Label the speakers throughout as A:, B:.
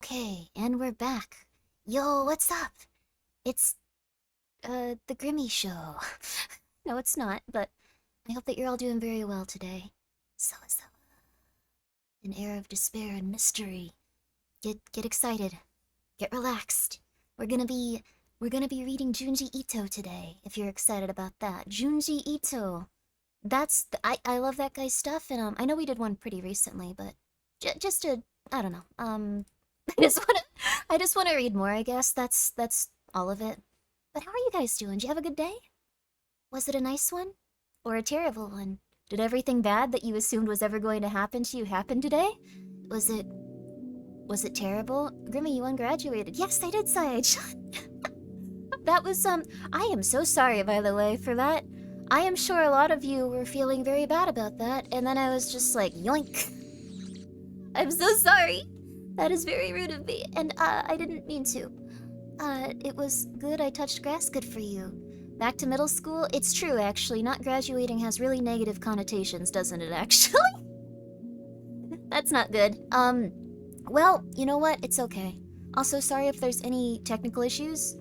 A: Okay, and we're back. Yo, what's up? It's, the Grimmi show. No, it's not, but I hope that you're all doing very well today. So, an air of despair and mystery. Get excited. Get relaxed. We're gonna be reading Junji Ito today, if you're excited about that. Junji Ito. I love that guy's stuff, and, I know we did one pretty recently, but just to, I don't know, I just wanna read more, I guess. That's all of it. But how are you guys doing? Did you have a good day? Was it a nice one? Or a terrible one? Did everything bad that you assumed was ever going to happen to you happen today? Was it terrible? Grimmi, you ungraduated. Yes, I did, Sage. That was, I am so sorry, by the way, for that. I am sure a lot of you were feeling very bad about that, and then I was just like, yoink. I'm so sorry. That is very rude of me, and, I didn't mean to. It was good I touched grass, good for you. Back to middle school? It's true, actually. Not graduating has really negative connotations, doesn't it, actually? That's not good. Well, you know what? It's okay. Also, sorry if there's any technical issues.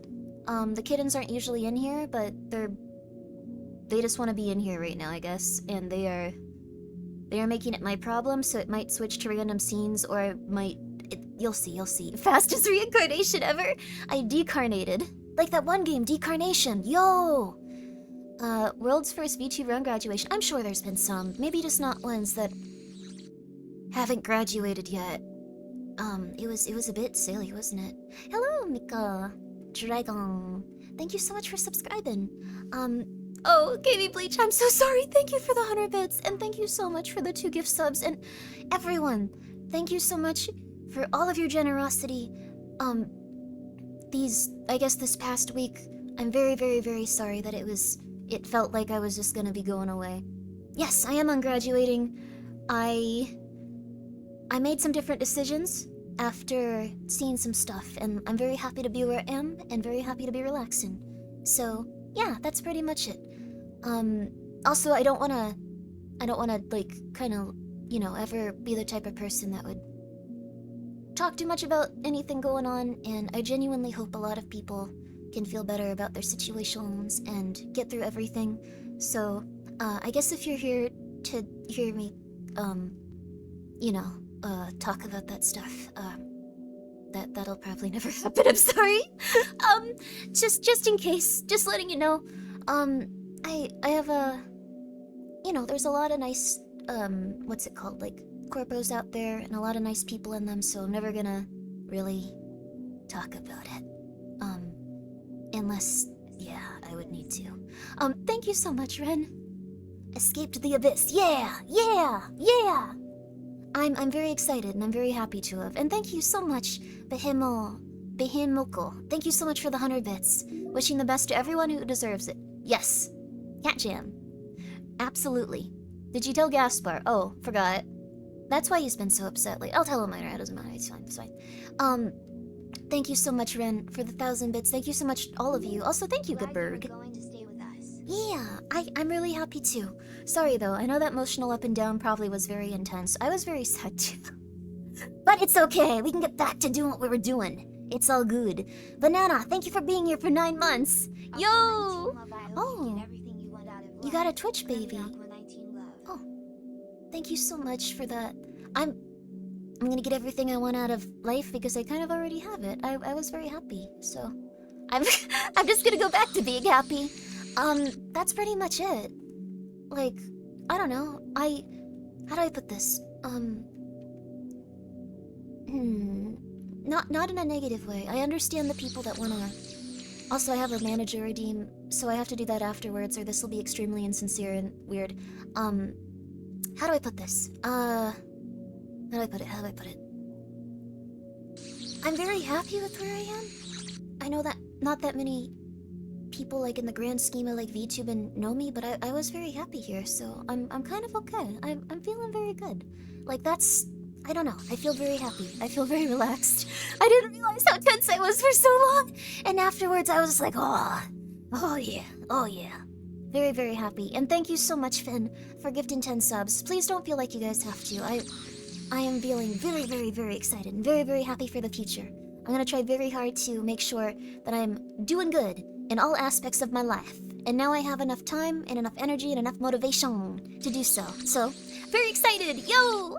A: The kittens aren't usually in here, but they just want to be in here right now, I guess. And they are making it my problem, so it might switch to random scenes, or it might... you'll see. Fastest reincarnation ever! I decarnated. Like that one game, Decarnation. Yo! World's first VTuber on graduation. I'm sure there's been some. Maybe just not ones that haven't graduated yet. It was a bit silly, wasn't it? Hello, Mika. Dragon. Thank you so much for subscribing. Oh, KB Bleach, I'm so sorry. Thank you for the 100 bits, and thank you so much for the 2 gift subs, and everyone, thank you so much for all of your generosity. I guess this past week, I'm very, very, very sorry that it felt like I was just gonna be going away. Yes, I am ungraduating. I made some different decisions after seeing some stuff, and I'm very happy to be where I am, and very happy to be relaxing. So, yeah, that's pretty much it. Also, I don't wanna, like, kinda, you know, ever be the type of person that would talk too much about anything going on, and I genuinely hope a lot of people can feel better about their situations and get through everything. So, I guess if you're here to hear me, you know, talk about that stuff, that'll probably never happen, I'm sorry. Just in case, just letting you know, I have you know, there's a lot of nice, what's it called, like, corpos out there, and a lot of nice people in them, so I'm never gonna really talk about it. Unless, yeah, I would need to. Thank you so much, Ren. Escaped the abyss. Yeah! I'm very excited, and I'm very happy to have. And thank you so much, Behimoko. Thank you so much for the 100 bits. Wishing the best to everyone who deserves it. Yes. Cat Jam. Absolutely. Did you tell Gaspar? Oh, forgot. That's why he's been so upset. Like, I'll tell him later. It doesn't matter. It's fine. Thank you so much, Ren, for the 1,000 bits. Thank you so much, all of you. Also, thank you, Goodberg. Yeah, I'm really happy too. Sorry though, I know that emotional up and down probably was very intense. I was very sad too. But it's okay, we can get back to doing what we were doing. It's all good. Banana, thank you for being here for 9 months. Yo! Oh, you got a Twitch baby. Oh, thank you so much for that. I'm gonna get everything I want out of life because I kind of already have it. I was very happy, so I'm I'm just gonna go back to being happy. That's pretty much it. Like, I don't know. How do I put this? Not in a negative way. I understand the people that wanna. Also, I have a manager redeem, so I have to do that afterwards, or this will be extremely insincere and weird. How do I put this? How do I put it? I'm very happy with where I am. I know that not that many people, like, in the grand scheme of, like, Vtuber know me, but I was very happy here, so I'm kind of okay. I'm feeling very good. Like, that's... I don't know. I feel very happy. I feel very relaxed. I didn't realize how tense I was for so long. And afterwards, I was just like, oh yeah. Very, very happy. And thank you so much, Finn, for gifting 10 subs. Please don't feel like you guys have to. I am feeling very, very, very excited and very, very happy for the future. I'm gonna try very hard to make sure that I'm doing good in all aspects of my life. And now I have enough time and enough energy and enough motivation to do so. So, very excited! Yo!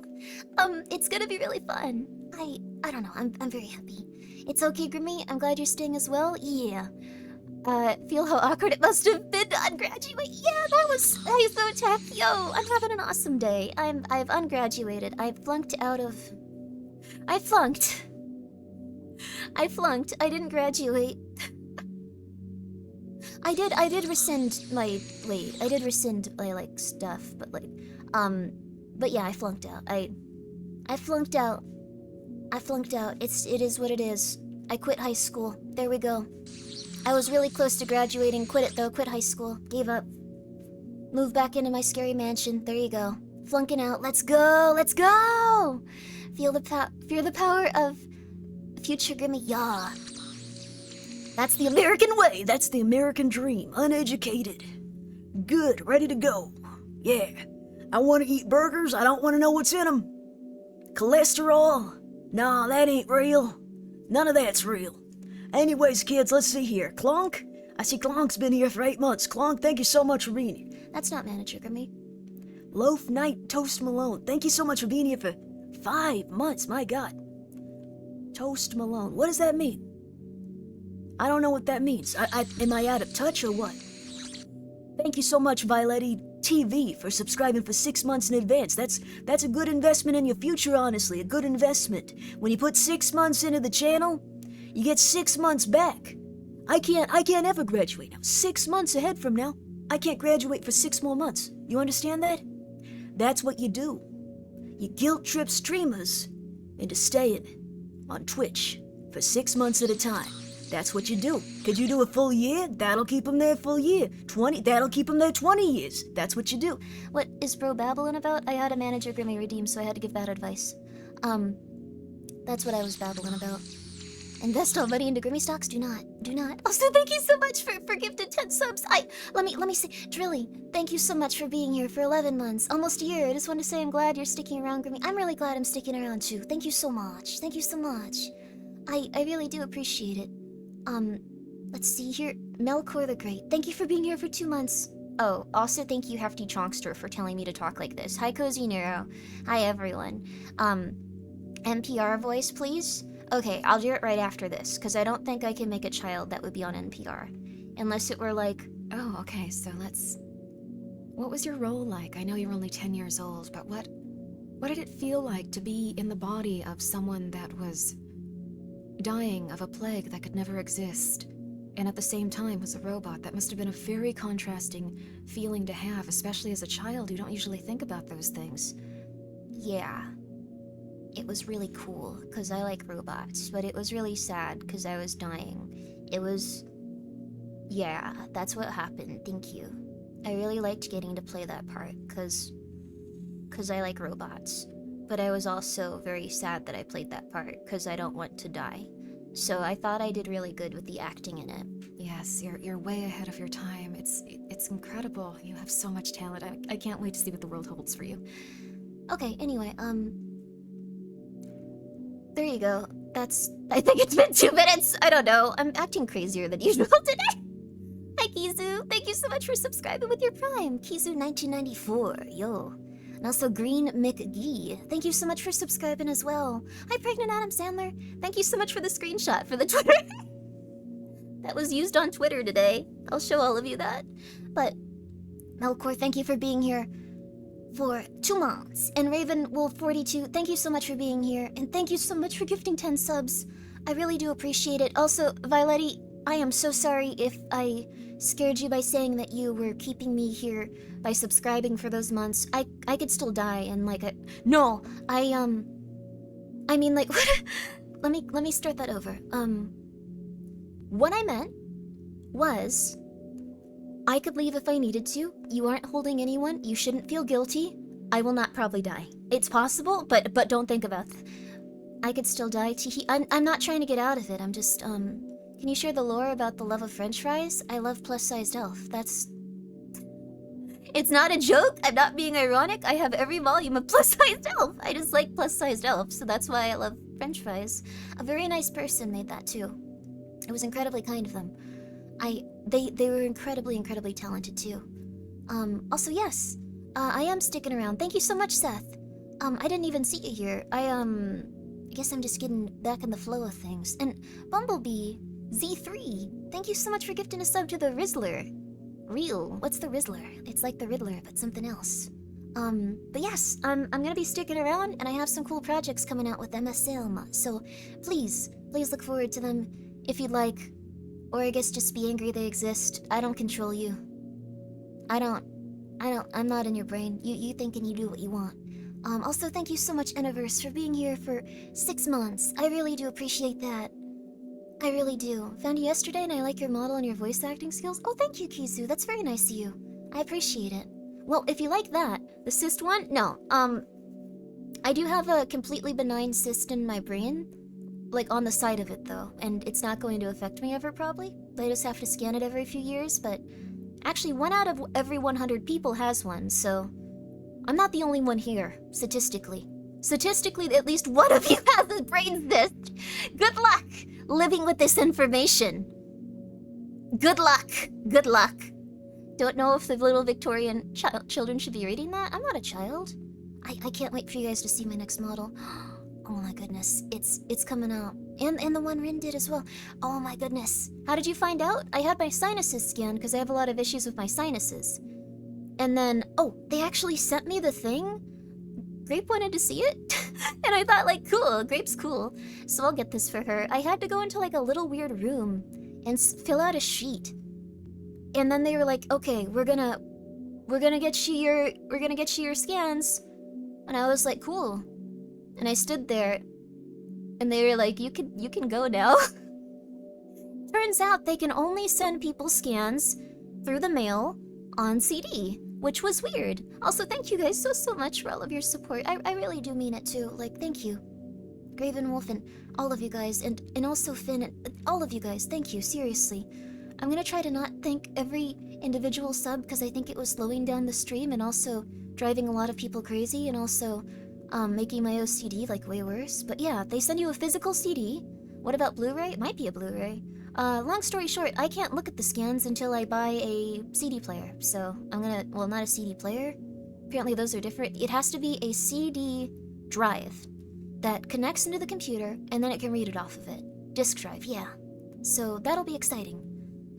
A: It's gonna be really fun. I don't know, I'm very happy. It's okay, Grimmi, I'm glad you're staying as well. Yeah. Feel how awkward it must have been to ungraduate. Yeah, that was so tough. Yo, I'm having an awesome day. I've ungraduated. I flunked. I didn't graduate. I did rescind my like stuff, but yeah, I flunked out. I flunked out. It is what it is. I quit high school. There we go. I was really close to graduating. Quit it though. Quit high school. Gave up. Moved back into my scary mansion. There you go. Flunking out. Let's go. Let's go. Feel the power of future Grimmi. Yeah. That's the American way. That's the American dream. Uneducated. Good. Ready to go. Yeah. I want to eat burgers. I don't want to know what's in them. Cholesterol. Nah, that ain't real. None of that's real. Anyways, kids, let's see here. Clonk? I see Clonk's been here for 8 months. Clonk, thank you so much for being here. That's not manager Grimmi. Loaf Knight Toast Malone, thank you so much for being here for 5 months. My God. Toast Malone. What does that mean? I don't know what that means. Am I out of touch or what? Thank you so much, Violetti TV, for subscribing for 6 months in advance. That's a good investment in your future, honestly. A good investment. When you put 6 months into the channel, you get 6 months back. I can't ever graduate now. 6 months ahead from now, I can't graduate for 6 more months. You understand that? That's what you do. You guilt trip streamers into staying on Twitch for 6 months at a time. That's what you do. Could you do a full year? That'll keep them there a full year. 20, that'll keep them there 20 years. That's what you do. What is bro babbling about? I had a manager Grimmi redeem, so I had to give that advice. That's what I was babbling about. Invest all money into Grimmi stocks? Do not. Also, thank you so much for gifted 10 subs. Let me say, Drilly, thank you so much for being here for 11 months, almost a year. I just want to say I'm glad you're sticking around, Grimmi. I'm really glad I'm sticking around too. Thank you so much. I really do appreciate it. Let's see here. Melkor the Great, thank you for being here for 2 months. Oh, also thank you, Hefty Chonkster, for telling me to talk like this. Hi, Cozy Nero. Hi, everyone. NPR voice, please? Okay, I'll do it right after this, because I don't think I can make a child that would be on NPR. Unless it were like...
B: Oh, okay, so what was your role like? I know you were only 10 years old, but what did it feel like to be in the body of someone that was dying of a plague that could never exist, and at the same time was a robot? That must have been a very contrasting feeling to have, especially as a child. You don't usually think about those things.
A: Yeah. It was really cool, because I like robots, but it was really sad, because I was dying. It was... Yeah, that's what happened, thank you. I really liked getting to play that part, because I like robots. But I was also very sad that I played that part, because I don't want to die. So I thought I did really good with the acting in it.
B: Yes, you're way ahead of your time. It's incredible. You have so much talent. I can't wait to see what the world holds for you.
A: Okay, anyway, there you go. I think it's been 2 minutes. I don't know. I'm acting crazier than usual today. Hi, Kizu. Thank you so much for subscribing with your Prime. Kizu1994. Yo. And also Green McGee. Thank you so much for subscribing as well. Hi, Pregnant Adam Sandler. Thank you so much for the screenshot for the Twitter. That was used on Twitter today. I'll show all of you that. But Melkor, thank you for being here for 2 months. And Raven Wolf 42, thank you so much for being here. And thank you so much for gifting 10 subs. I really do appreciate it. Also, Violetti, I am so sorry if I scared you by saying that you were keeping me here by subscribing for those months. I could still die and like I mean like let me start that over. What I meant was I could leave if I needed to. You aren't holding anyone. You shouldn't feel guilty. I will not probably die. It's possible, but don't think about it. I could still die. I'm not trying to get out of it. I'm just can you share the lore about the love of French fries? I love plus-sized elf. It's not a joke. I'm not being ironic. I have every volume of plus-sized elf. I just like plus-sized elf, so that's why I love French fries. A very nice person made that too. It was incredibly kind of them. They were incredibly talented too. Also yes, I am sticking around. Thank you so much, Seth. I didn't even see you here. I guess I'm just getting back in the flow of things. And Bumblebee Z3, thank you so much for gifting a sub to the Rizzler. Real, what's the Rizzler? It's like the Riddler, but something else. But yes, I'm gonna be sticking around, and I have some cool projects coming out with MSM. So please look forward to them if you'd like. Or I guess just be angry they exist. I don't control you. I'm not in your brain. You think and you do what you want. Also thank you so much, Eniverse, for being here for 6 months. I really do appreciate that. I really do. Found you yesterday and I like your model and your voice acting skills. Oh, thank you, Kizu. That's very nice of you. I appreciate it. Well, if you like that, the cyst one, no. I do have a completely benign cyst in my brain. Like, on the side of it, though. And it's not going to affect me ever, probably. I just have to scan it every few years, but... Actually, 1 out of every 100 people has one, so... I'm not the only one here, statistically. Statistically, at least one of you has a brain cyst. Good luck living with this information. Good luck. Good luck. Don't know if the little Victorian children should be reading that. I'm not a child. I can't wait for you guys to see my next model. Oh my goodness, it's coming out. And the one Rin did as well. Oh my goodness. How did you find out? I had my sinuses scanned because I have a lot of issues with my sinuses. And then, oh, they actually sent me the thing? Grape wanted to see it? And I thought, like, cool, Grape's cool. So I'll get this for her. I had to go into, like, a little weird room and fill out a sheet. And then they were like, okay, we're gonna get you your scans. And I was like, cool. And I stood there, and they were like, you can go now. Turns out they can only send people scans through the mail on CD, which was weird. Also, thank you guys so much for all of your support. I really do mean it too. Like, thank you. Graven Wolf and all of you guys, and also Finn, and all of you guys, thank you, seriously. I'm gonna try to not thank every individual sub because I think it was slowing down the stream and also driving a lot of people crazy and also making my OCD like way worse. But yeah, they send you a physical CD. What about Blu-ray? It might be a Blu-ray. Long story short, I can't look at the scans until I buy a CD player. So I'm gonna, well, not a CD player. Apparently those are different. It has to be a CD drive that connects into the computer and then it can read it off of it. Disk drive, yeah. So that'll be exciting.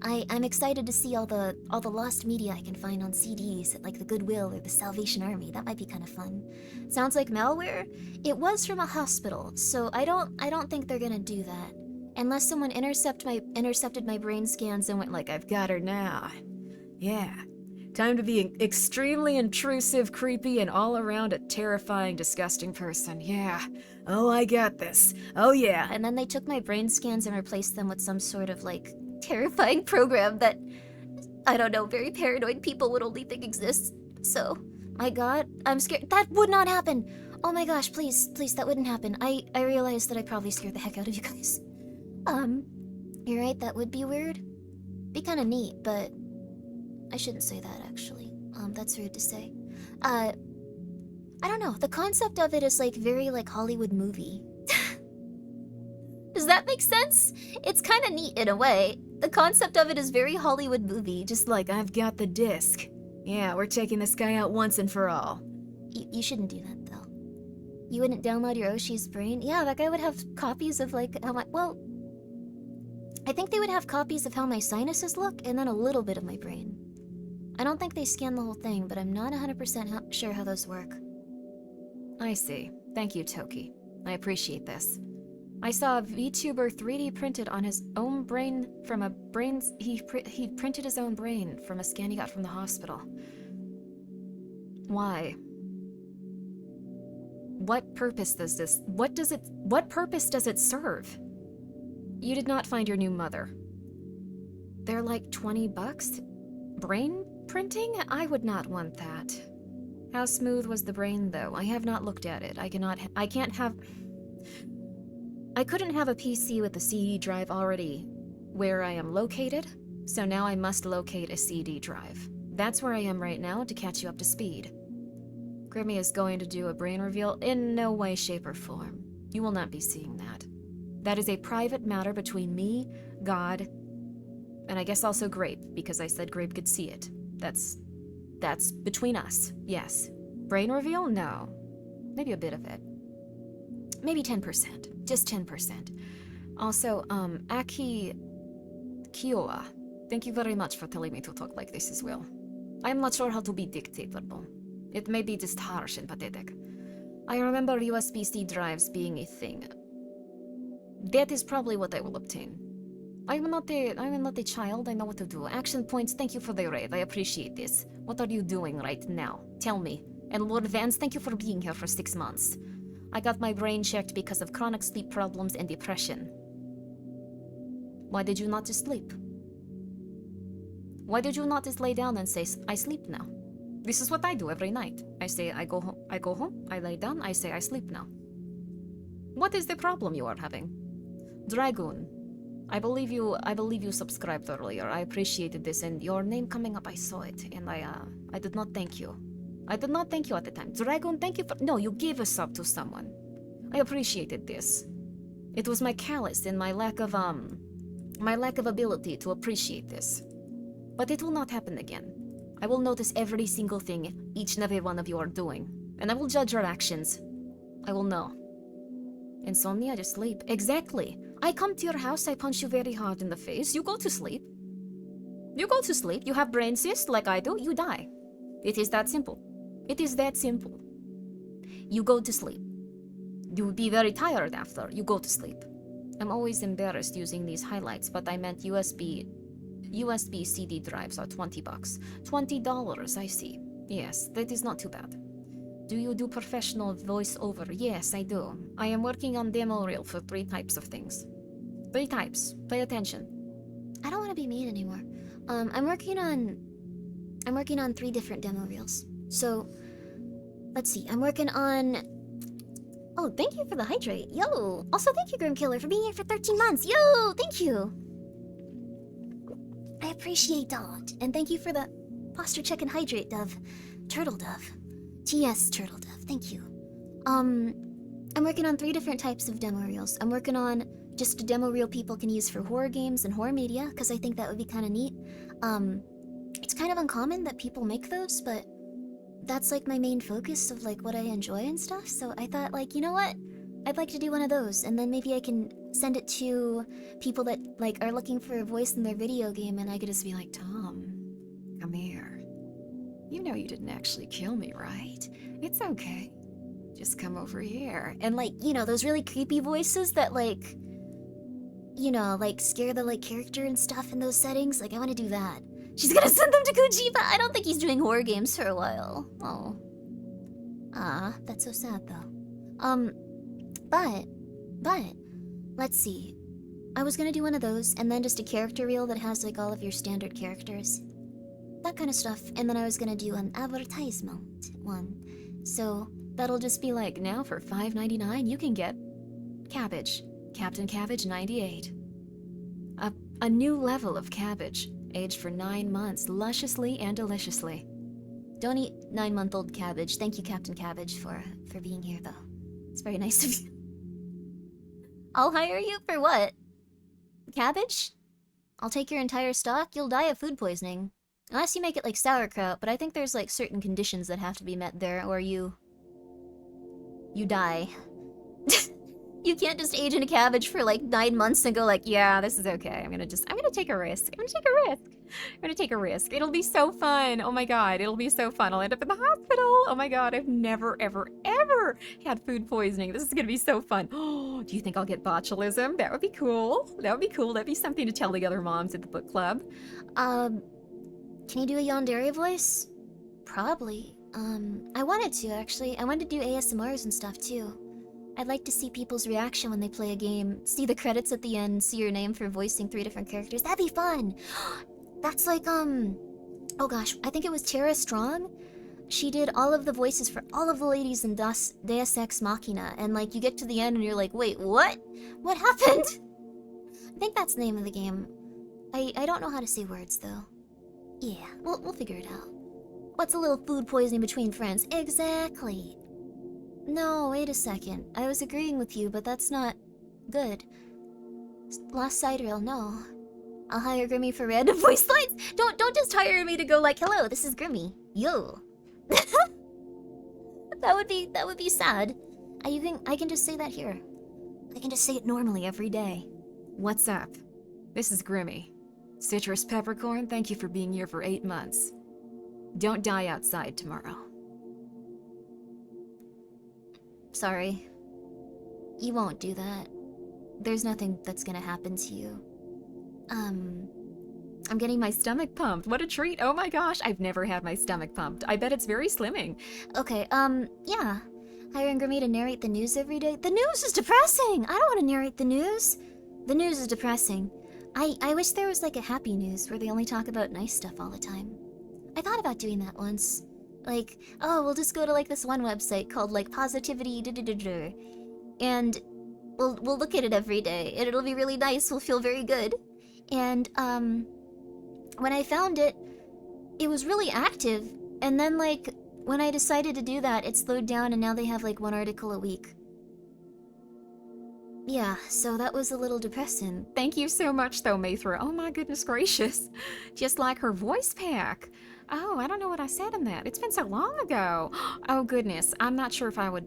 A: I'm excited to see all the lost media I can find on CDs at like the Goodwill or the Salvation Army. That might be kind of fun. Sounds like malware? It was from a hospital, so I don't think they're gonna do that. Unless someone intercepted my brain scans and went like, I've got her now. Yeah. Time to be extremely intrusive, creepy, and all around a terrifying, disgusting person. Yeah. Oh, I got this. Oh yeah. And then they took my brain scans and replaced them with some sort of like terrifying program that, I don't know, very paranoid people would only think exists. So, my god, I'm scared. That would not happen. Oh my gosh, please, that wouldn't happen. I realized that I probably scared the heck out of you guys. You're right, that would be weird. Be kind of neat, but I shouldn't say that actually. That's rude to say. I don't know, the concept of it is like very like Hollywood movie. Does that make sense? It's kind of neat in a way. The concept of it is very Hollywood movie, just like, I've got the disc. Yeah, we're taking this guy out once and for all. You shouldn't do that, though. You wouldn't download your Oshi's brain? Yeah, that guy would have copies of, like, how my... Well, I think they would have copies of how my sinuses look, and then a little bit of my brain. I don't think they scan the whole thing, but I'm not 100% sure how those work.
B: I see. Thank you, Toki. I appreciate this. I saw a Vtuber 3D printed on his own brain from a brain... He printed his own brain from a scan he got from the hospital. Why? What purpose does this... What purpose does it serve? You did not find your new mother. They're like $20? Brain printing? I would not want that. How smooth was the brain, though? I have not looked at it. I couldn't have a PC with a CD drive already where I am located, so now I must locate a CD drive. That's where I am right now to catch you up to speed. Grimmi is going to do a brain reveal in no way, shape, or form. You will not be seeing that. That is a private matter between me, God, and I guess also Grape, because I said Grape could see it. That's between us, yes. Brain reveal? No. Maybe a bit of it. Maybe 10%. Just 10%. Also, Aki Kiowa, thank you very much for telling me to talk like this as well. I am not sure how to be dictatorable. It may be just harsh and pathetic. I remember USB-C drives being a thing. That is probably what I will obtain. I am not a child, I know what to do. Action points, thank you for the raid, I appreciate this. What are you doing right now? Tell me. And Lord Vance, thank you for being here for 6 months. I got my brain checked because of chronic sleep problems and depression. Why did you not just sleep? Why did you not just lay down and say, I sleep now? This is what I do every night. I say, I go home, I lay down, I say, I sleep now. What is the problem you are having? Dragoon, I believe you subscribed earlier. I appreciated this, and your name coming up, I saw it, and I did not thank you. I did not thank you at the time. Dragoon, thank you for... No, you gave a sub to someone. I appreciated this. It was my callous and my lack of ability to appreciate this. But it will not happen again. I will notice every single thing each and every one of you are doing, and I will judge your actions. I will know. Insomnia, just sleep. Exactly. I come to your house, I punch you very hard in the face, you go to sleep. You go to sleep, you have brain cyst like I do, you die. It is that simple. It is that simple. You go to sleep. You will be very tired after, you go to sleep. I'm always embarrassed using these highlights, but I meant USB CD drives are $20. $20, I see. Yes, that is not too bad. Do you do professional voiceover? Yes, I do. I am working on demo reel for 3 types of things. 3 types. Pay attention.
A: I don't want to be mean anymore. I'm working on 3 different demo reels. So, let's see. I'm working on... Oh, thank you for the hydrate. Yo! Also, thank you, Grim Killer, for being here for 13 months. Yo! Thank you! I appreciate that. And thank you for the posture check and hydrate, Dove. Turtle Dove. TS Turtle Dove, thank you. I'm working on 3 different types of demo reels. I'm working on just a demo reel people can use for horror games and horror media, because I think that would be kind of neat. It's kind of uncommon that people make those, but that's like my main focus of like what I enjoy and stuff, so I thought like, you know what? I'd like to do one of those, and then maybe I can send it to people that like are looking for a voice in their video game, and I could just be like, Tom, come here. You know you didn't actually kill me, right? It's okay. Just come over here. And like, you know, those really creepy voices that like, you know, like scare the like character and stuff in those settings. Like I want to do that. She's gonna send them to Kojiba. I don't think he's doing horror games for a while. Oh. Ah, that's so sad though. But, let's see. I was gonna do one of those, and then just a character reel that has like all of your standard characters. That kind of stuff, and then I was gonna do an advertisement one. So, that'll just be like, now for $5.99 you can get Cabbage. Captain Cabbage 98. A new level of cabbage, aged for 9 months, lusciously and deliciously. Don't eat 9-month-old cabbage. Thank you, Captain Cabbage, for being here, though. It's very nice of you. I'll hire you for what? Cabbage? I'll take your entire stock? You'll die of food poisoning. Unless you make it like sauerkraut, but I think there's like certain conditions that have to be met there, or you you die. You can't just age in a cabbage for like 9 months and go like, yeah, this is okay. I'm gonna take a risk. I'm gonna take a risk. It'll be so fun. Oh my god, it'll be so fun. I'll end up in the hospital. Oh my god, I've never, ever, ever had food poisoning. This is gonna be so fun. Oh, do you think I'll get botulism? That would be cool. That would be cool. That'd be something to tell the other moms at the book club. Can you do a yandere voice? Probably. I wanted to, actually. I wanted to do ASMRs and stuff, too. I'd like to see people's reaction when they play a game, see the credits at the end, see your name for voicing 3 different characters. That'd be fun! That's like, oh gosh, I think it was Tara Strong. She did all of the voices for all of the ladies in Deus Ex Machina, and like, you get to the end and you're like, wait, what? What happened? I think that's the name of the game. I don't know how to say words, though. Yeah, we'll figure it out. What's a little food poisoning between friends? Exactly. No, wait a second. I was agreeing with you, but that's not good. Lost side rail, no. I'll hire Grimmi for random voice lines. Don't just hire me to go like, hello, this is Grimmi. Yo. That would be sad. I can just say that here. I can just say it normally every day.
B: What's up? This is Grimmi. Citrus Peppercorn, thank you for being here for 8 months. Don't die outside tomorrow.
A: Sorry. You won't do that. There's nothing that's gonna happen to you.
B: I'm getting my stomach pumped. What a treat. Oh my gosh, I've never had my stomach pumped. I bet it's very slimming.
A: Okay, yeah. Hiring Grimmi to narrate the news every day. The news is depressing! I don't want to narrate the news. The news is depressing. I wish there was like a happy news where they only talk about nice stuff all the time. I thought about doing that once. Like, oh, we'll just go to like this one website called like positivity and we'll look at it every day and it'll be really nice. We'll feel very good. And when I found it, it was really active. And then like when I decided to do that, it slowed down and now they have like 1 article a week. Yeah, so that was a little depressing.
B: Thank you so much though, Maythra. Oh my goodness gracious. Just like her voice pack. Oh, I don't know what I said in that. It's been so long ago. Oh goodness, I'm not sure if I would...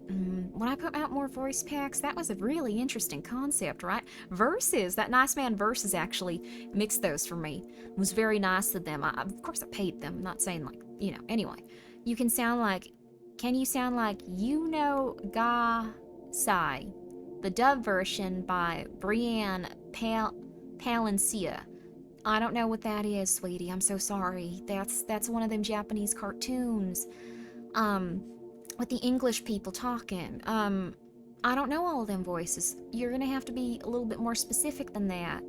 B: when I put out more voice packs, that was a really interesting concept, right? Verses, that Nice Man Verses actually mixed those for me. It was very nice of them. Of course I paid them, I'm not saying like, you know, anyway. You can sound like... Can you sound like You Know Ga Sai? The dub version by Brienne Palencia. I don't know what that is, sweetie. I'm so sorry. That's one of them Japanese cartoons. With the English people talking. I don't know all of them voices. You're gonna have to be a little bit more specific than that.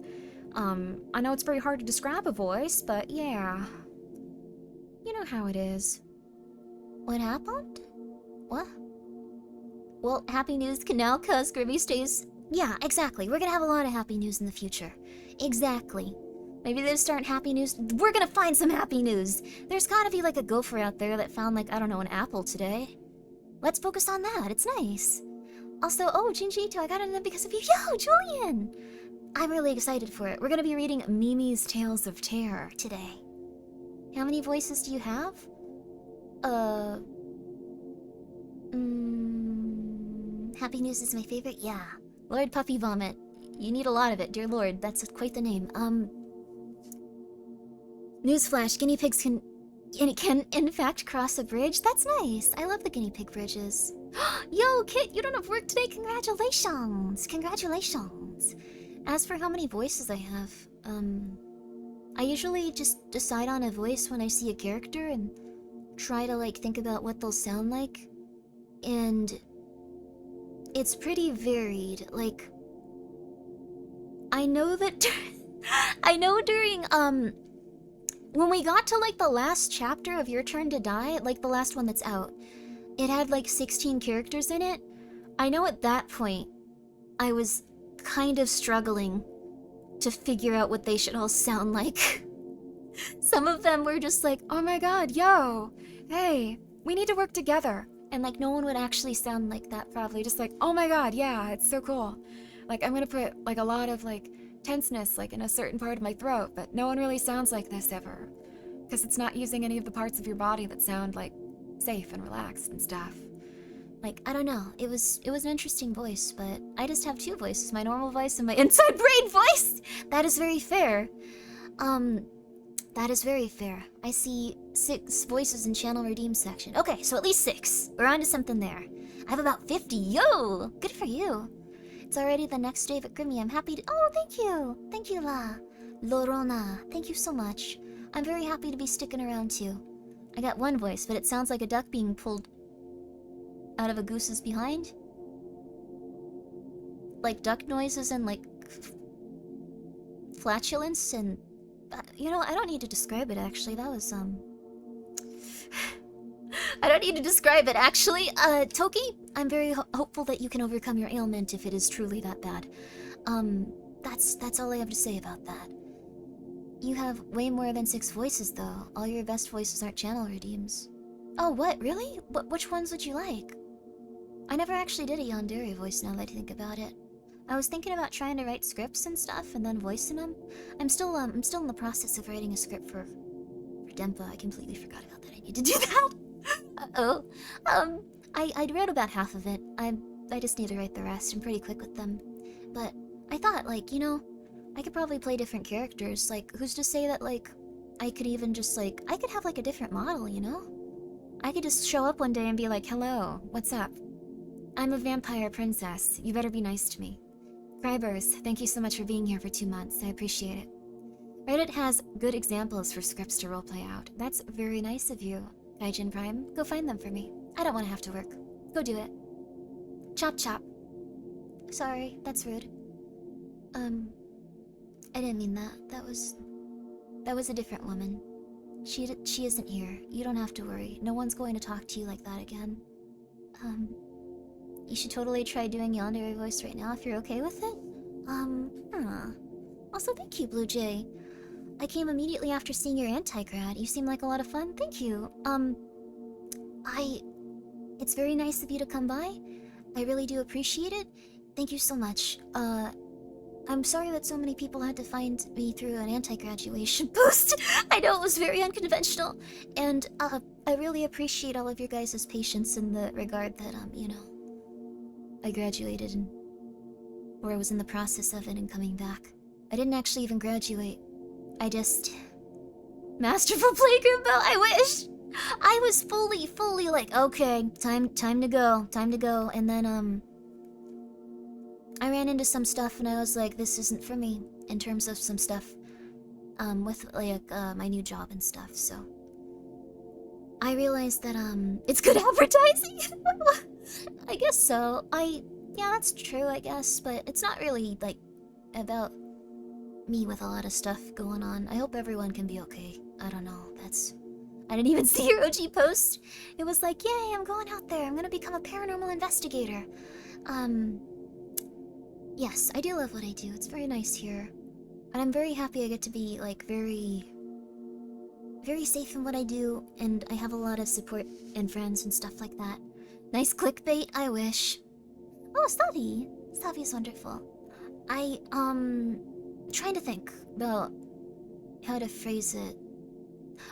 B: I know it's very hard to describe a voice, but yeah. You know how it is.
A: What happened? What? Well, happy news can now cause Grimmi stays... Yeah, exactly. We're gonna have a lot of happy news in the future. Exactly. Maybe they'll start happy news. We're gonna find some happy news. There's gotta be like a gopher out there that found like, I don't know, an apple today. Let's focus on that. It's nice. Also, oh, Junji, I got it because of you. Yo, Julian! I'm really excited for it. We're gonna be reading Mimi's Tales of Terror today. How many voices do you have? Happy news is my favorite? Yeah. Lord Puppy Vomit. You need a lot of it, dear lord. That's quite the name. Newsflash, guinea pigs can in fact cross a bridge? That's nice. I love the guinea pig bridges. Yo, Kit, you don't have work today. Congratulations. Congratulations. As for how many voices I have, I usually just decide on a voice when I see a character and try to like think about what they'll sound like. And it's pretty varied. Like, I know that I know during when we got to like the last chapter of Your Turn to Die, like the last one that's out, it had like 16 characters in it. I know at that point I was kind of struggling to figure out what they should all sound like. Some of them were just like, oh my god, yo, hey, we need to work together. And like no one would actually sound like that probably. Just like, oh my god, yeah, it's so cool. Like I'm gonna put like a lot of like tenseness like in a certain part of my throat, but no one really sounds like this ever. Because it's not using any of the parts of your body that sound like safe and relaxed and stuff. Like, I don't know. It was an interesting voice, but I just have two voices, my normal voice and my inside brain voice. That is very fair. That is very fair. I see 6 voices in channel redeem section. Okay, so at least 6. We're on to something there. I have about 50. Yo! Good for you. It's already the next day at Grimmi. I'm happy to— Oh, thank you! Thank you, La. Lorona. Thank you so much. I'm very happy to be sticking around too. I got one voice, but it sounds like a duck being pulled out of a goose's behind. Like duck noises and like flatulence and you know, I don't need to describe it actually. That was I don't need to describe it actually. Toki, I'm very hopeful that you can overcome your ailment if it is truly that bad. That's all I have to say about that. You have way more than 6 voices though. All your best voices aren't channel redeems. Oh, what? Really? Which ones would you like? I never actually did a yandere voice now that I think about it. I was thinking about trying to write scripts and stuff and then voicing them. I'm still in the process of writing a script for Dempa. I completely forgot about that. I need to do that. Uh-oh. I wrote about half of it. I just need to write the rest. I'm pretty quick with them. But I thought, like, you know, I could probably play different characters. Like, who's to say that, like, I could even just, like, I could have, like, a different model, you know? I could just show up one day and be like, hello, what's up? I'm a vampire princess. You better be nice to me. Crybers, thank you so much for being here for 2 months. I appreciate it. Reddit has good examples for scripts to roleplay out. That's very nice of you. Gaijin Prime, go find them for me. I don't want to have to work. Go do it. Chop chop. Sorry, that's rude. I didn't mean that. That was a different woman. She isn't here. You don't have to worry. No one's going to talk to you like that again. You should totally try doing yandere voice right now if you're okay with it. Also, thank you, Blue Jay. I came immediately after seeing your anti-grad. You seem like a lot of fun. Thank you. It's very nice of you to come by. I really do appreciate it. Thank you so much. I'm sorry that so many people had to find me through an anti-graduation post. I know it was very unconventional. And, I really appreciate all of your guys' patience in the regard that, you know, I graduated or I was in the process of it and coming back. I didn't actually even graduate. I just... Masterful play, Grimbo, I wish! I was fully like, okay, time to go, and then, I ran into some stuff and I was like, this isn't for me, in terms of some stuff, with, like, my new job and stuff, so... I realized that, it's good advertising! I guess so. Yeah, that's true, I guess, but it's not really, like, about me with a lot of stuff going on. I hope everyone can be okay. I don't know, I didn't even see your OG post. It was like, yay, I'm going out there. I'm gonna become a paranormal investigator. Yes, I do love what I do. It's very nice here. And I'm very happy I get to be, like, very safe in what I do, and I have a lot of support and friends and stuff like that. Nice clickbait, I wish. Oh, Stavi! Stavi's wonderful. Trying to think about how to phrase it.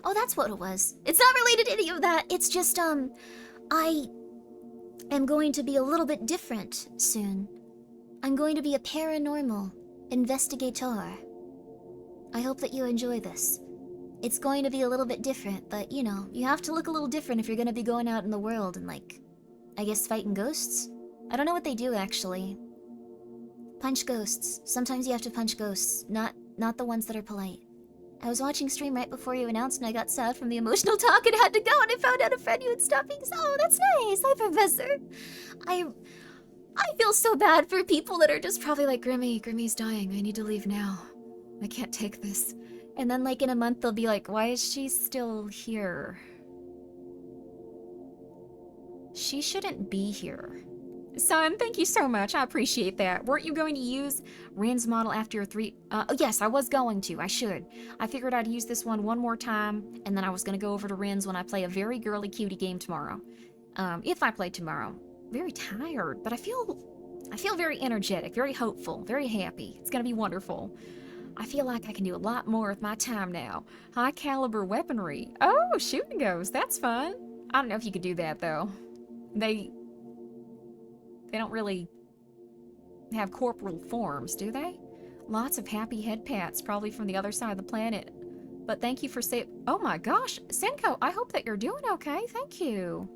A: Oh, that's what it was. It's not related to any of that. It's just, I am going to be a little bit different soon. I'm going to be a paranormal investigator. I hope that you enjoy this. It's going to be a little bit different, but, you know, you have to look a little different if you're gonna be going out in the world and, like, I guess fighting ghosts? I don't know what they do, actually. Punch ghosts. Sometimes you have to punch ghosts, not the ones that are polite. I was watching stream right before you announced and I got sad from the emotional talk and had to go and I found out a friend who had stopped me. Oh, that's nice. Hi, Professor. I feel so bad for people that are just probably like, Grimmi's dying. I need to leave now. I can't take this. And then, like, in a month, they'll be like, why is she still here? She shouldn't be here. Son, thank you so much. I appreciate that. Weren't you going to use Rin's model after your 3... oh, yes, I was going to. I should. I figured I'd use this one more time, and then I was going to go over to Rin's when I play a very girly cutie game tomorrow. If I play tomorrow. Very tired, but I feel very energetic, very hopeful, very happy. It's going to be wonderful. I feel like I can do a lot more with my time now. High caliber weaponry. Oh, shooting ghosts. That's fun. I don't know if you could do that, though.
B: They don't really have corporal forms, do they? Lots of happy head pats, probably from the other side of the planet. But thank you for oh my gosh, Senko, I hope that you're doing okay. Thank you.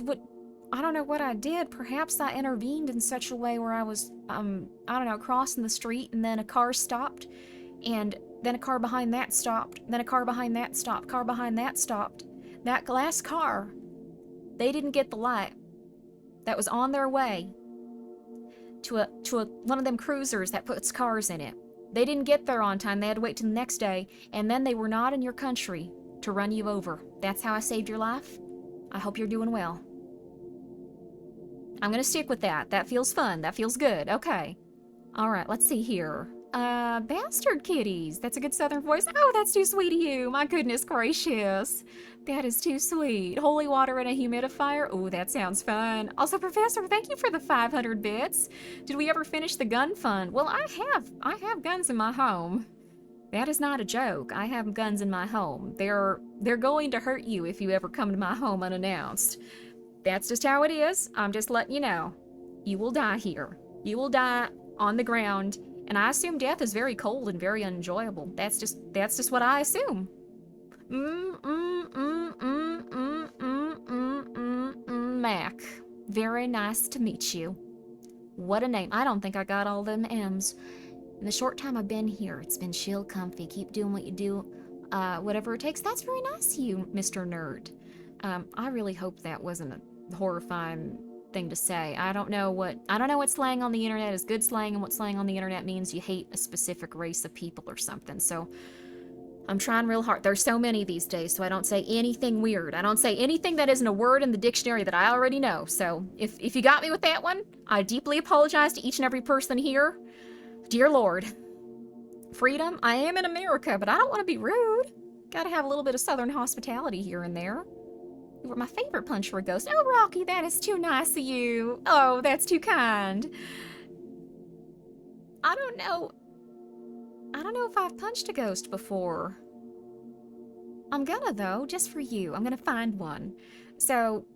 B: What, I don't know what I did. Perhaps I intervened in such a way where I was, I don't know, crossing the street and then a car stopped, and then a car behind that stopped, then a car behind that stopped, car behind that stopped. That last car, they didn't get the light. That was on their way to one of them cruisers that puts cars in it. They didn't get there on time. They had to wait till the next day, and then they were not in your country to run you over. That's how I saved your life. I hope you're doing well. I'm gonna stick with that. That feels fun. That feels good. Okay. All right, let's see here. Bastard kitties. That's a good southern voice. Oh, that's too sweet of you. My goodness gracious. That is too sweet. Holy water in a humidifier. Oh, that sounds fun. Also, Professor, thank you for the 500 bits. Did we ever finish the gun fund? Well, I have guns in my home. That is not a joke. I have guns in my home. They're going to hurt you if you ever come to my home unannounced. That's just how it is. I'm just letting you know. You will die here. You will die on the ground. And I assume death is very cold and very unenjoyable. That's just what I assume. Mac. Very nice to meet you. What a name. I don't think I got all them M's. In the short time I've been here, it's been chill, comfy. Keep doing what you do. Whatever it takes. That's very nice of you, Mr. Nerd. I really hope that wasn't a horrifying thing to say. I don't know what slang on the internet is good slang, and what slang on the internet means you hate a specific race of people or something. So I'm trying real hard. There's so many these days, so I don't say anything weird. I don't say anything that isn't a word in the dictionary that I already know. So if you got me with that one, I deeply apologize to each and every person here. Dear Lord. Freedom? I am in America, but I don't want to be rude. Gotta have a little bit of southern hospitality here and there. You were my favorite punch for a ghost. Oh, Rocky, that is too nice of you. Oh, that's too kind. I don't know if I've punched a ghost before. I'm gonna, though, just for you. I'm gonna find one. So,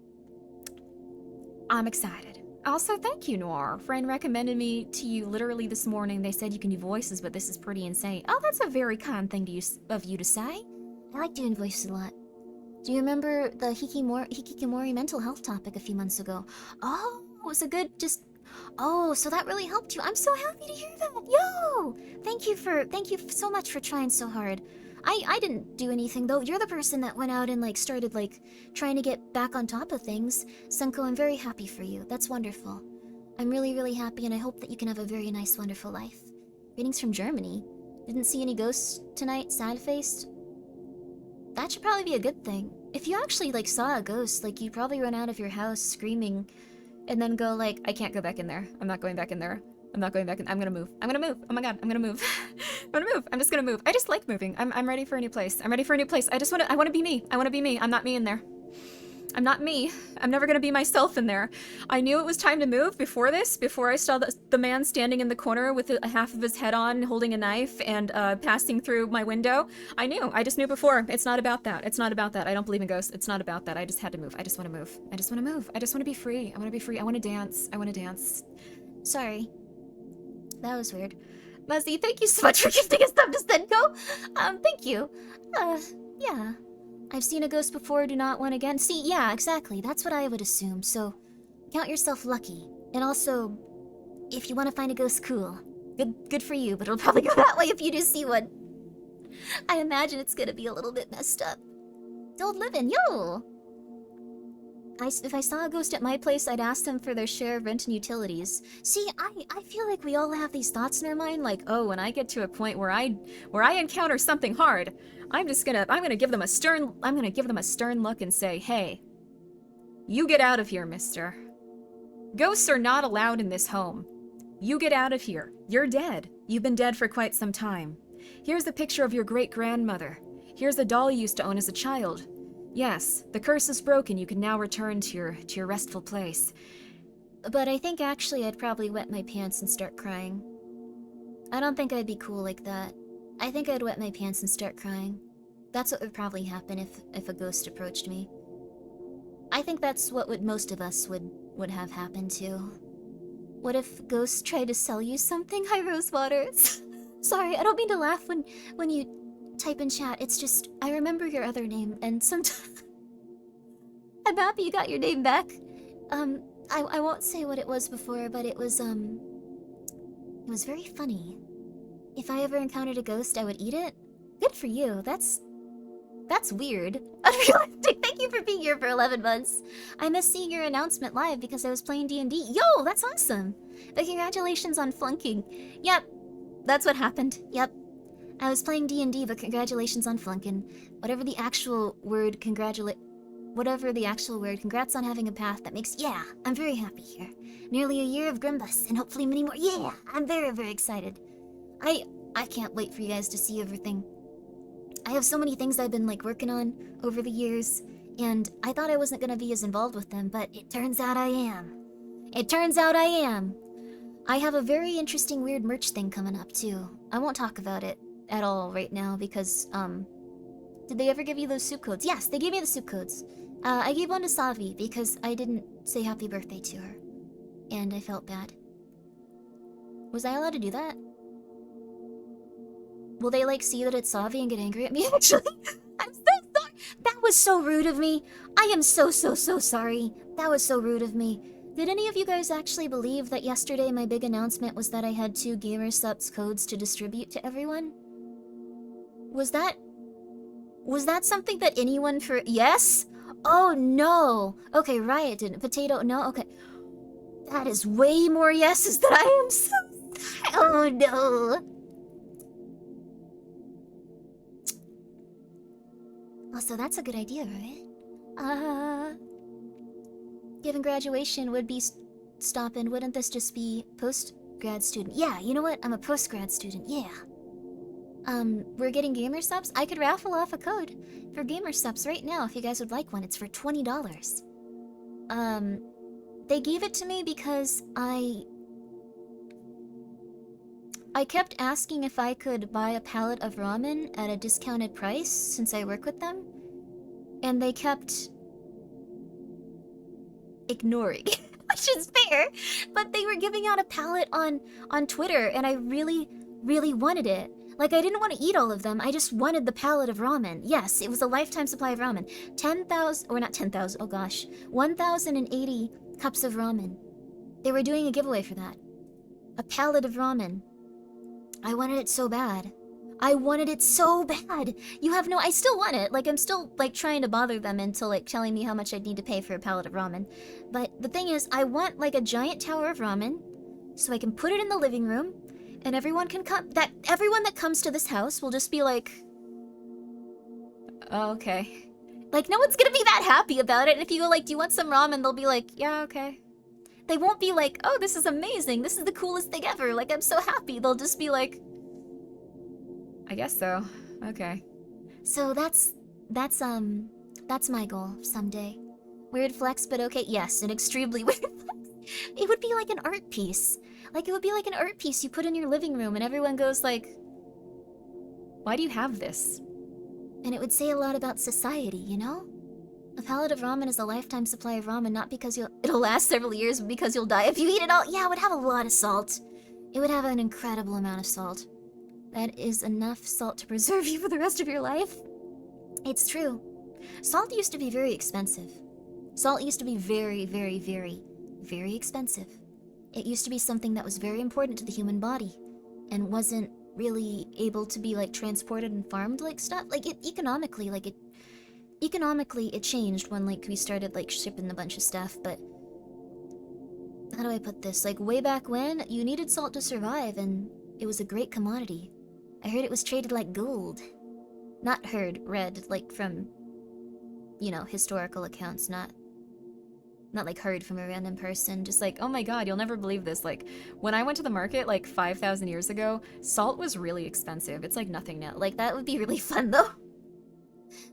B: I'm excited. Also, thank you, Noir. A friend recommended me to you literally this morning. They said you can do voices, but this is pretty insane. Oh, that's a very kind thing of you to say.
A: I like doing voices a lot. Do you remember the hikikomori mental health topic a few months ago? Oh, it was a good Oh, so that really helped you. I'm so happy to hear that. Yo! Thank you so much for trying so hard. I didn't do anything though. You're the person that went out and started trying to get back on top of things. Senko, I'm very happy for you. That's wonderful. I'm really, really happy, and I hope that you can have a very nice, wonderful life. Greetings from Germany. Didn't see any ghosts tonight, sad-faced? That should probably be a good thing. If you actually saw a ghost, you'd probably run out of your house screaming and then go I can't go back in there. I'm not going back in there. I'm not going back in. I'm gonna move. Oh my god, I'm gonna move. I'm gonna move. I'm just gonna move. I just like moving. I'm ready for a new place. I'm ready for a new place. I wanna be me. I wanna be me. I'm not me in there. I'm not me. I'm never gonna be myself in there. I knew it was time to move before this, before I saw the man standing in the corner with a half of his head on, holding a knife, and passing through my window. I knew. I just knew before. It's not about that. It's not about that. I don't believe in ghosts. It's not about that. I just had to move. I just want to move. I just want to move. I just want to be free. I want to be free. I want to dance. I want to dance. Sorry. That was weird. Muzzy, thank you so much for gifting us stuff to Senko. Thank you. Yeah. I've seen a ghost before, do not one again. See, yeah, exactly. That's what I would assume, so count yourself lucky. And also, if you want to find a ghost, cool. Good for you, but it'll probably go that way if you do see one. I imagine it's gonna be a little bit messed up. Old living, yo! If I saw a ghost at my place, I'd ask them for their share of rent and utilities. See, I feel like we all have these thoughts in our mind, oh, when I get to a point where I encounter something hard, I'm gonna give them a stern look and say, hey, you get out of here, mister. Ghosts are not allowed in this home. You get out of here. You're dead. You've been dead for quite some time. Here's a picture of your great-grandmother. Here's a doll you used to own as a child. Yes, the curse is broken. You can now return to your restful place. But I think actually I'd probably wet my pants and start crying. I don't think I'd be cool like that. I think I'd wet my pants and start crying. That's what would probably happen if a ghost approached me. I think that's what most of us would would have happened to? What if ghosts tried to sell you something? Hi, Rosewater. Sorry, I don't mean to laugh when you type in chat. It's just I remember your other name, and sometimes I'm happy you got your name back. I won't say what it was before, but it was very funny. If I ever encountered a ghost, I would eat it. Good for you. That's weird. Unrealistic. Thank you for being here for 11 months. I missed seeing your announcement live because I was playing D&D. Yo, that's awesome. But congratulations on flunking. Yep, that's what happened. Yep. I was playing D&D, but congratulations on flunking. Whatever the actual word congrats on having a path that makes... Yeah, I'm very happy here. Nearly a year of Grimbus, and hopefully many more. Yeah, I'm very, very excited. I can't wait for you guys to see everything. I have so many things I've been, like, working on over the years, and I thought I wasn't gonna be as involved with them, but it turns out I am. It turns out I am. I have a very interesting, weird merch thing coming up, too. I won't talk about it at all right now, because, did they ever give you those soup codes? Yes, they gave me the soup codes. I gave one to Savi, because I didn't say happy birthday to her. And I felt bad. Was I allowed to do that? Will they, like, see that it's Savi and get angry at me, actually? I'm so sorry! That was so rude of me! I am so sorry. That was so rude of me. Did any of you guys actually believe that yesterday my big announcement was that I had 2 GamerSupps codes to distribute to everyone? Was that something that anyone for... Yes? Oh, no! Okay, Riot didn't. Potato, no? Okay. That is way more yeses than I am so... Oh, no! Also, that's a good idea, right? Given graduation would be stopping, wouldn't this just be post-grad student? Yeah, you know what? I'm a post-grad student, yeah. We're getting GamerSupps? I could raffle off a code for GamerSupps right now if you guys would like one. It's for $20. They gave it to me because I kept asking if I could buy a pallet of ramen at a discounted price since I work with them. And they kept ignoring, which is fair. But they were giving out a pallet on Twitter, and I really, really wanted it. Like, I didn't want to eat all of them. I just wanted the pallet of ramen. Yes, it was a lifetime supply of ramen. 10,000, or not 10,000, oh gosh. 1,080 cups of ramen. They were doing a giveaway for that. A pallet of ramen. I wanted it so bad. I wanted it so bad. You have no... I still want it. Like, I'm still, like, trying to bother them into, like, telling me how much I'd need to pay for a pallet of ramen. But the thing is, I want, like, a giant tower of ramen so I can put it in the living room and everyone can come... Everyone that comes to this house will just be like... Oh, okay. Like, no one's gonna be that happy about it. And if you go, like, do you want some ramen? They'll be like, yeah, okay. They won't be like, oh, this is amazing. This is the coolest thing ever. Like, I'm so happy. They'll just be like... I guess so. Okay. So that's my goal someday. Weird flex, but okay. Yes, an extremely weird flex. It would be like an art piece. Like, it would be like an art piece you put in your living room and everyone goes like, why do you have this? And it would say a lot about society, you know? A pallet of ramen is a lifetime supply of ramen, not because it'll last several years, but because you'll die if you eat it all. Yeah, it would have a lot of salt. It would have an incredible amount of salt. That is enough salt to preserve you for the rest of your life. It's true. Salt used to be very expensive. Salt used to be very, very, very, very expensive. It used to be something that was very important to the human body and wasn't really able to be, like, transported and farmed like stuff. Like, economically it changed when, like, we started, like, shipping a bunch of stuff, but how do I put this? Like, way back when, you needed salt to survive, and it was a great commodity. I heard it was traded like gold. Not heard, read, like, from, you know, historical accounts, not like heard from a random person, just like, oh my god, you'll never believe this. Like, when I went to the market, like, 5,000 years ago, salt was really expensive. It's like nothing now. Like, that would be really fun, though.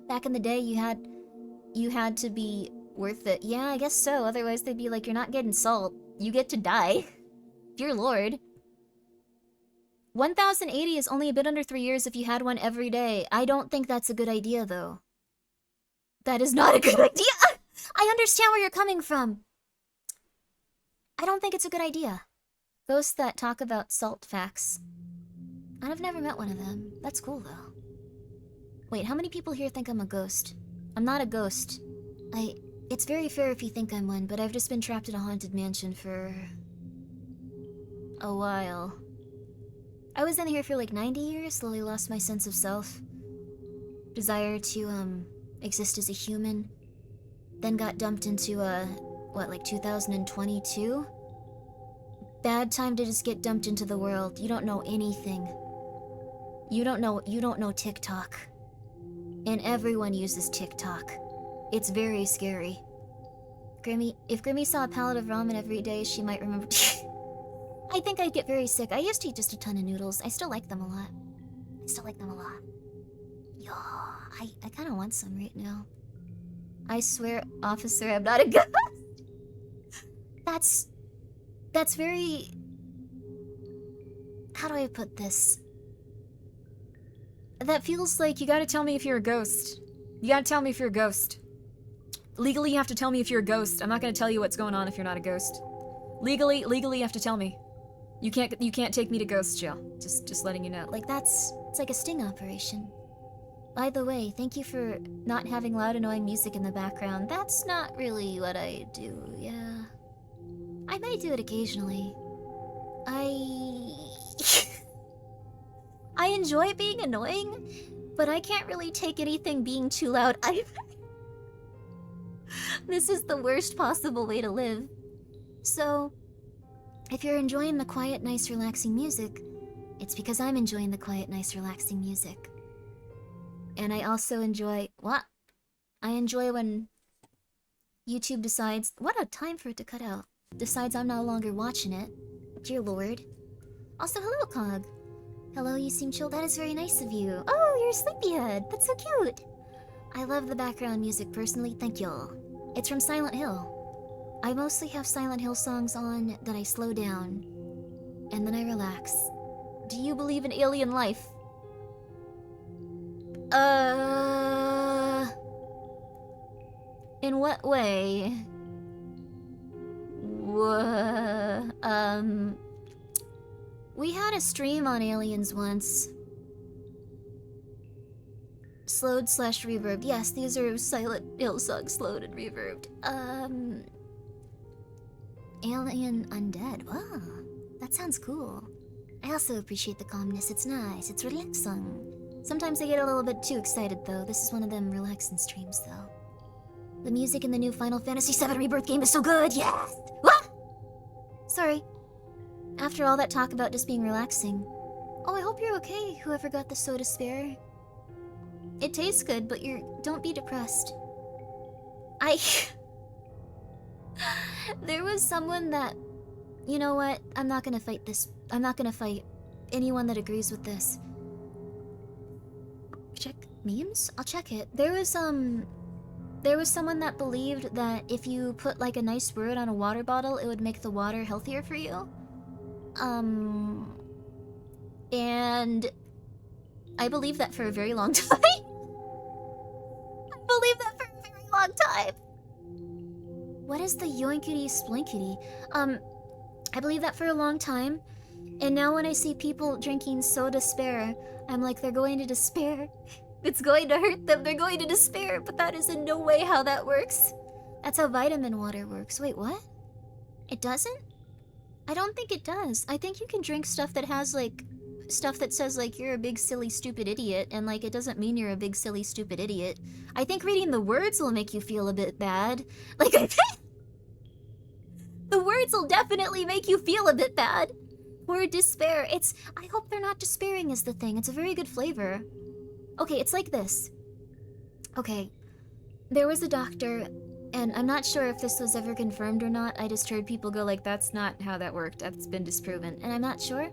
A: Back in the day, you had to be worth it. Yeah, I guess so. Otherwise, they'd be like, you're not getting salt. You get to die. Dear lord. 1,080 is only a bit under 3 years if you had one every day. I don't think that's a good idea, though. That is not a good idea! I understand where you're coming from. I don't think it's a good idea. Ghosts that talk about salt facts. I've never met one of them. That's cool, though. Wait, how many people here think I'm a ghost? I'm not a ghost. It's very fair if you think I'm one, but I've just been trapped in a haunted mansion for... a while. I was in here for like 90 years, slowly lost my sense of self. Desire to, exist as a human. Then got dumped into, like 2022? Bad time to just get dumped into the world. You don't know anything. You don't know TikTok. And everyone uses TikTok. It's very scary. Grimmi, if Grimmi saw a pallet of ramen every day, she might remember... I think I'd get very sick. I used to eat just a ton of noodles. I still like them a lot. Yo, I kind of want some right now. I swear, officer, I'm not a ghost. That's very... How do I put this?
B: That feels like you gotta tell me if you're a ghost. You gotta tell me if you're a ghost. Legally, you have to tell me if you're a ghost. I'm not gonna tell you what's going on if you're not a ghost. Legally, you have to tell me. You can't take me to ghost jail. Just letting you know.
A: Like it's like a sting operation. By the way, thank you for not having loud annoying music in the background. That's not really what I do, yeah. I might do it occasionally. I enjoy being annoying, but I can't really take anything being too loud either. This is the worst possible way to live. So, if you're enjoying the quiet, nice, relaxing music, it's because I'm enjoying the quiet, nice, relaxing music. And I also enjoy... What? I enjoy when YouTube decides... What a time for it to cut out. Decides I'm no longer watching it. Dear Lord. Also, hello, Cog. Hello, you seem chill. That is very nice of you. Oh, you're a sleepyhead. That's so cute. I love the background music personally. Thank y'all. It's from Silent Hill. I mostly have Silent Hill songs on that I slow down. And then I relax. Do you believe in alien life? In what way? We had a stream on aliens once. Slowed/reverb. Yes, these are Silent Hill songs, slowed and reverbed. Alien undead. Wow, that sounds cool. I also appreciate the calmness. It's nice. It's relaxing. Sometimes I get a little bit too excited, though. This is one of them relaxing streams, though. The music in the new Final Fantasy VII Rebirth game is so good. Yes. What? Sorry. After all that talk about just being relaxing. Oh, I hope you're okay, whoever got the soda spare. It tastes good, but don't be depressed. There was someone that... You know what? I'm not gonna fight this. I'm not gonna fight anyone that agrees with this. Check memes? I'll check it. There was someone that believed that if you put like a nice word on a water bottle, it would make the water healthier for you. And I believed that for a very long time. I believed that for a very long time. What is the yoinkity splinkity? I believed that for a long time. And now when I see people drinking soda spare, I'm like, they're going to despair. It's going to hurt them. They're going to despair. But that is in no way how that works. That's how vitamin water works. Wait, what? It doesn't? I don't think it does. I think you can drink stuff that has, like, stuff that says, like, you're a big, silly, stupid idiot, and, like, it doesn't mean you're a big, silly, stupid idiot. I think reading the words will make you feel a bit bad. Like, I think... The words will definitely make you feel a bit bad. Or despair. I hope they're not despairing is the thing. It's a very good flavor. Okay, it's like this. Okay. There was a doctor... And I'm not sure if this was ever confirmed or not. I just heard people go like, that's not how that worked. That's been disproven. And I'm not sure.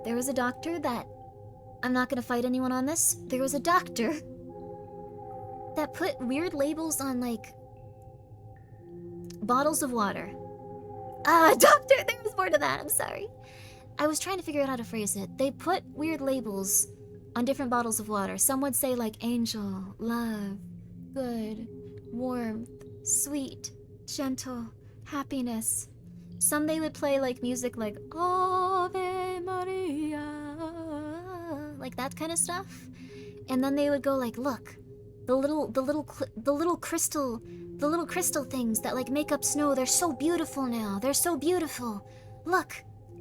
A: There was a doctor that... I'm not gonna fight anyone on this. There was a doctor that put weird labels on, like, bottles of water. Doctor! There was more to that. I'm sorry. I was trying to figure out how to phrase it. They put weird labels on different bottles of water. Some would say, like, angel, love, good, warmth, sweet, gentle, happiness. Some they would play like music like Ave Maria, like that kind of stuff. And then they would go like, look, the little crystal things that like make up snow, they're so beautiful now. They're so beautiful. Look,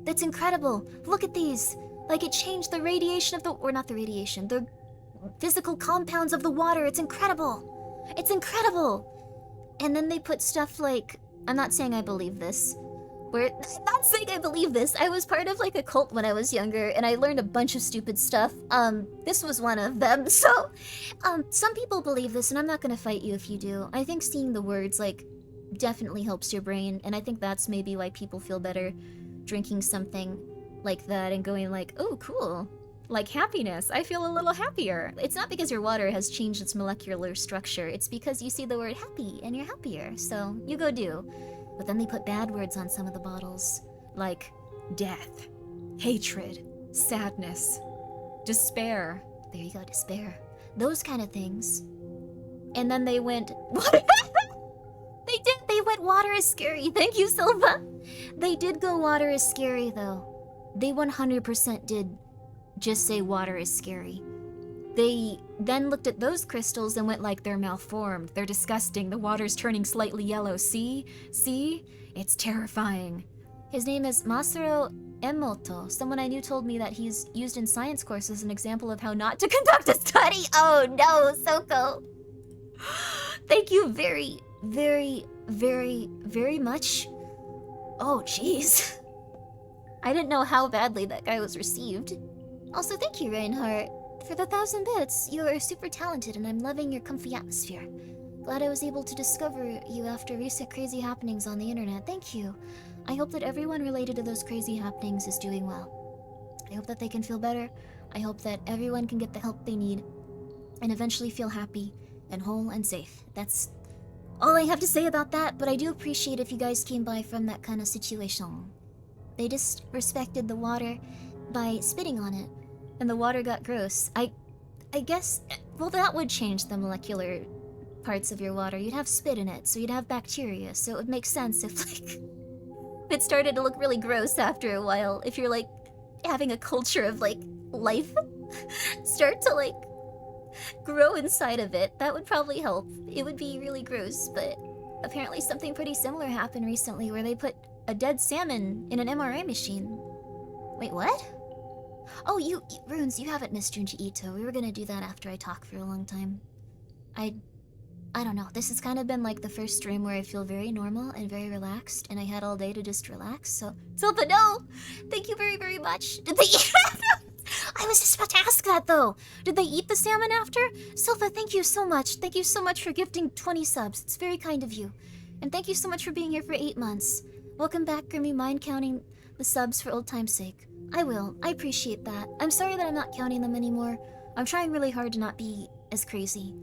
A: that's incredible. Look at these. Like it changed the radiation of or not the radiation, the physical compounds of the water. It's incredible. It's incredible. And then they put stuff like, I'm not saying I believe this. I'm not saying I believe this. I was part of like a cult when I was younger, and I learned a bunch of stupid stuff. This was one of them. So, some people believe this, and I'm not gonna fight you if you do. I think seeing the words like definitely helps your brain, and I think that's maybe why people feel better drinking something like that and going like, oh, cool. Like happiness. I feel a little happier. It's not because your water has changed its molecular structure. It's because you see the word happy and you're happier. So you go do. But then they put bad words on some of the bottles, like death, hatred, sadness, despair. There you go, despair. Those kind of things. And then they went... They went water is scary. Thank you, Silva. They did go water is scary, though. They 100% did just say water is scary. They then looked at those crystals and went like, they're malformed, they're disgusting, the water's turning slightly yellow, see? See? It's terrifying. His name is Masaru Emoto. Someone I knew told me that he's used in science courses as an example of how not to conduct a study. Oh no, Soko. Thank you very, very, very, very much. Oh jeez. I didn't know how badly that guy was received. Also, thank you, Reinhardt. For the 1,000 bits, you are super talented and I'm loving your comfy atmosphere. Glad I was able to discover you after recent crazy happenings on the internet. Thank you. I hope that everyone related to those crazy happenings is doing well. I hope that they can feel better. I hope that everyone can get the help they need and eventually feel happy and whole and safe. That's all I have to say about that, but I do appreciate if you guys came by from that kind of situation. They just respected the water by spitting on it. And the water got gross. I guess, well, that would change the molecular parts of your water. You'd have spit in it, so you'd have bacteria. So it would make sense if, like, it started to look really gross after a while. If you're, like, having a culture of, like, life start to, like, grow inside of it, that would probably help. It would be really gross, but apparently something pretty similar happened recently where they put a dead salmon in an MRI machine. Wait, what? Oh, Runes, you haven't missed Junji Ito. We were gonna do that after I talk for a long time. I don't know. This has kind of been like the first stream where I feel very normal and very relaxed, and I had all day to just relax, so... Silva, no! Thank you very, very much. Did they eat I was just about to ask that, though. Did they eat the salmon after? Silva, thank you so much. Thank you so much for gifting 20 subs. It's very kind of you. And thank you so much for being here for 8 months. Welcome back, Grimmi. Mind counting the subs for old time's sake? I will. I appreciate that. I'm sorry that I'm not counting them anymore. I'm trying really hard to not be as crazy.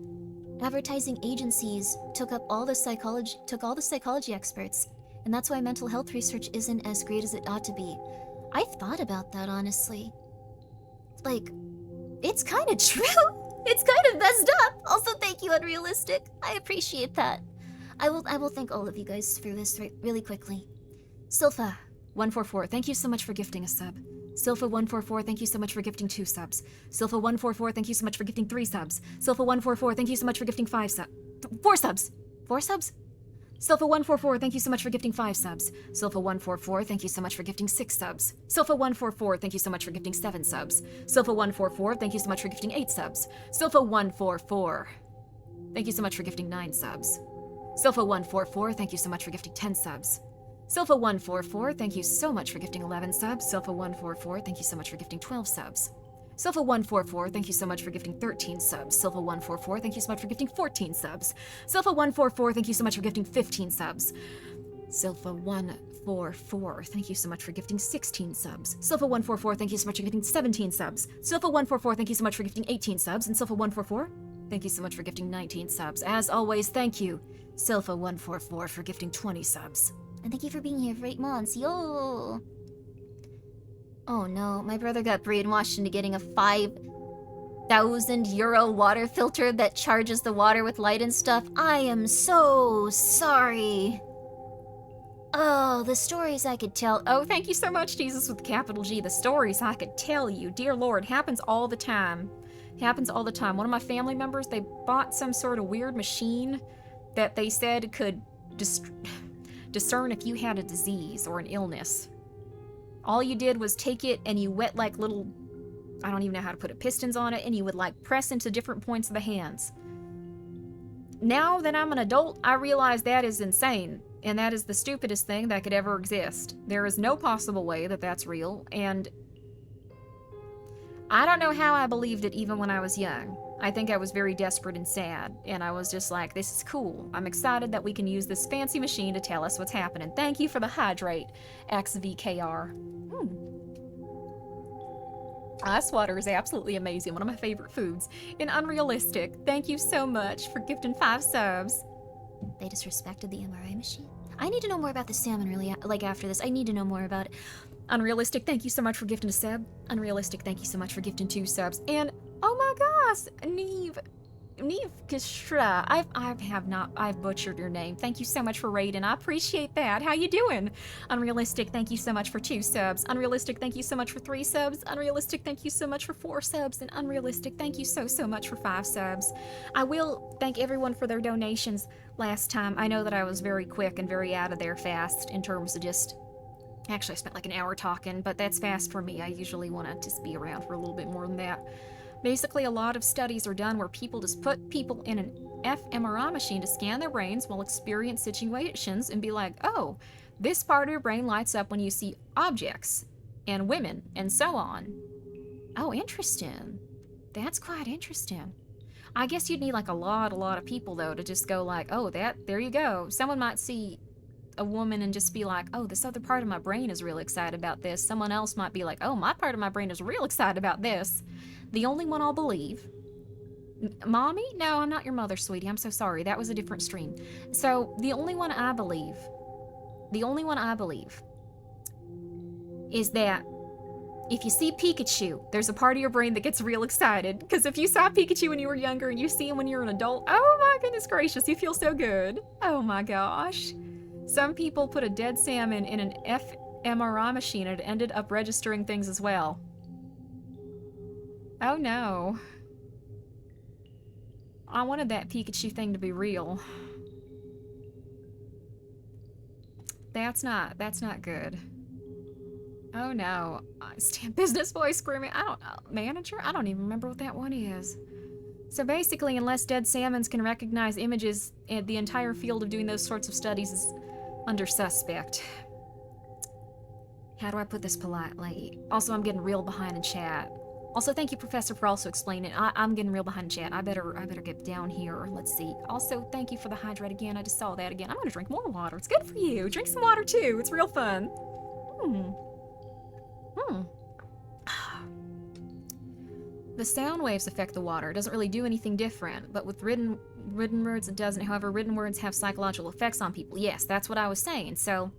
A: Advertising agencies took all the psychology experts, and that's why mental health research isn't as great as it ought to be. I've thought about that, honestly. Like, it's kind of true. It's kind of messed up. Also, thank you, Unrealistic. I appreciate that. I will thank all of you guys for this really quickly. Silpha144, thank you so much for gifting a sub. Silpha144, thank you so much for gifting 2 subs. Silpha144, thank you so much for gifting 3 subs. Silpha144, thank you so much for gifting 4 subs. 4 subs? Silpha144, thank you so much for gifting 5 subs. Silpha144, thank you so much for gifting 6 subs. Silpha144, thank you so much for gifting 7 subs. Silpha144, thank you so much for gifting 8 subs. Silpha144, thank you so much for gifting 9 subs. Silpha144, thank you so much for gifting 10 subs. Silpha144, thank you so much for gifting 11 subs. Silpha144, thank you so much for gifting 12 subs. Silpha144, thank you so much for gifting 13 subs. Silpha144, thank you so much for gifting 14 subs. Silpha144, thank you so much for gifting 15 subs. Silpha144, thank you so much for gifting 16 subs. Silpha144, thank you so much for gifting 17 subs. Silpha144, thank you so much for gifting 18 subs. And Silpha144, thank you so much for gifting 19 subs. As always, thank you, Silpha144, for gifting 20 subs. And thank you for being here for 8 months. Yo! Oh no, my brother got brainwashed into getting a 5,000 euro water filter that charges the water with light and stuff. I am so sorry. Oh, the stories I could tell.
B: Oh, thank you so much, Jesus with capital G. The stories I could tell you. Dear Lord, happens all the time. Happens all the time. One of my family members, they bought some sort of weird machine that they said could discern if you had a disease or an illness. All you did was take it and you wet like little, I don't even know how to put it, pistons on it, and you would like press into different points of the hands. Now that I'm an adult, I realize that is insane. And that is the stupidest thing that could ever exist. There is no possible way that that's real, and I don't know how I believed it even when I was young. I think I was very desperate and sad, and I was just like, this is cool. I'm excited that we can use this fancy machine to tell us what's happening. Thank you for the hydrate, XVKR. Ice water is absolutely amazing, one of my favorite foods. And unrealistic, thank you so much for gifting 5 subs.
A: They disrespected the MRI machine? I need to know more about the salmon, really. Like, after this, I need to know more about it.
B: Unrealistic, thank you so much for gifting a sub. Unrealistic, thank you so much for gifting 2 subs. And, oh my gosh, Neve Kishra, I've butchered your name. Thank you so much for raiding. I appreciate that. How you doing? Unrealistic, thank you so much for 2 subs. Unrealistic, thank you so much for 3 subs. Unrealistic, thank you so much for 4 subs. And unrealistic, thank you so much for 5 subs. I will thank everyone for their donations last time. I know that I was very quick and very out of there fast in terms of just... Actually, I spent like an hour talking, but that's fast for me. I usually want to just be around for a little bit more than that. Basically, a lot of studies are done where people just put people in an fMRI machine to scan their brains while experience situations and be like, oh, this part of your brain lights up when you see objects and women and so on. Oh, interesting. That's quite interesting. I guess you'd need like a lot of people though to just go like, oh, there you go. Someone might see a woman and just be like, oh, this other part of my brain is real excited about this. Someone else might be like, oh, my part of my brain is real excited about this. The only one I'll believe... Mommy? No, I'm not your mother, sweetie. I'm so sorry. That was a different stream. So, the only one I believe is that if you see Pikachu, there's a part of your brain that gets real excited. Because if you saw Pikachu when you were younger and you see him when you're an adult, oh my goodness gracious, you feel so good. Oh my gosh. Some people put a dead salmon in an fMRI machine and it ended up registering things as well. Oh no. I wanted that Pikachu thing to be real. That's not good. Oh no. Business voice screaming. Manager? I don't even remember what that one is. So basically, unless dead salmons can recognize images, the entire field of doing those sorts of studies is under suspect. How do I put this politely? Also, I'm getting real behind in chat. Also, thank you, Professor, for also explaining. I'm getting real behind in chat. I better get down here. Let's see. Also, thank you for the hydrate again. I just saw that again. I'm gonna drink more water. It's good for you. Drink some water too. It's real fun. The sound waves affect the water. It doesn't really do anything different, but with written words it doesn't. However, written words have psychological effects on people. Yes, that's what I was saying. So,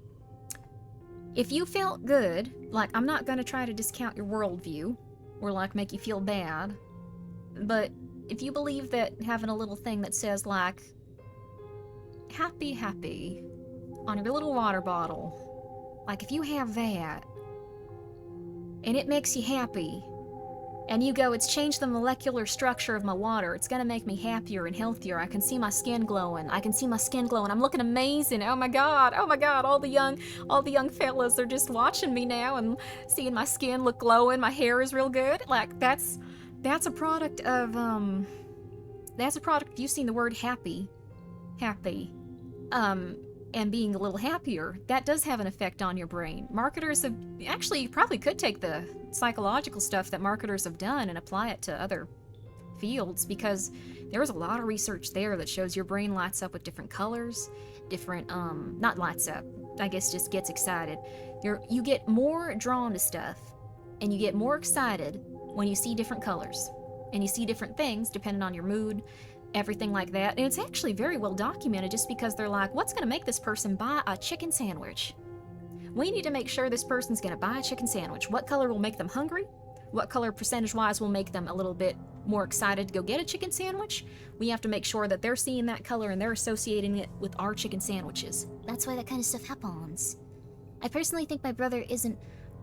B: if you felt good, like, I'm not gonna try to discount your worldview, or like make you feel bad, but if you believe that having a little thing that says like, happy, happy, on your little water bottle, like if you have that, and it makes you happy, and you go, it's changed the molecular structure of my water. It's gonna make me happier and healthier. I can see my skin glowing. I'm looking amazing. Oh my god. All the young fellas are just watching me now and seeing my skin look glowing. My hair is real good. Like that's a product of you've seen the word happy, and being a little happier. That does have an effect on your brain. Marketers have actually, you probably could take the psychological stuff that marketers have done and apply it to other fields, because there is a lot of research there that shows your brain lights up with different colors, different not lights up, I guess just gets excited. You get more drawn to stuff and you get more excited when you see different colors and you see different things depending on your mood, everything like that. And it's actually very well documented, just because they're like, what's going to make this person buy a chicken sandwich? We need to make sure this person's going to buy a chicken sandwich. What color will make them hungry? What color percentage-wise will make them a little bit more excited to go get a chicken sandwich, we have to make sure that they're seeing that color and they're associating it with our chicken sandwiches.
A: That's why that kind of stuff happens. I personally think my brother isn't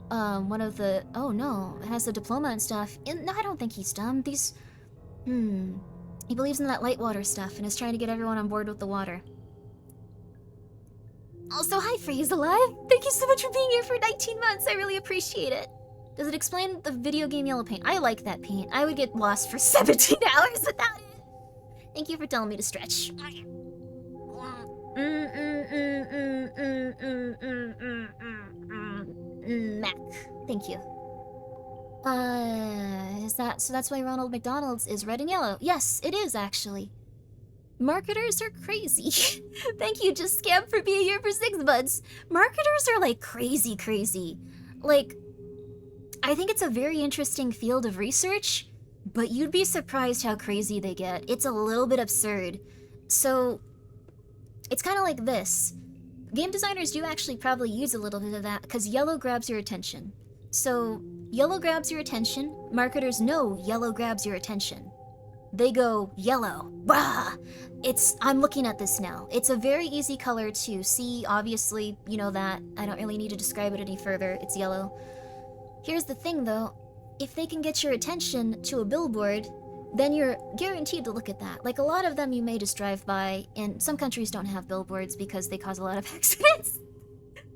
A: one of the... Oh no, has a diploma and stuff. No, I don't think he's dumb. He believes in that light water stuff and is trying to get everyone on board with the water. Also, hi Freeze Alive! Thank you so much for being here for 19 months, I really appreciate it. Does it explain the video game yellow paint? I like that paint. I would get lost for 17 hours without it. Thank you for telling me to stretch. Mac. Thank you. So that's why Ronald McDonald's is red and yellow. Yes, it is actually. Marketers are crazy. Thank you, Just Scam, for being here for 6 months. Marketers are like crazy. Like, I think it's a very interesting field of research, but you'd be surprised how crazy they get. It's a little bit absurd. So, it's kind of like this. Game designers do actually probably use a little bit of that, because yellow grabs your attention. So, yellow grabs your attention. Marketers know yellow grabs your attention. They go, yellow. Bah! I'm looking at this now. It's a very easy color to see, obviously, you know that. I don't really need to describe it any further. It's yellow. Here's the thing, though. If they can get your attention to a billboard, then you're guaranteed to look at that. Like, a lot of them you may just drive by, and some countries don't have billboards because they cause a lot of accidents.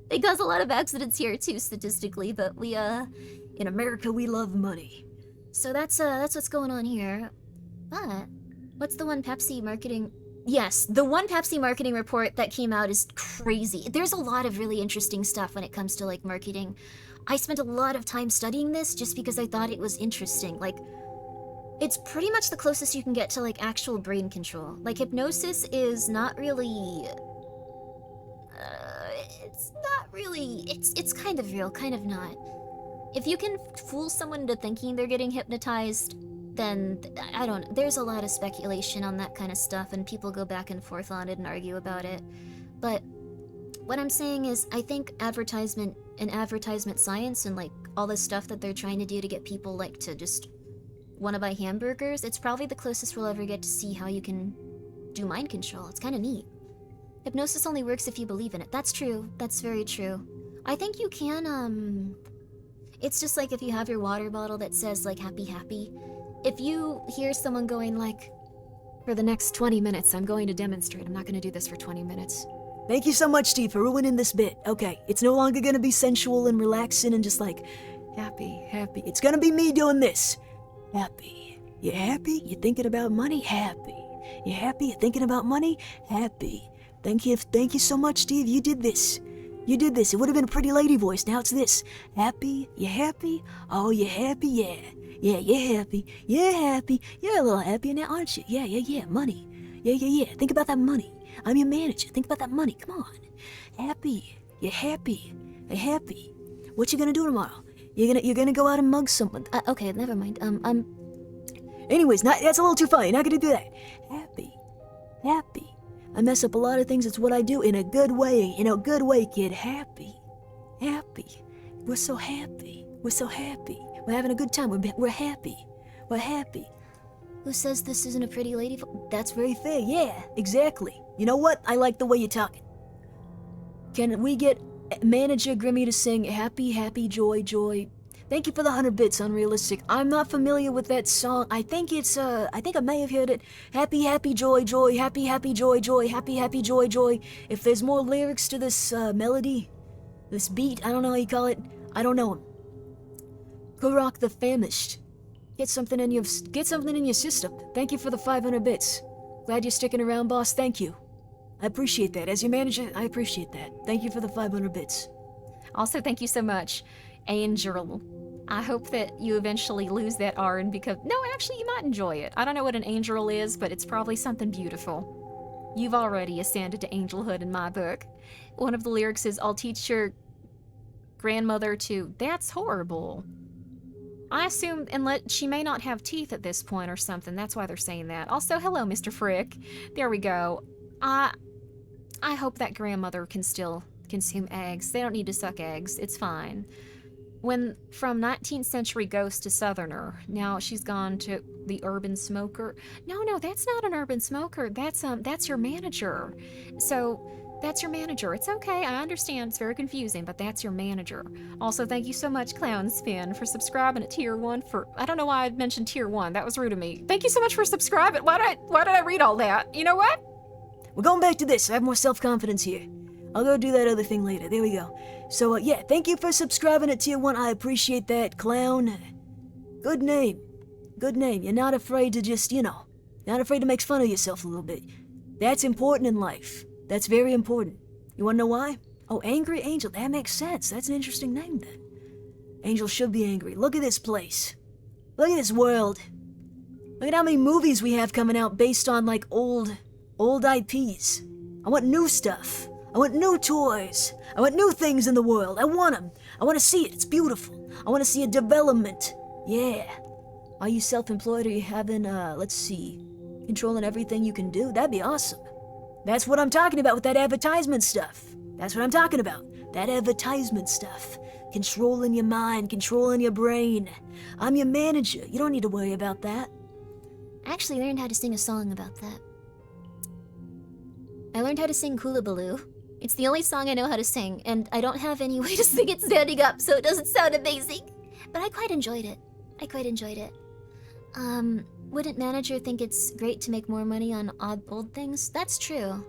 A: They cause a lot of accidents here, too, statistically, but in America, we love money. So that's what's going on here. But, what's the one Pepsi marketing... Yes, the one Pepsi marketing report that came out is crazy. There's a lot of really interesting stuff when it comes to, like, marketing. I spent a lot of time studying this just because I thought it was interesting. Like, it's pretty much the closest you can get to, like, actual brain control. Like, hypnosis is not really... it's not really... It's kind of real, kind of not. If you can fool someone into thinking they're getting hypnotized, then, I don't know, there's a lot of speculation on that kind of stuff, and people go back and forth on it and argue about it. But what I'm saying is, I think advertisement and advertisement science and, like, all this stuff that they're trying to do to get people, like, to just want to buy hamburgers, it's probably the closest we'll ever get to see how you can do mind control. It's kind of neat. Hypnosis only works if you believe in it. That's true. That's very true. I think you can, it's just like if you have your water bottle that says, like, happy, happy. If you hear someone going, like,
B: for the next 20 minutes, I'm going to demonstrate. I'm not going to do this for 20 minutes.
C: Thank you so much, Steve, for ruining this bit. Okay, it's no longer gonna be sensual and relaxing and just like, happy. It's gonna be me doing this. Happy. You happy? You thinking about money? Happy. You happy? You thinking about money? Happy. Thank you so much, Steve. You did this. It would have been a pretty lady voice. Now it's this. Happy? You happy? Oh, you happy? Yeah. Yeah, you're happy. You're happy. You're a little happier now, aren't you? Yeah. Money. Yeah. Think about that money. I'm your manager. Think about that money. Come on. Happy. You're happy. You're happy. What you gonna do tomorrow? You're gonna go out and mug someone.
A: Okay, never mind.
C: Anyways, that's a little too funny. Not gonna do that. Happy. I mess up a lot of things. It's what I do in a good way. In a good way, kid. Happy. We're so happy. We're having a good time. We're happy.
A: Who says this isn't a pretty lady?
C: That's very fair. Yeah, exactly. You know what? I like the way you're talking. Can we get manager Grimmi to sing happy, joy? Thank you for the 100 bits, Unrealistic. I'm not familiar with that song. I think I may have heard it. Happy, joy, happy, joy. If there's more lyrics to this melody, this beat, I don't know how you call it. I don't know him. Kurok the Famished. Get something in your system. Thank you for the 500 bits. Glad you're sticking around, boss. Thank you. I appreciate that. As your manager, I appreciate that. Thank you for the 500 bits.
B: Also, thank you so much, Angel. I hope that you eventually lose that R and become... No, actually, you might enjoy it. I don't know what an angel is, but it's probably something beautiful. You've already ascended to angelhood in my book. One of the lyrics is, I'll teach your grandmother to... That's horrible. I assume, she may not have teeth at this point or something. That's why they're saying that. Also, hello, Mr. Frick. There we go. I hope that grandmother can still consume eggs. They don't need to suck eggs. It's fine. when from 19th century ghost to southerner, now she's gone to the urban smoker. No, that's not an urban smoker. That's your manager. So that's your manager. It's okay. I understand. It's very confusing, but that's your manager. Also, thank you so much, Clown Spin, for subscribing at tier 1 for... I don't know why I mentioned tier 1. That was rude of me. Thank you so much for subscribing. Why did I read all that? You know what?
C: We're going back to this. I have more self-confidence here. I'll go do that other thing later. There we go. So, yeah, thank you for subscribing at tier 1. I appreciate that, Clown. Good name. Good name. You're not afraid to just, not afraid to make fun of yourself a little bit. That's important in life. That's very important. You wanna know why? Oh, Angry Angel. That makes sense. That's an interesting name, then. Angel should be angry. Look at this place. Look at this world. Look at how many movies we have coming out based on, like, old IPs. I want new stuff. I want new toys. I want new things in the world. I want them. I want to see it. It's beautiful. I want to see a development. Yeah. Are you self-employed or are you having, let's see, controlling everything you can do? That'd be awesome. That's what I'm talking about with that advertisement stuff. That's what I'm talking about. That advertisement stuff. Controlling your mind, controlling your brain. I'm your manager. You don't need to worry about that.
A: I actually learned how to sing a song about that. I learned how to sing Hula Baloo. It's the only song I know how to sing, and I don't have any way to sing it standing up, so it doesn't sound amazing. But I quite enjoyed it. Wouldn't manager think it's great to make more money on old things? That's true.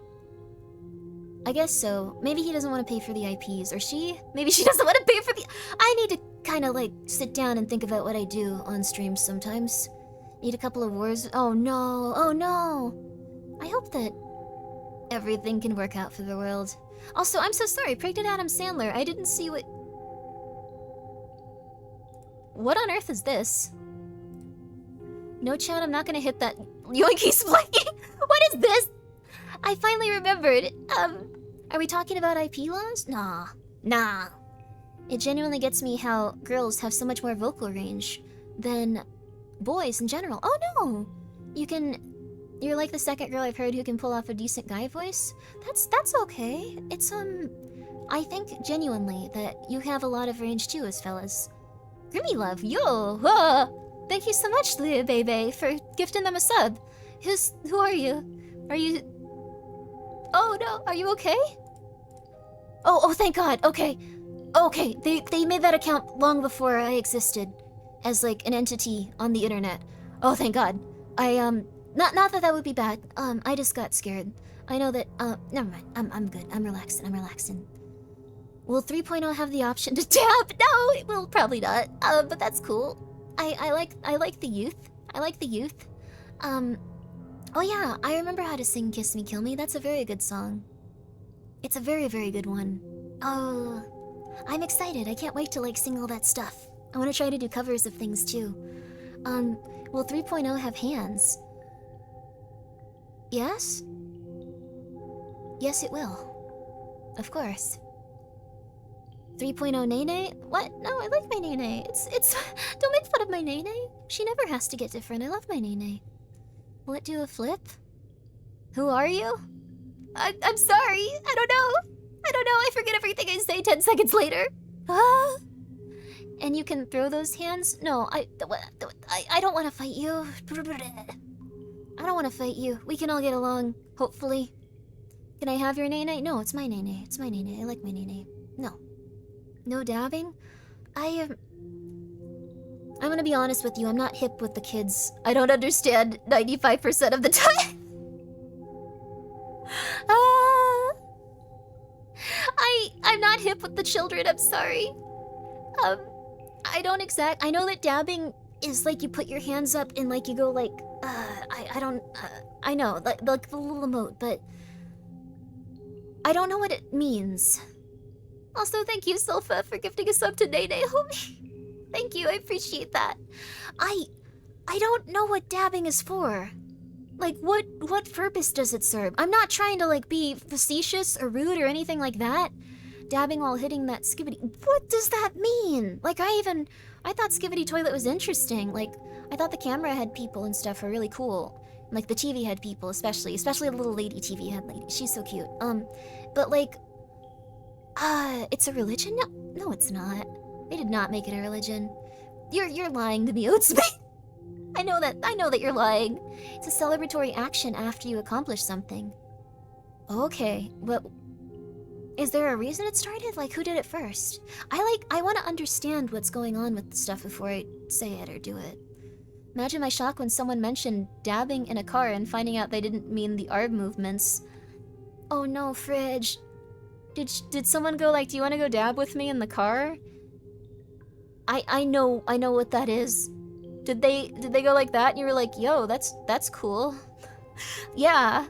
A: I guess so. Maybe he doesn't want to pay for the IPs, or she? Maybe she doesn't want to pay for the... I need to kind of, like, sit down and think about what I do on streams sometimes. Need a couple of words. Oh no. I hope that everything can work out for the world. Also, I'm so sorry, Pregnant Adam Sandler. I didn't see what... What on earth is this? No, Chad, I'm not gonna hit that yoinky splanky. What is this? I finally remembered. Are we talking about IP laws? Nah. It genuinely gets me how girls have so much more vocal range than boys in general. Oh no! You're like the second girl I've heard who can pull off a decent guy voice. That's okay. It's, I think genuinely that you have a lot of range too as fellas. Grimmi love, yo! Thank you so much, Leah Bebe, for gifting them a sub. Who are you? Are you... Oh no, are you okay? Oh, thank God, okay. Okay, they made that account long before I existed as, like, an entity on the internet. Oh, thank God. Not that would be bad. I just got scared. I know that, never mind. I'm good. I'm relaxing. Will 3.0 have the option to tap? No, it will probably not. But that's cool. I like the youth. Oh yeah, I remember how to sing Kiss Me, Kill Me. That's a very good song. It's a very, very good one. Oh, I'm excited. I can't wait to, like, sing all that stuff. I want to try to do covers of things, too. Will 3.0 have hands? Yes? Yes, it will. Of course. 3.0 Nene? What? No, I like my Nene. It's... Don't make fun of my Nene. She never has to get different. I love my Nene. Will it do a flip? Who are you? I'm sorry. I don't know. I forget everything I say 10 seconds later. And you can throw those hands? No, I don't want to fight you. I don't want to fight you. We can all get along, hopefully. Can I have your Nene? No, it's my Nene. I like my Nene. No. No dabbing? I'm gonna be honest with you, I'm not hip with the kids. I don't understand 95% of the time. I'm not hip with the children, I'm sorry. I know that dabbing is like you put your hands up and like you go like, I know, like the little emote, but I don't know what it means. Also, thank you, Silpha, for gifting a sub to Nene, homie. Thank you, I appreciate that. I don't know what dabbing is for. Like, what purpose does it serve? I'm not trying to, like, be facetious or rude or anything like that. Dabbing while hitting that skibbity. What does that mean? Like, I thought Skibbity Toilet was interesting. Like, I thought the camera had people and stuff were really cool. Like, the TV had people, especially the little lady TV had lady. She's so cute. But, like, it's a religion? No, it's not. They did not make it a religion. You're lying to me, Utsumi. I know that you're lying. It's a celebratory action after you accomplish something. Okay, but is there a reason it started? Like, who did it first? I want to understand what's going on with the stuff before I say it or do it. Imagine my shock when someone mentioned dabbing in a car and finding out they didn't mean the arm movements. Oh no, Fridge. Did someone go like, do you want to go dab with me in the car? I know what that is. Did they go like that and you were like, yo, that's cool. Yeah,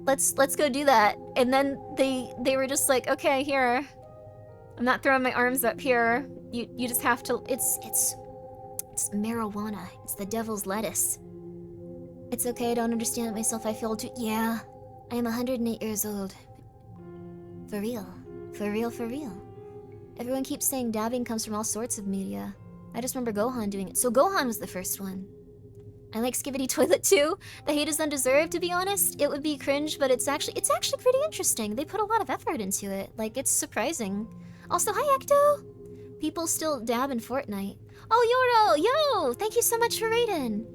A: let's go do that. And then they were just like, okay, here. I'm not throwing my arms up here. You just have to. It's marijuana. It's the devil's lettuce. It's okay. I don't understand it myself. I feel too. Yeah, I am 108 years old. For real. For real. For real. Everyone keeps saying dabbing comes from all sorts of media. I just remember Gohan doing it. So Gohan was the first one. I like Skibidi Toilet too. The hate is undeserved, to be honest. It would be cringe, but it's actually pretty interesting. They put a lot of effort into it. Like, it's surprising. Also, hi Ecto! People still dab in Fortnite. Oh, Yoro! Yo! Thank you so much for raiding!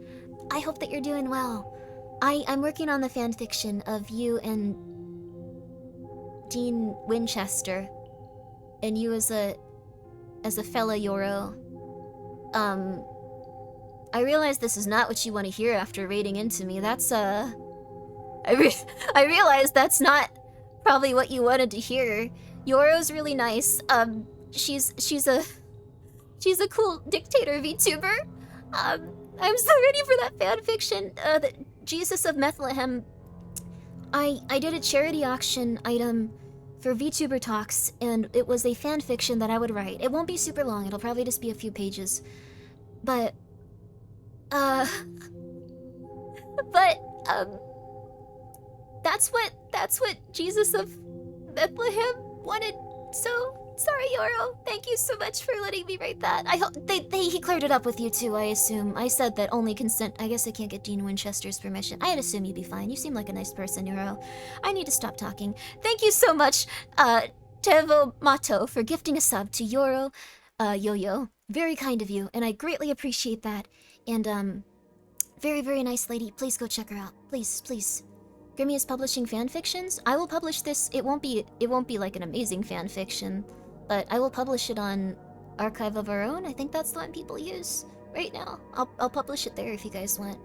A: I hope that you're doing well. I'm working on the fanfiction of you and Dean Winchester. And you as a fella Yoro. I realize this is not what you want to hear after raiding into me. That's, I realize that's not probably what you wanted to hear. Yoro's really nice. She's a cool dictator VTuber. I'm so ready for that fanfiction. The Jesus of Bethlehem. I did a charity auction item for VTuber Talks, and it was a fanfiction that I would write. It won't be super long. It'll probably just be a few pages. But that's what Jesus of Bethlehem wanted. So sorry, Yoro. Thank you so much for letting me write that. I hope he cleared it up with you too. I assume. I said that only consent. I guess I can't get Dean Winchester's permission. I'd assume you'd be fine. You seem like a nice person, Yoro. I need to stop talking. Thank you so much, Tevo Mato, for gifting a sub to Yoro, Yo-Yo. Very kind of you, and I greatly appreciate that. And very, very nice lady. Please go check her out. Please, please. Grimmi is publishing fanfictions. I will publish this. It won't be like an amazing fanfiction, but I will publish it on Archive of Our Own. I think that's the one people use right now. I'll publish it there if you guys want.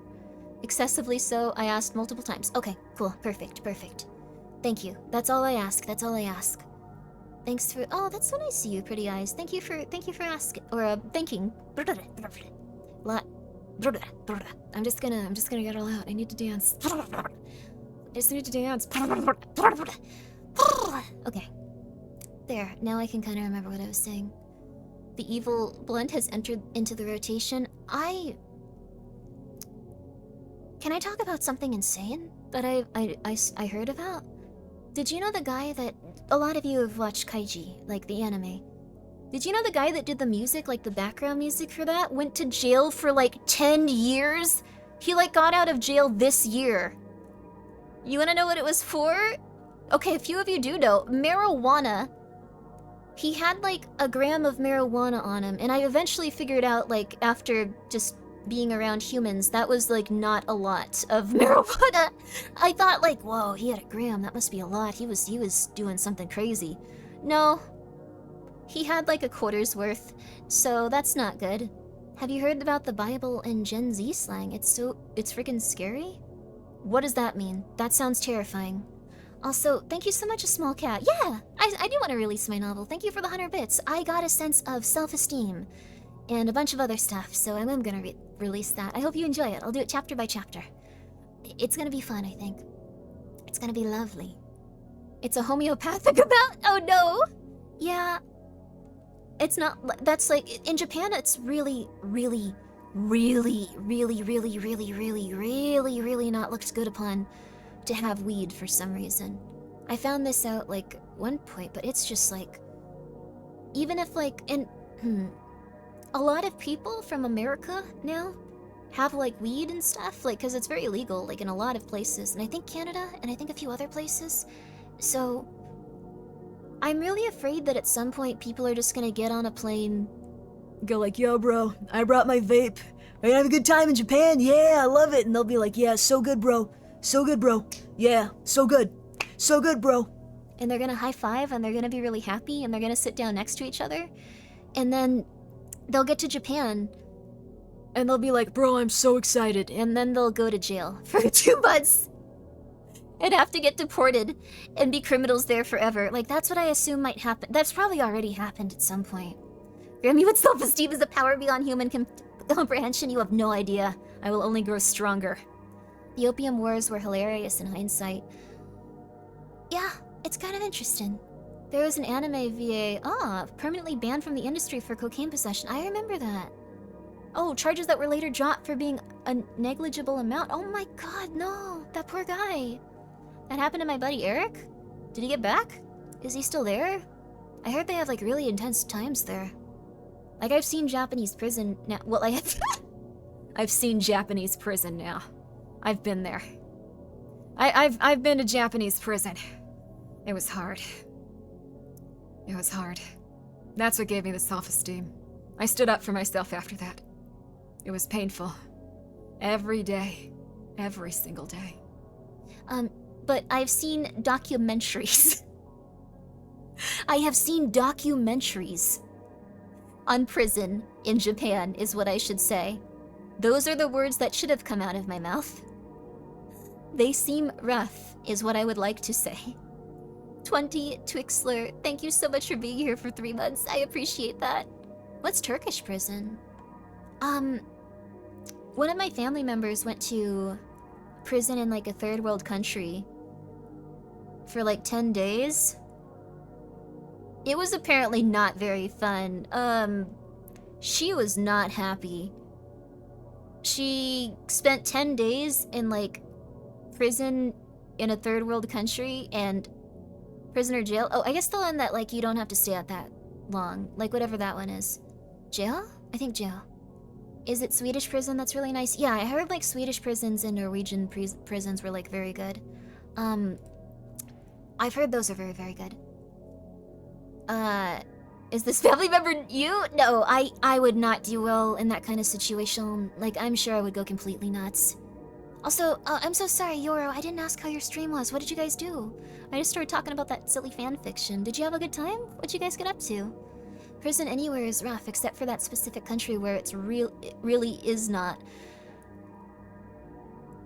A: Excessively so. I asked multiple times. Okay, cool, perfect. Thank you. That's all I ask. Thanks for. Oh, that's so nice of you, pretty eyes. Thank you for asking or thinking. I'm just gonna get it all out. I need to dance. I just need to dance. Okay. There. Now I can kind of remember what I was saying. The evil blend has entered into the rotation. Can I talk about something insane that I heard about? Did you know the guy that a lot of you have watched Kaiji, like the anime? Did you know the guy that did the music, like the background music for that, went to jail for like 10 years? He like got out of jail this year. You wanna know what it was for? Okay, a few of you do know. Marijuana. He had like a gram of marijuana on him, and I eventually figured out, like, after just being around humans, that was like not a lot of marijuana. I thought like, whoa, he had a gram, that must be a lot. He was doing something crazy. No. He had like a quarter's worth, so that's not good. Have you heard about the Bible in Gen Z slang? It's freaking scary? What does that mean? That sounds terrifying. Also, thank you so much, a small cat. Yeah, I do want to release my novel. Thank you for the 100 bits. I got a sense of self-esteem and a bunch of other stuff, so I am gonna release that. I hope you enjoy it. I'll do it chapter by chapter. It's gonna be fun, I think. It's gonna be lovely. It's a homeopathic about. Oh no. Yeah. It's not. That's like in Japan. It's really not looked good upon to have weed for some reason. I found this out like one point, but it's just like, even if like a lot of people from America now have like weed and stuff, like, because it's very illegal like in a lot of places, and I think Canada and I think a few other places. So I'm really afraid that at some point people are just gonna get on a plane
C: go like, yo, bro, I brought my vape. Are you gonna have a good time in Japan? Yeah, I love it. And they'll be like, yeah, so good, bro. So good, bro. Yeah, so good. So good, bro.
A: And they're gonna high five and they're gonna be really happy and they're gonna sit down next to each other. And then they'll get to Japan and they'll be like,
C: Bro, I'm so excited.
A: and then they'll go to jail for 2 months and have to get deported and be criminals there forever. Like, that's what I assume might happen. That's probably already happened at some point. Grimmi, what self-esteem is a power beyond human comprehension? You have no idea. I will only grow stronger. The Opium Wars were hilarious in hindsight. Yeah, it's kind of interesting. There was an anime VA, permanently banned from the industry for cocaine possession. I remember that. Oh, charges that were later dropped for being a negligible amount. Oh my god, no. That poor guy. That happened to my buddy Eric? Did he get back? Is he still there? I heard they have, like, really intense times there. Like, I've seen Japanese prison now. Well, I have... I've seen Japanese prison now. I've been there. I've been to Japanese prison. It was hard. It was hard. That's what gave me the self-esteem. I stood up for myself after that. It was painful. Every day. Every single day. But I've seen documentaries. I have seen documentaries on prison in Japan, is what I should say. Those are the words that should have come out of my mouth. They seem rough, is what I would like to say. 20 Twixler, thank you so much for being here for 3 months. I appreciate that. What's Turkish prison? One of my family members went to prison in, like, a third world country for, like, 10 days. It was apparently not very fun. She was not happy. She spent 10 days in, like, prison in a third world country and prisoner jail. Oh, I guess the one that, like, you don't have to stay at that long. Like, whatever that one is. Jail? I think jail. Is it Swedish prison? That's really nice. Yeah, I heard, like, Swedish prisons and Norwegian prisons were, like, very good. I've heard those are very, very good. Is this family member you? No, I would not do well in that kind of situation. Like, I'm sure I would go completely nuts. Also, I'm so sorry, Yoro, I didn't ask how your stream was. What did you guys do? I just started talking about that silly fan fiction. Did you have a good time? What'd you guys get up to? Prison anywhere is rough, except for that specific country where it really is not.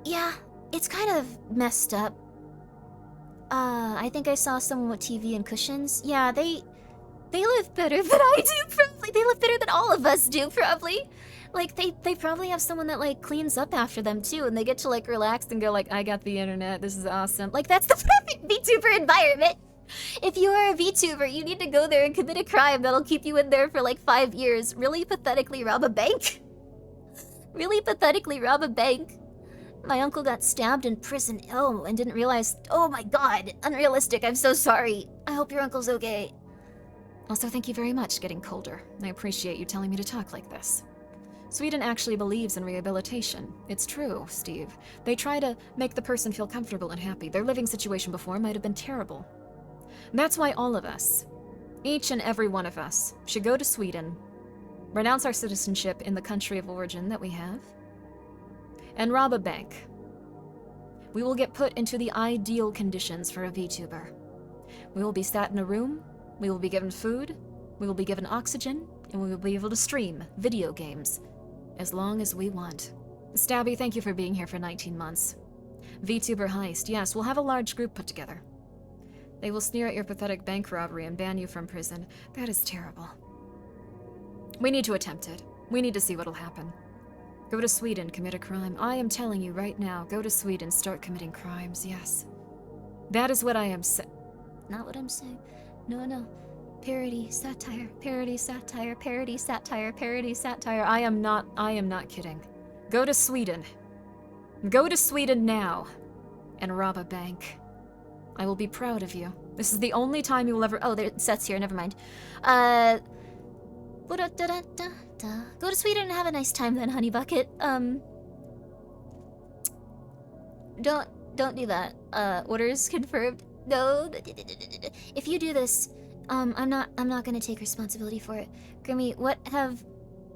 A: Yeah, it's kind of messed up. I think I saw someone with TV and cushions. Yeah, they live better than I do, probably. They live better than all of us do, probably. Like, they probably have someone that, like, cleans up after them, too, and they get to, like, relax and go, like, I got the internet, this is awesome. Like, that's the perfect VTuber environment! If you are a VTuber, you need to go there and commit a crime that'll keep you in there for, like, 5 years. Really pathetically rob a bank? Really pathetically rob a bank? My uncle got stabbed in prison, and didn't realize. Oh my god, unrealistic, I'm so sorry. I hope your uncle's okay.
B: Also, thank you very much, getting colder. I appreciate you telling me to talk like this. Sweden actually believes in rehabilitation. It's true, Steve. They try to make the person feel comfortable and happy. Their living situation before might have been terrible. That's why all of us, each and every one of us, should go to Sweden, renounce our citizenship in the country of origin that we have, and rob a bank. We will get put into the ideal conditions for a VTuber. We will be sat in a room, we will be given food, we will be given oxygen, and we will be able to stream video games as long as we want. Stabby, thank you for being here for 19 months. VTuber heist, yes, we'll have a large group put together. They will sneer at your pathetic bank robbery and ban you from prison. That is terrible. We need to attempt it. We need to see what'll happen. Go to Sweden, commit a crime. I am telling you right now, go to Sweden, start committing crimes, yes. That is what I am
A: Not what I'm saying. No. Parody, satire, parody, satire, parody, satire, parody, satire.
B: I am not kidding. Go to Sweden. Go to Sweden now and rob a bank. I will be proud of you. This is the only time you will ever—
A: Oh, there's Seth's here, never mind. Go to Sweden and have a nice time then, honey bucket. Don't do that. Orders confirmed. No. If you do this, I'm not gonna take responsibility for it. Grimmi, what have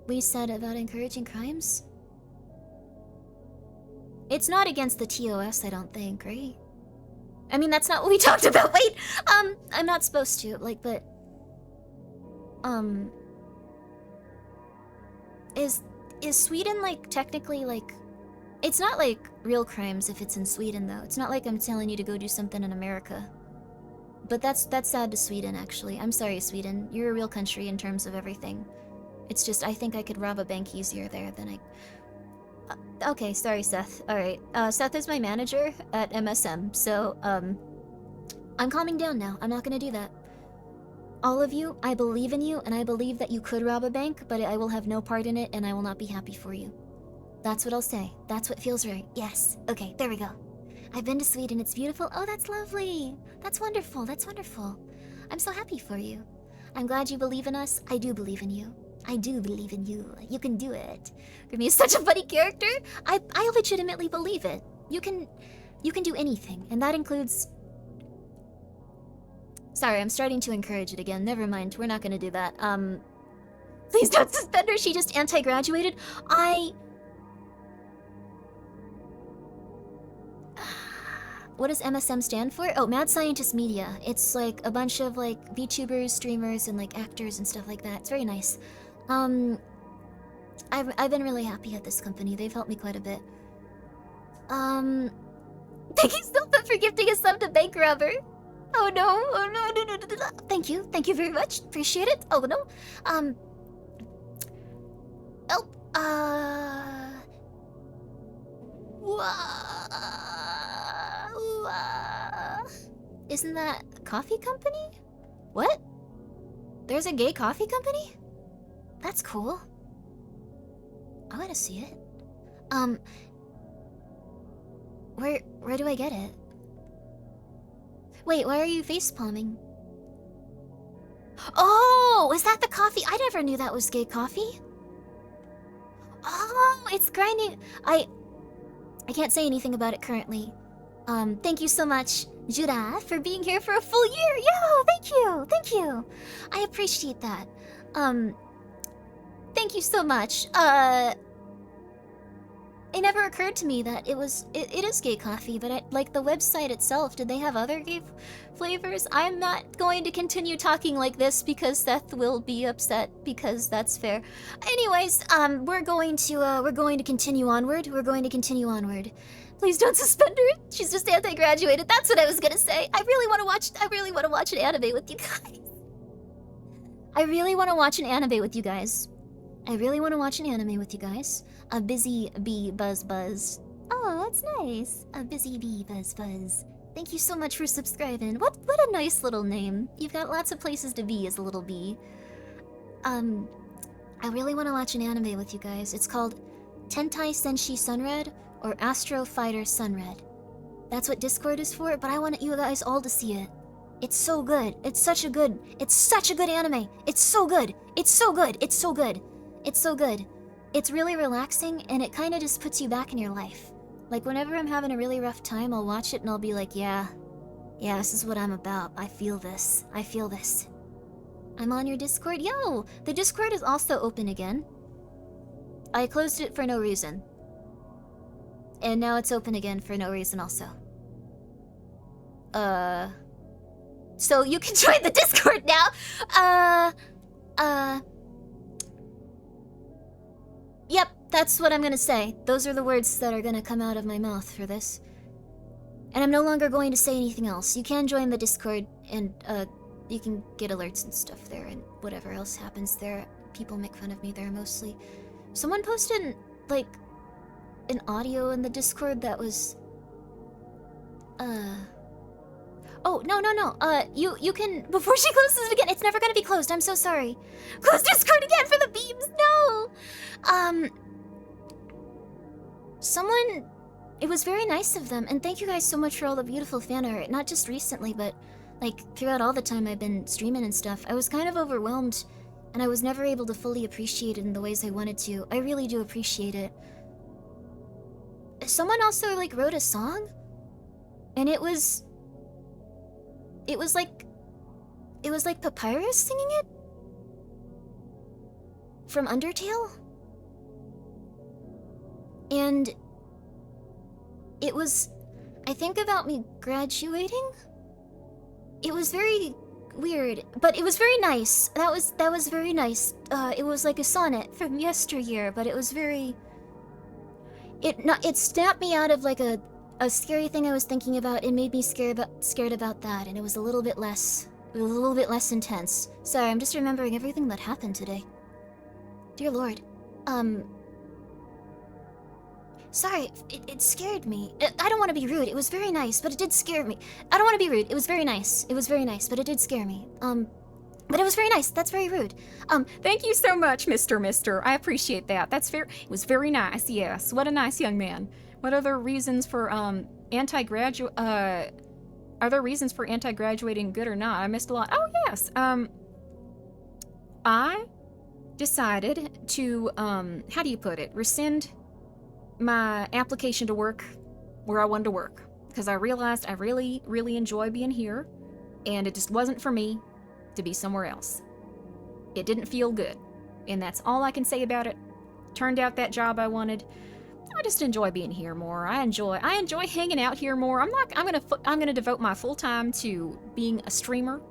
A: we said about encouraging crimes? It's not against the TOS, I don't think, right? I mean, that's not what we talked about. Wait, I'm not supposed to, like, but... Is Sweden, like, technically, like... It's not, like, real crimes if it's in Sweden, though. It's not like I'm telling you to go do something in America. But that's sad to Sweden, actually. I'm sorry, Sweden. You're a real country in terms of everything. It's just, I think I could rob a bank easier there than I... okay, sorry, Seth. Alright, Seth is my manager at MSM, so, I'm calming down now. I'm not gonna do that. All of you, I believe in you, and I believe that you could rob a bank, but I will have no part in it, and I will not be happy for you. That's what I'll say. That's what feels right. Yes. Okay, there we go. I've been to Sweden. It's beautiful. Oh, that's lovely. That's wonderful. That's wonderful. I'm so happy for you. I'm glad you believe in us. I do believe in you. I do believe in you. You can do it. Grimmi is such a funny character. I legitimately believe it. You can do anything, and that includes... Sorry, I'm starting to encourage it again. Never mind. We're not gonna do that. Please don't suspend her. She just anti-graduated. What does MSM stand for? Oh, Mad Scientist Media. It's like a bunch of like VTubers, streamers, and like actors and stuff like that. It's very nice. I've been really happy at this company. They've helped me quite a bit. Thank you so much for gifting a sub to Bank Robber. Oh no, oh no, no, no, no, no. Thank you very much. Appreciate it. Oh no. Isn't that a coffee company? What? There's a gay coffee company? That's cool. I want to see it. Where do I get it? Wait, why are you face palming? Oh, is that the coffee? I never knew that was gay coffee. Oh, it's grinding. I can't say anything about it currently. Thank you so much, Jura, for being here for a full year. Yo, thank you. I appreciate that. Thank you so much. It never occurred to me that it is gay coffee, but like the website itself, did they have other gay flavors? I'm not going to continue talking like this because Seth will be upset, because that's fair. Anyways, we're going to continue onward. Please don't suspend her. She's just anti-graduated. That's what I was gonna say. I really want to watch an anime with you guys. A busy bee buzz. Oh, that's nice. A busy bee buzz. Thank you so much for subscribing. What a nice little name. You've got lots of places to be as a little bee. I really want to watch an anime with you guys. It's called Tentai Senshi Sunred or Astro Fighter Sunred. That's what Discord is for, but I want you guys all to see it. It's so good. It's such a good anime. It's so good. It's really relaxing, and it kind of just puts you back in your life. Like, whenever I'm having a really rough time, I'll watch it and I'll be like, yeah, this is what I'm about. I feel this. I'm on your Discord. Yo, the Discord is also open again. I closed it for no reason. And now it's open again for no reason also. So you can join the Discord now. Yep, that's what I'm gonna say. Those are the words that are gonna come out of my mouth for this. And I'm no longer going to say anything else. You can join the Discord, and you can get alerts and stuff there, and whatever else happens there. People make fun of me there mostly. Someone posted, like, an audio in the Discord that was... Oh, no. You can... Before she closes it again, it's never gonna be closed. I'm so sorry. Close Discord again for the beams. No! Someone... It was very nice of them, and thank you guys so much for all the beautiful fan art. Not just recently, but, like, throughout all the time I've been streaming and stuff. I was kind of overwhelmed, and I was never able to fully appreciate it in the ways I wanted to. I really do appreciate it. Someone also, like, wrote a song, and it was like Papyrus singing it? from Undertale. And it was, I think about me graduating. It was very weird, but it was very nice. That was very nice. It was like a sonnet from yesteryear, but it was very. It snapped me out of like a scary thing I was thinking about. It made me scared about that, and it was a little bit less. It was a little bit less intense. Sorry, I'm just remembering everything that happened today. Dear Lord, sorry, it scared me. I don't want to be rude. It was very nice, but it did scare me. I don't want to be rude. It was very nice. It was very nice, but it did scare me. But it was very nice. That's very rude.
D: Thank you so much, Mister. I appreciate that. It was very nice, yes. What a nice young man. What other reasons for, are there reasons for anti-graduating good or not? I missed a lot. Oh, yes. I decided to, how do you put it? Rescind my application to work where I wanted to work. Because I realized I really, really enjoy being here. And it just wasn't for me to be somewhere else. It didn't feel good. And that's all I can say about it. Turned out that job I wanted. I just enjoy being here more. I enjoy hanging out here more. I'm gonna devote my full time to being a streamer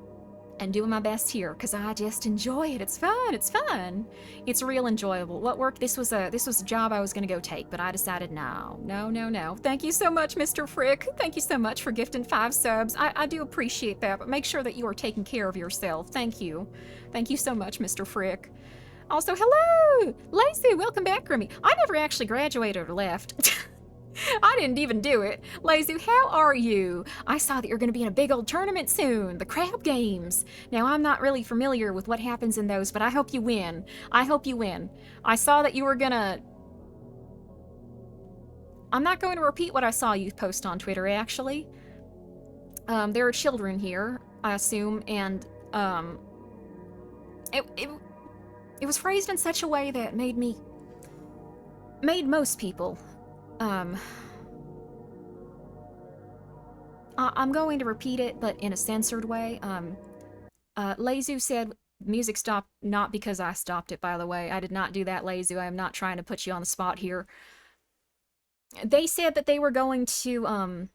D: and doing my best here because I just enjoy it. It's fun. It's real enjoyable. What work? This was a job I was gonna go take, but I decided no. Thank you so much, Mr. Frick. Thank you so much for gifting 5 subs. I do appreciate that, but make sure that you are taking care of yourself. Thank you. Thank you so much, Mr. Frick. Also, hello! Lacey, welcome back, Grimmi. I never actually graduated or left. I didn't even do it. Lazu, how are you? I saw that you're going to be in a big old tournament soon, the Crab Games. Now, I'm not really familiar with what happens in those, but I hope you win. I saw that you were going to... I'm not going to repeat what I saw you post on Twitter, actually. There are children here, I assume, and it was phrased in such a way that made most people... I'm going to repeat it, but in a censored way. Lazu said music stopped, not because I stopped it, by the way. I did not do that, Lazu. I am not trying to put you on the spot here. They said that they were going to,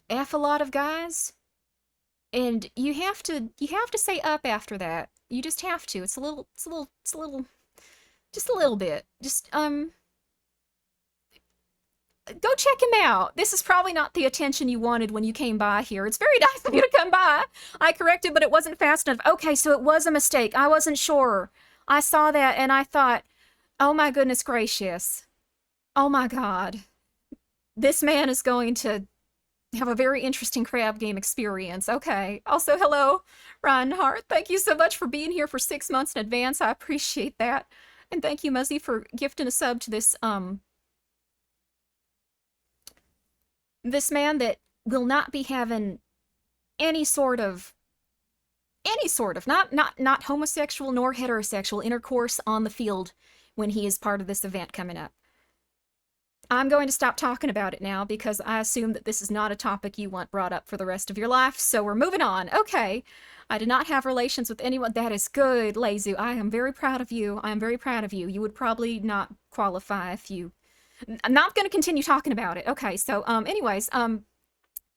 D: F a lot of guys. And you have to say up after that. You just have to. It's a little, just a little bit. Just, go check him out. This is probably not the attention you wanted when you came by here. It's very nice of you to come by. I corrected, but it wasn't fast enough. Okay, so it was a mistake. I wasn't sure. I saw that and I thought, oh my goodness gracious. Oh my god. This man is going to have a very interesting crab game experience. Okay. Also, hello, Reinhardt. Thank you so much for being here for 6 months in advance. I appreciate that. And thank you, Muzzy, for gifting a sub to this, this man that will not be having any sort of, not homosexual nor heterosexual intercourse on the field when he is part of this event coming up. I'm going to stop talking about it now because I assume that this is not a topic you want brought up for the rest of your life, so we're moving on. Okay. I did not have relations with anyone. That is good, Lazu. I am very proud of you. I am very proud of you. You would probably not qualify if you... I'm not going to continue talking about it. Okay, so, anyways,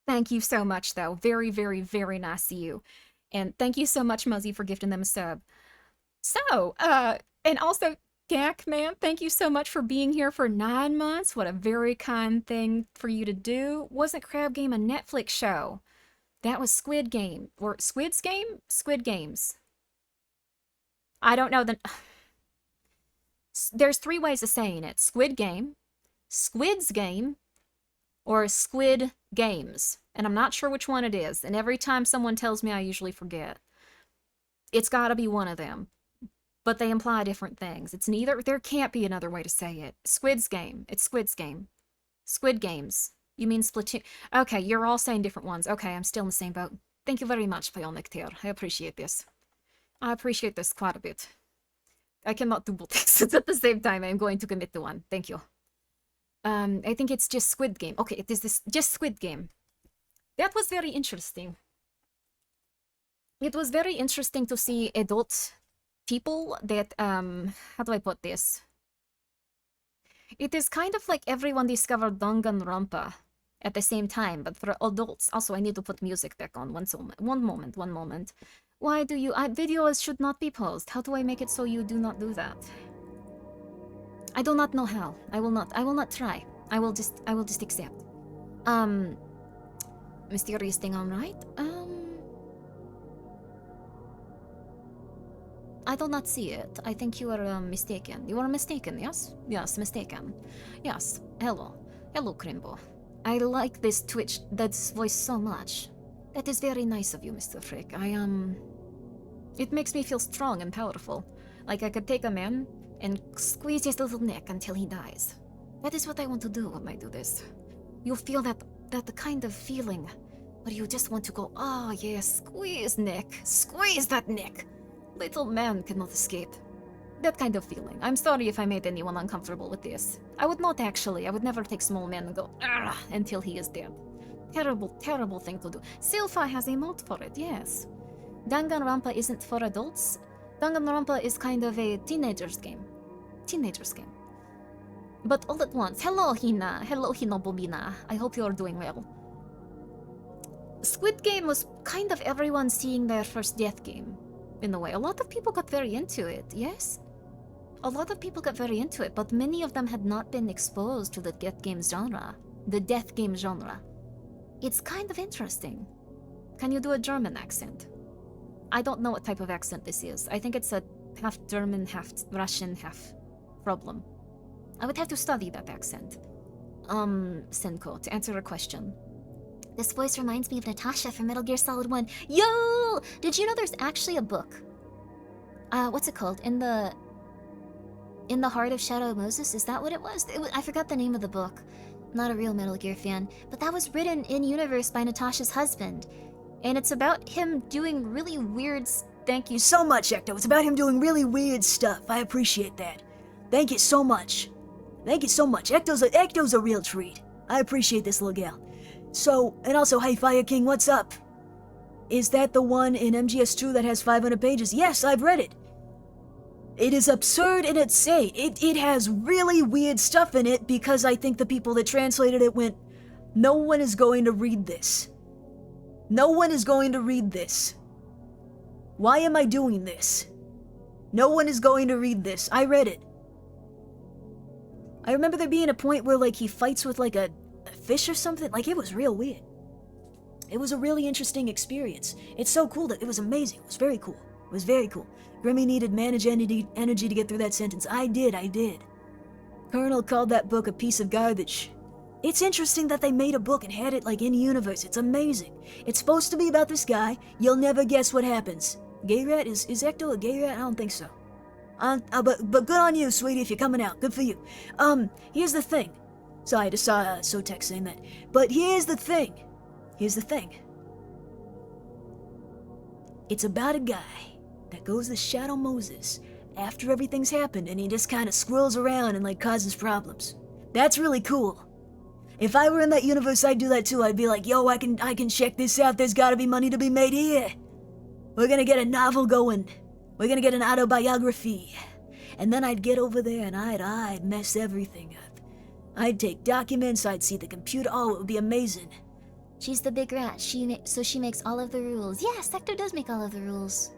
D: thank you so much, though. Very, very, very nice of you. And thank you so much, Muzzy, for gifting them a sub. So, and also... Gak, man, thank you so much for being here for 9 months. What a very kind thing for you to do. Wasn't Crab Game a Netflix show? That was Squid Game. Or Squid's Game? Squid Games. I don't know. There's 3 ways of saying it. Squid Game, Squid's Game, or Squid Games. And I'm not sure which one it is. And every time someone tells me, I usually forget. It's gotta be one of them. But they imply different things. It's neither, there can't be another way to say it. Squid's Game. It's Squid's Game. Squid Games. You mean Splatoon? Okay, you're all saying different ones. Okay, I'm still in the same boat. Thank you very much, Nectar. I appreciate this. I appreciate this quite a bit. I cannot do both things at the same time. I'm going to commit to one. Thank you. I think it's just Squid Game. Okay, it is just Squid Game. That was very interesting. it was very interesting to see adult people that, how do I put this? It is kind of like everyone discovered Danganronpa at the same time, but for adults. Also, I need to put music back on. One moment. Why do you... videos should not be paused. How do I make it so you do not do that? I do not know how. I will not try. I will just accept. Mysterious thing on right? I do not see it. I think you are mistaken. You are mistaken, yes? Yes, mistaken. Yes. Hello. Hello, Krimbo. I like this this voice so much. That is very nice of you, Mr. Frick. It makes me feel strong and powerful. Like I could take a man and squeeze his little neck until he dies. That is what I want to do when I do this. You feel that kind of feeling where you just want to go, ah, yes, squeeze neck, squeeze that neck. Little man cannot escape. That kind of feeling. I'm sorry if I made anyone uncomfortable with this. I would not actually. I would never take small man and go, ah, until he is dead. Terrible, terrible thing to do. Silpha has a mode for it, yes. Danganronpa isn't for adults. Danganronpa is kind of a teenager's game. But all at once. Hello, Hina. Hello, Hinobobina. I hope you are doing well. Squid Game was kind of everyone seeing their first death game, in a way. A lot of people got very into it, yes? A lot of people got very into it, but many of them had not been exposed to the death game genre. It's kind of interesting. Can you do a German accent? I don't know what type of accent this is. I think it's a half German, half Russian, half problem. I would have to study that accent. Senko, to answer a question.
A: This voice reminds me of Natasha from Metal Gear Solid 1. Yo! Did you know there's actually a book? What's it called? In the Heart of Shadow Moses? Is that what it was? I forgot the name of the book. I'm not a real Metal Gear fan. But that was written in-universe by Natasha's husband. And it's about him doing really weird...
C: Thank you so much, Ecto. It's about him doing really weird stuff. I appreciate that. Thank you so much. Thank you so much. Ecto's a real treat. I appreciate this little gal. So, and also, hey, Fire King, what's up? Is that the one in MGS2 that has 500 pages? Yes, I've read it. It is absurd and insane. It has really weird stuff in it because I think the people that translated it went, no one is going to read this. No one is going to read this. Why am I doing this? No one is going to read this. I read it. I remember there being a point where, like, he fights with, like, a fish or something. Like, it was real weird. It was a really interesting experience. It's so cool that it was amazing. It was very cool. It was very cool. Grimmi needed manage energy to get through that sentence. I did. Colonel called that book a piece of garbage. It's interesting that they made a book and had it, like, in universe. It's amazing. It's supposed to be about this guy. You'll never guess what happens. Gay rat? Is Ecto a gay rat? I don't think so. But good on you, sweetie, if you're coming out. Good for you. Here's the thing. Sorry, I just saw Sotek saying that. But here's the thing. It's about a guy that goes to Shadow Moses after everything's happened, and he just kind of squirrels around and, like, causes problems. That's really cool. If I were in that universe, I'd do that too. I'd be like, yo, I can check this out. There's gotta be money to be made here. We're gonna get a novel going. We're gonna get an autobiography. And then I'd get over there and I'd mess everything up. I'd take documents, I'd see the computer. Oh, it would be amazing.
A: She's the big rat. She makes all of the rules. Yes, Sector does make all of the rules.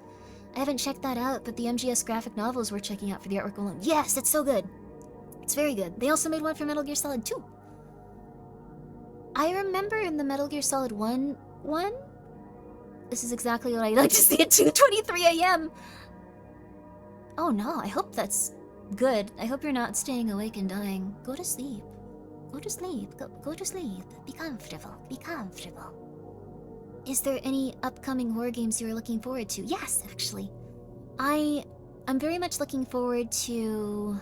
A: I haven't checked that out, but the MGS graphic novels we're checking out for the artwork alone. Yes, it's so good. It's very good. They also made one for Metal Gear Solid 2. I remember in the Metal Gear Solid 1, this is exactly what I like to see at 2:23 a.m. Oh no, I hope that's good. I hope you're not staying awake and dying. Go to sleep. Go to sleep. Go to sleep. Be comfortable. Be comfortable. Is there any upcoming horror games you are looking forward to? Yes, actually. I'm very much looking forward to...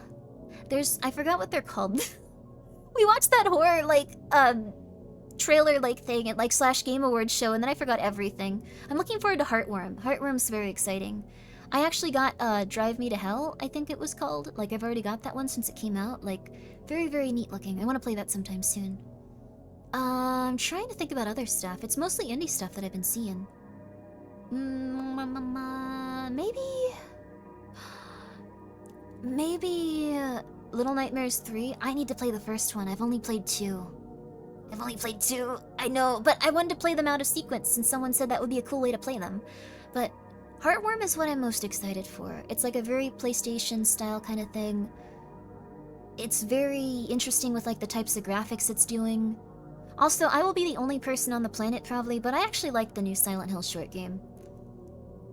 A: I forgot what they're called. We watched that horror, like, trailer like thing at like /Game Awards show, and then I forgot everything. I'm looking forward to Heartworm. Heartworm's very exciting. I actually got Drive Me to Hell, I think it was called. Like, I've already got that one since it came out. Like, very, very neat looking. I want to play that sometime soon. I'm trying to think about other stuff. It's mostly indie stuff that I've been seeing. Maybe... Maybe... Little Nightmares 3? I need to play the first one. I've only played 2. I know, but I wanted to play them out of sequence since someone said that would be a cool way to play them. But Heartworm is what I'm most excited for. It's like a very PlayStation style kind of thing. It's very interesting with like the types of graphics it's doing. Also, I will be the only person on the planet probably, but I actually liked the new Silent Hill short game.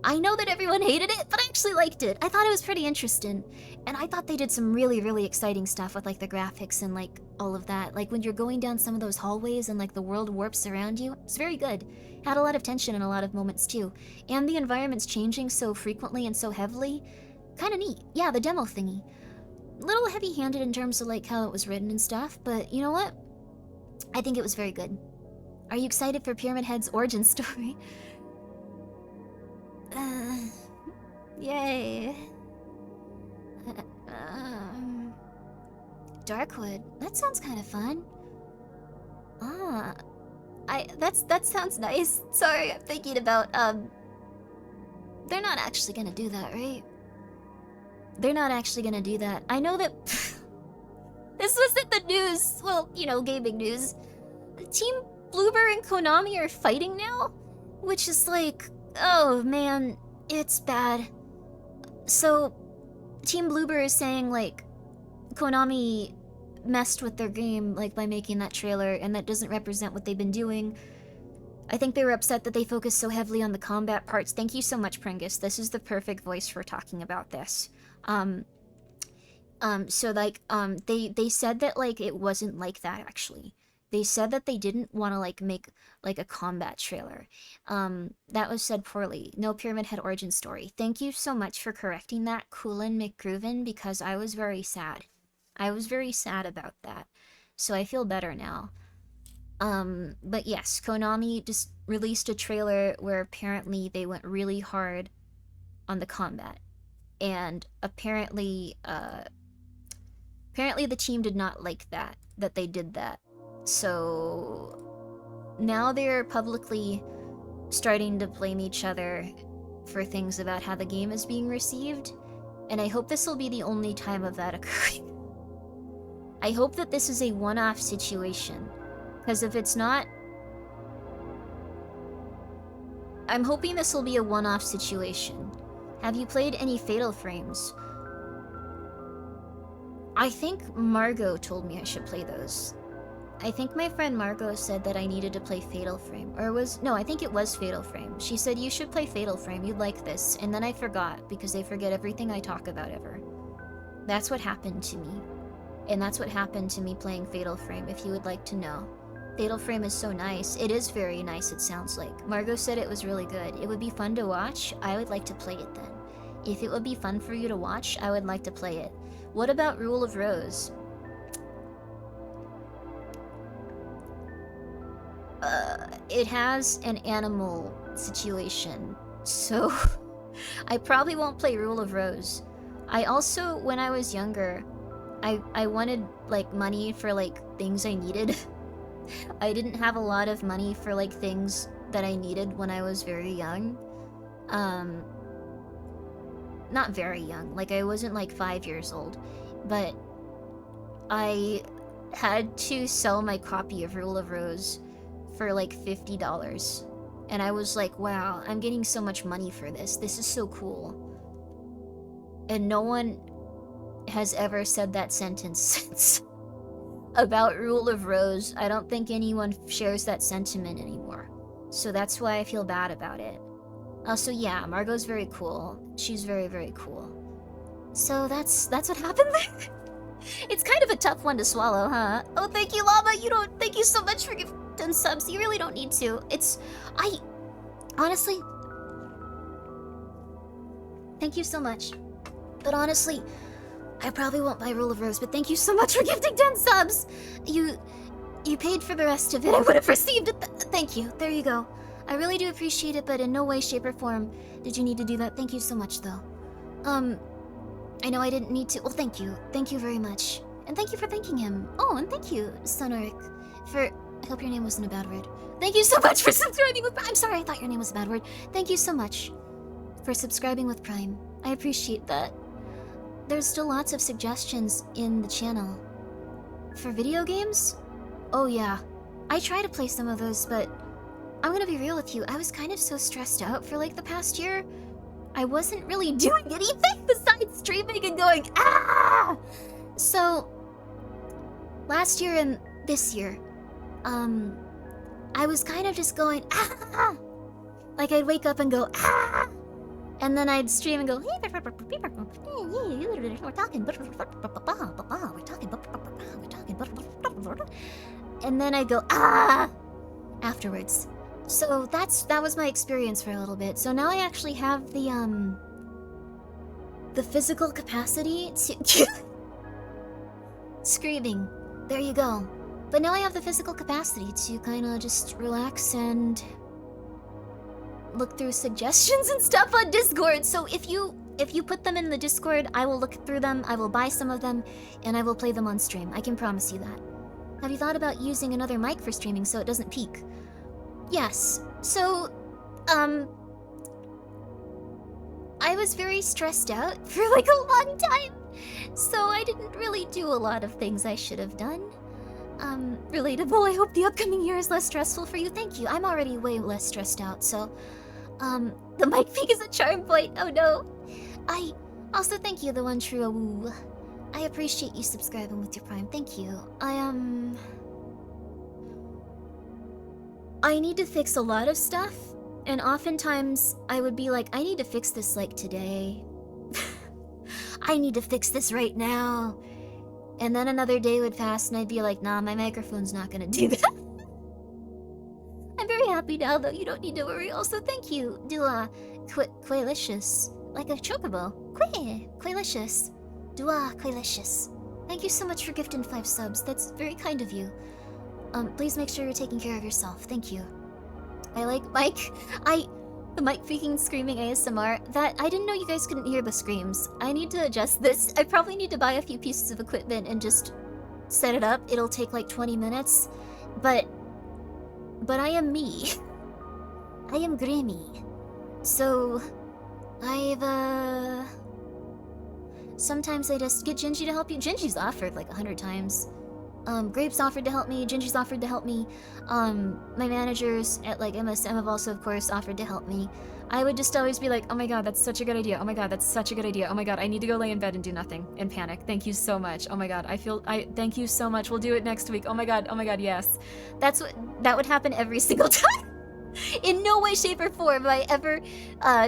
A: I know that everyone hated it, but I actually liked it. I thought it was pretty interesting. And I thought they did some really, really exciting stuff with like the graphics and like all of that. Like when you're going down some of those hallways and like the world warps around you, it's very good. Had a lot of tension in a lot of moments too. And the environment's changing so frequently and so heavily. Kinda neat. Yeah, the demo thingy. Little heavy-handed in terms of like how it was written and stuff, but you know what? I think it was very good. Are you excited for Pyramid Head's origin story? Yay. Darkwood. That sounds kind of fun. That sounds nice. Sorry, I'm thinking about, they're not actually gonna do that, right? They're not actually gonna do that. I know that... This wasn't the news. Well, you know, gaming news. Team Bluebird and Konami are fighting now? Which is like... Oh, man. It's bad. So, Team Bluebird is saying, like, Konami messed with their game, like, by making that trailer, and that doesn't represent what they've been doing. I think they were upset that they focused so heavily on the combat parts. Thank you so much, Pringus. This is the perfect voice for talking about this. So, like, they said that, like, it wasn't like that, actually. They said that they didn't want to, like, make, like, a combat trailer. That was said poorly. No Pyramid Head origin story. Thank you so much for correcting that, Coolin McGrooven, because I was very sad. I was very sad about that. So I feel better now. But yes, Konami just released a trailer where apparently they went really hard on the combat. And apparently the team did not like that they did that. So now they're publicly starting to blame each other for things about how the game is being received, and I hope this will be the only time of that occurring. I hope that this is a one-off situation, because if it's not, I'm hoping this will be a one-off situation. Have you played any Fatal Frames? I think Margot told me I should play those. I think my friend Margot said that I needed to play Fatal Frame. No, I think it was Fatal Frame. She said, you should play Fatal Frame, you'd like this. And then I forgot, because they forget everything I talk about ever. That's what happened to me. And that's what happened to me playing Fatal Frame, if you would like to know. Fatal Frame is so nice. It is very nice, it sounds like. Margot said it was really good. It would be fun to watch. I would like to play it then. If it would be fun for you to watch, I would like to play it. What about Rule of Rose? It has an animal situation, so I probably won't play Rule of Rose. I also, when I was younger, I wanted, like, money for, like, things I needed. I didn't have a lot of money for, like, things that I needed when I was very young. Not very young, like, I wasn't, like, 5 years old, but I had to sell my copy of Rule of Rose for like $50, and I was like, wow, I'm getting so much money for this. This is so cool. And no one has ever said that sentence since about Rule of Rose. I don't think anyone shares that sentiment anymore. So that's why I feel bad about it. Also, yeah, Margot's very cool. She's very, very cool. So that's what happened there. It's kind of a tough one to swallow, huh? Oh, thank you, Llama. Thank you so much for giving subs. You really don't need to. Honestly, thank you so much. But honestly, I probably won't buy Rule of Rose, but thank you so much for gifting 10 subs. You paid for the rest of it. I would have received it. Thank you. There you go. I really do appreciate it, but in no way, shape, or form did you need to do that. Thank you so much, though. I know I didn't need to. Well, thank you. Thank you very much. And thank you for thanking him. Oh, and thank you, Sonorik, for I hope your name wasn't a bad word. Thank you so much for subscribing with Prime. I'm sorry, I thought your name was a bad word. Thank you so much for subscribing with Prime. I appreciate that. There's still lots of suggestions in the channel. For video games? Oh yeah. I try to play some of those, but I'm gonna be real with you. I was kind of so stressed out for like the past year. I wasn't really doing anything besides streaming and going, ah! So, last year and this year, I was kind of just going, ah! Like I'd wake up and go, ah! And then I'd stream and go, hey, we're talking, and then I'd go, ah! Afterwards. So that was my experience for a little bit. So now I actually have the physical capacity to screaming. There you go. But now I have the physical capacity to kind of just relax and look through suggestions and stuff on Discord. So if you put them in the Discord, I will look through them, I will buy some of them, and I will play them on stream. I can promise you that. Have you thought about using another mic for streaming so it doesn't peak? Yes. So, I was very stressed out for like a long time, so I didn't really do a lot of things I should have done. Relatable. I hope the upcoming year is less stressful for you. Thank you. I'm already way less stressed out, so, the mic peak is a charm point. Oh no. I also thank you, the one true awoo. I appreciate you subscribing with your Prime. Thank you. I need to fix a lot of stuff, and oftentimes I would be like, I need to fix this like today. I need to fix this right now. And then another day would pass and I'd be like, nah, my microphone's not gonna do that. I'm very happy now though, you don't need to worry. Also, thank you, Dua Quailicious. Like a chocobo. Quailicious. Dua Quailicious. Thank you so much for gifting 5 subs. That's very kind of you. Please make sure you're taking care of yourself. Thank you. I like the mic freaking screaming ASMR. That I didn't know you guys couldn't hear the screams. I need to adjust this. I probably need to buy a few pieces of equipment and just set it up. It'll take like 20 minutes. But I am me. I am Grimmi. So sometimes I just get Junji to help you. Junji's offered like 100 times. Grape's offered to help me, Junji's offered to help me, my managers at like MSM have also of course offered to help me. I would just always be like, oh my god, that's such a good idea, oh my god, that's such a good idea, oh my god, I need to go lay in bed and do nothing, and panic. Thank you so much, oh my god, thank you so much, we'll do it next week, oh my god, yes. That would happen every single time. In no way, shape, or form am I ever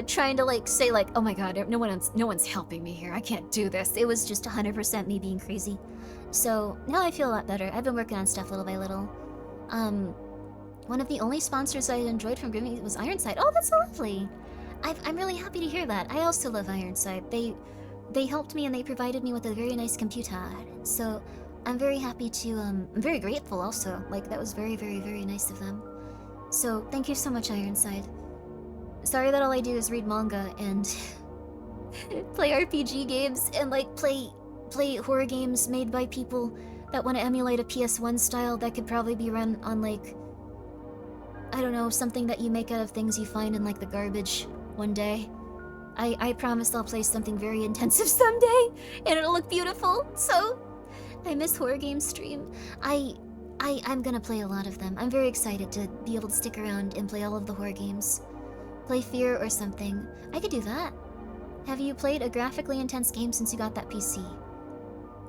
A: trying to like say like, oh my god, no one's helping me here, I can't do this. It was just 100% me being crazy. So now I feel a lot better. I've been working on stuff little by little. One of the only sponsors I enjoyed from Grimmi was Ironside. Oh, that's so lovely. I'm really happy to hear that. I also love Ironside. They helped me and they provided me with a very nice computer. So I'm very happy to, I'm very grateful also. Like that was very, very, very nice of them. So thank you so much, Ironside. Sorry that all I do is read manga and play RPG games and like play horror games made by people that want to emulate a PS1 style that could probably be run on like, I don't know, something that you make out of things you find in like the garbage one day. I promise I'll play something very intensive someday and it'll look beautiful. So I miss horror game stream. I'm gonna play a lot of them. I'm very excited to be able to stick around and play all of the horror games. Play Fear or something. I could do that. Have you played a graphically intense game since you got that PC?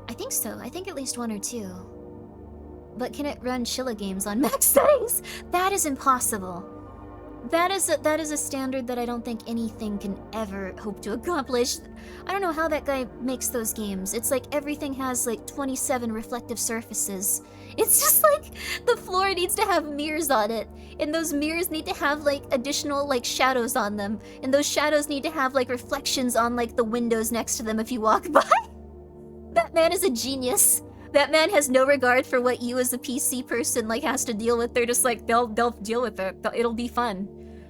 A: I think so. I think at least 1 or 2. But can it run Chilla games on max settings? That is impossible. That is a standard that I don't think anything can ever hope to accomplish. I don't know how that guy makes those games. It's like everything has like 27 reflective surfaces. It's just like the floor needs to have mirrors on it, and those mirrors need to have like additional like shadows on them, and those shadows need to have like reflections on like the windows next to them if you walk by. That man is a genius. That man has no regard for what you as a PC person like has to deal with. They're just like they'll deal with it. It'll be fun.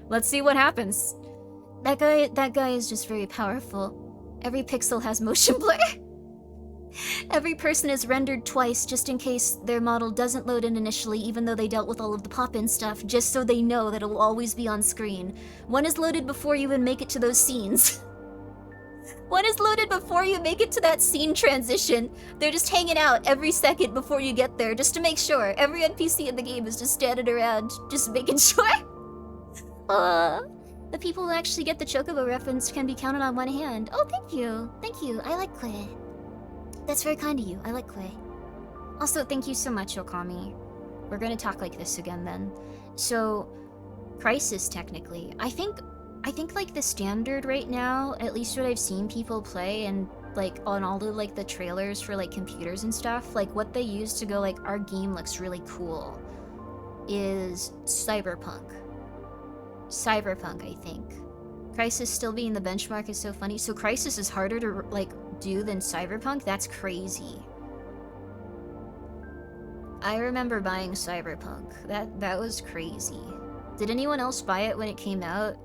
A: Let's see what happens. That guy is just very powerful. Every pixel has motion blur. Every person is rendered twice just in case their model doesn't load in initially, even though they dealt with all of the pop-in stuff, just so they know that it will always be on screen. One is loaded before you even make it to those scenes. One is loaded before you make it to that scene transition. They're just hanging out every second before you get there, just to make sure. Every NPC in the game is just standing around, just making sure. The people who actually get the Chocobo reference can be counted on one hand. Oh, thank you. Thank you. I like Quay. That's very kind of you. I like Quay.
D: Also, thank you so much, Okami. We're gonna talk like this again then. So, Crisis, technically. I think like the standard right now, at least what I've seen people play and like on all the like the trailers for like computers and stuff, like what they use to go like our game looks really cool is Cyberpunk. Cyberpunk, I think. Crisis still being the benchmark is so funny. So Crisis is harder to like do than Cyberpunk? That's crazy. I remember buying Cyberpunk. That was crazy. Did anyone else buy it when it came out?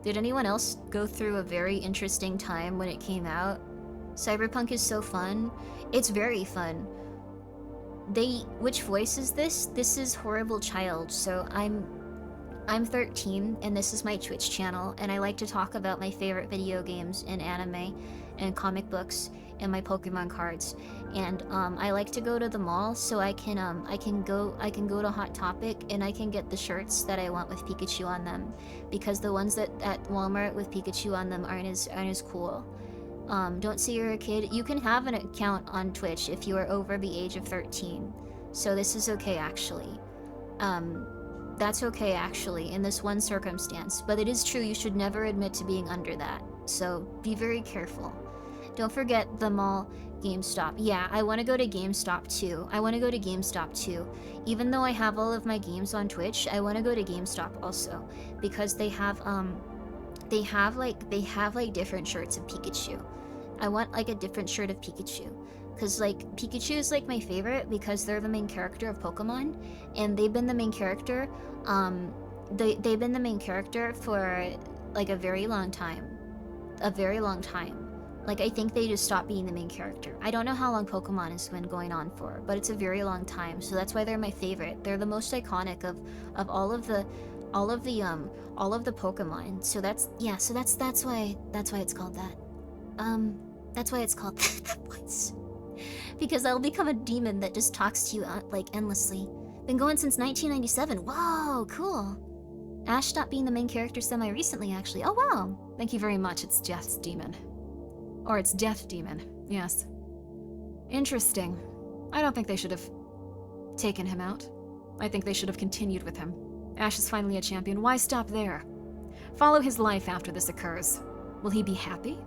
D: Did anyone else go through a very interesting time when it came out? Cyberpunk is so fun. It's very fun. Which voice is this? This is Horrible Child. So I'm 13 and this is my Twitch channel, and I like to talk about my favorite video games and anime and comic books and my Pokemon cards. And I like to go to the mall so I can go to Hot Topic and I can get the shirts that I want with Pikachu on them, because the ones that at Walmart with Pikachu on them aren't as cool. Don't say you're a kid. You can have an account on Twitch if you are over the age of 13. So this is okay actually. That's okay actually in this one circumstance, but it is true you should never admit to being under that. So be very careful. Don't forget the mall, GameStop. Yeah, I want to go to GameStop too. Even though I have all of my games on Twitch, I want to go to GameStop also, because they have like different shirts of Pikachu. I want like a different shirt of Pikachu, because like Pikachu is like my favorite because they're the main character of Pokemon, and they've been the main character. They've been the main character for like a very long time. Like, I think they just stopped being the main character. I don't know how long Pokemon has been going on for, but it's a very long time, so that's why they're my favorite. They're the most iconic of all of the Pokemon. So that's why it's called that. That's why it's called that voice. Because I'll become a demon that just talks to you like endlessly. Been going since 1997. Whoa, cool. Ash stopped being the main character semi-recently, actually. Oh, wow.
B: Thank you very much. It's Death's demon. Or it's Death Demon, yes. Interesting. I don't think they should have taken him out. I think they should have continued with him. Ash is finally a champion. Why stop there? Follow his life after this occurs. Will he be happy?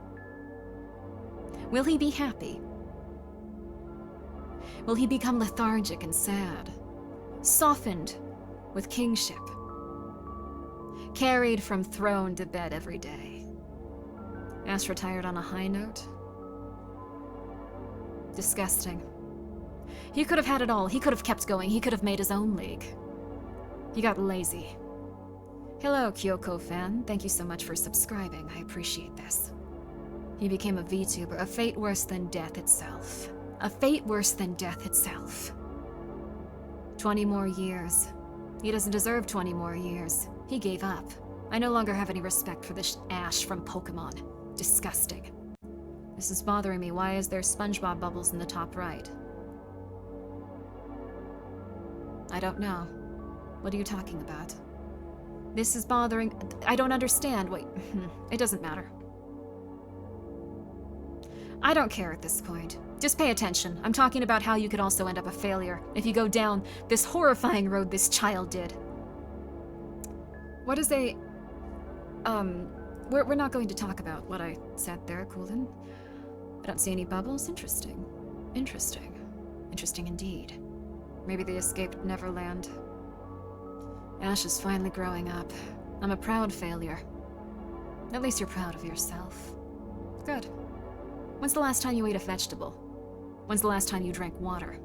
B: Will he be happy? Will he become lethargic and sad? Softened with kingship? Carried from throne to bed every day? Ash retired on a high note? Disgusting. He could have had it all. He could have kept going. He could have made his own league. He got lazy. Hello, Kyoko fan. Thank you so much for subscribing. I appreciate this. He became a VTuber, a fate worse than death itself. A fate worse than death itself. 20 more years. He doesn't deserve 20 more years. He gave up. I no longer have any respect for this Ash from Pokemon. Disgusting. This is bothering me. Why is there SpongeBob bubbles in the top right? I don't know. What are you talking about? This is bothering... I don't understand. Wait, it doesn't matter. I don't care at this point. Just pay attention. I'm talking about how you could also end up a failure if you go down this horrifying road this child did. What is a... We're not going to talk about what I said there, Coolin. I don't see any bubbles. Interesting. Interesting. Interesting indeed. Maybe they escaped Neverland. Ash is finally growing up. I'm a proud failure. At least you're proud of yourself. Good. When's the last time you ate a vegetable? When's the last time you drank water?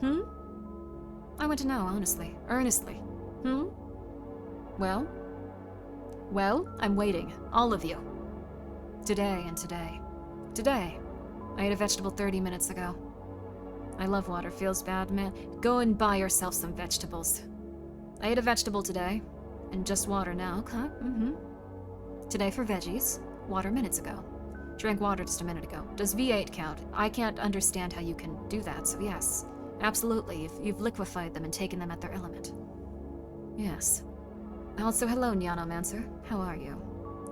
B: I want to know, honestly. Earnestly. Well? Well, I'm waiting. All of you. Today and today. Today. I ate a vegetable 30 minutes ago.
D: I love water. Feels bad, man. Go and buy yourself some vegetables. I ate a vegetable today, and just water now. Okay, Today for veggies, water minutes ago. Drank water just a minute ago. Does V8 count? I can't understand how you can do that, so yes. Absolutely, you've liquefied them and taken them at their element. Yes. Also, hello, Nyanomancer. How are you?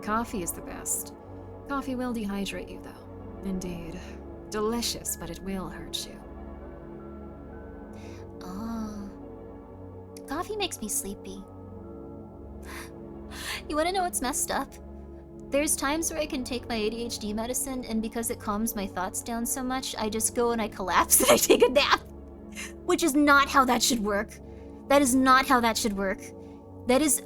D: Coffee is the best. Coffee will dehydrate you, though. Indeed. Delicious, but it will hurt you.
A: Oh. Coffee makes me sleepy. You wanna know what's messed up? There's times where I can take my ADHD medicine, and because it calms my thoughts down so much, I just go and I collapse and I take a nap. Which is not how that should work. That is not how that should work. That is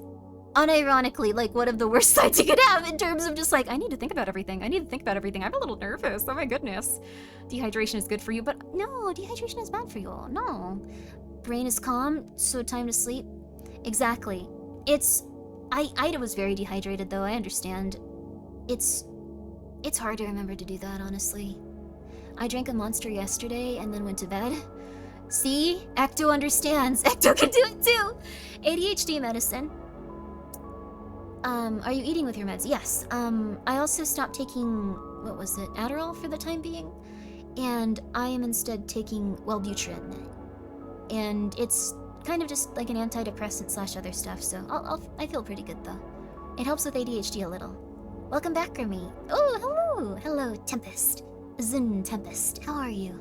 A: unironically like one of the worst sides you could have in terms of just like, I need to think about everything. I'm a little nervous. Oh my goodness. Dehydration is good for you, but no, dehydration is bad for you. No. Brain is calm, so time to sleep. Exactly. I was very dehydrated though, I understand. It's hard to remember to do that, honestly. I drank a Monster yesterday and then went to bed. See? Ecto understands. Ecto can do it too! ADHD medicine. Are you eating with your meds? Yes. I also stopped taking, what was it, Adderall for the time being? And I am instead taking Wellbutrin. And it's kind of just like an antidepressant slash other stuff, so I feel pretty good though. It helps with ADHD a little. Welcome back, Grimmi. Oh, hello! Hello, Tempest. Zin Tempest. How are you?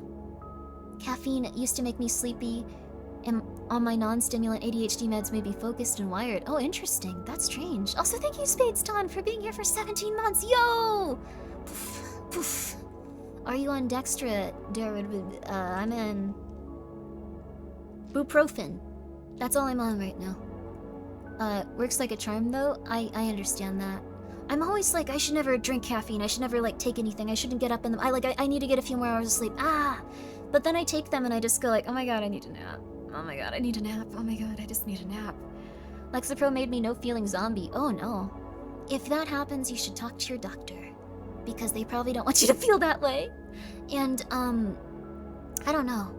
A: Caffeine used to make me sleepy, and on my non-stimulant ADHD meds made me focused and wired. Oh, interesting. That's strange. Also, thank you, Spades Ton, for being here for 17 months. Yo! Poof, poof. Are you on Dextra, Darid? I'm on Buprofen. That's all I'm on right now. Works like a charm, though. I understand that. I'm always like, I should never drink caffeine. I should never, like, take anything. I shouldn't get up in them. I need to get a few more hours of sleep. But then I take them and I just go like, oh my god, I need a nap. Oh my god, I need a nap. Oh my god, I just need a nap. Lexapro made me no-feeling zombie. Oh no. If that happens, you should talk to your doctor. Because they probably don't want you to feel that way. And, I don't know.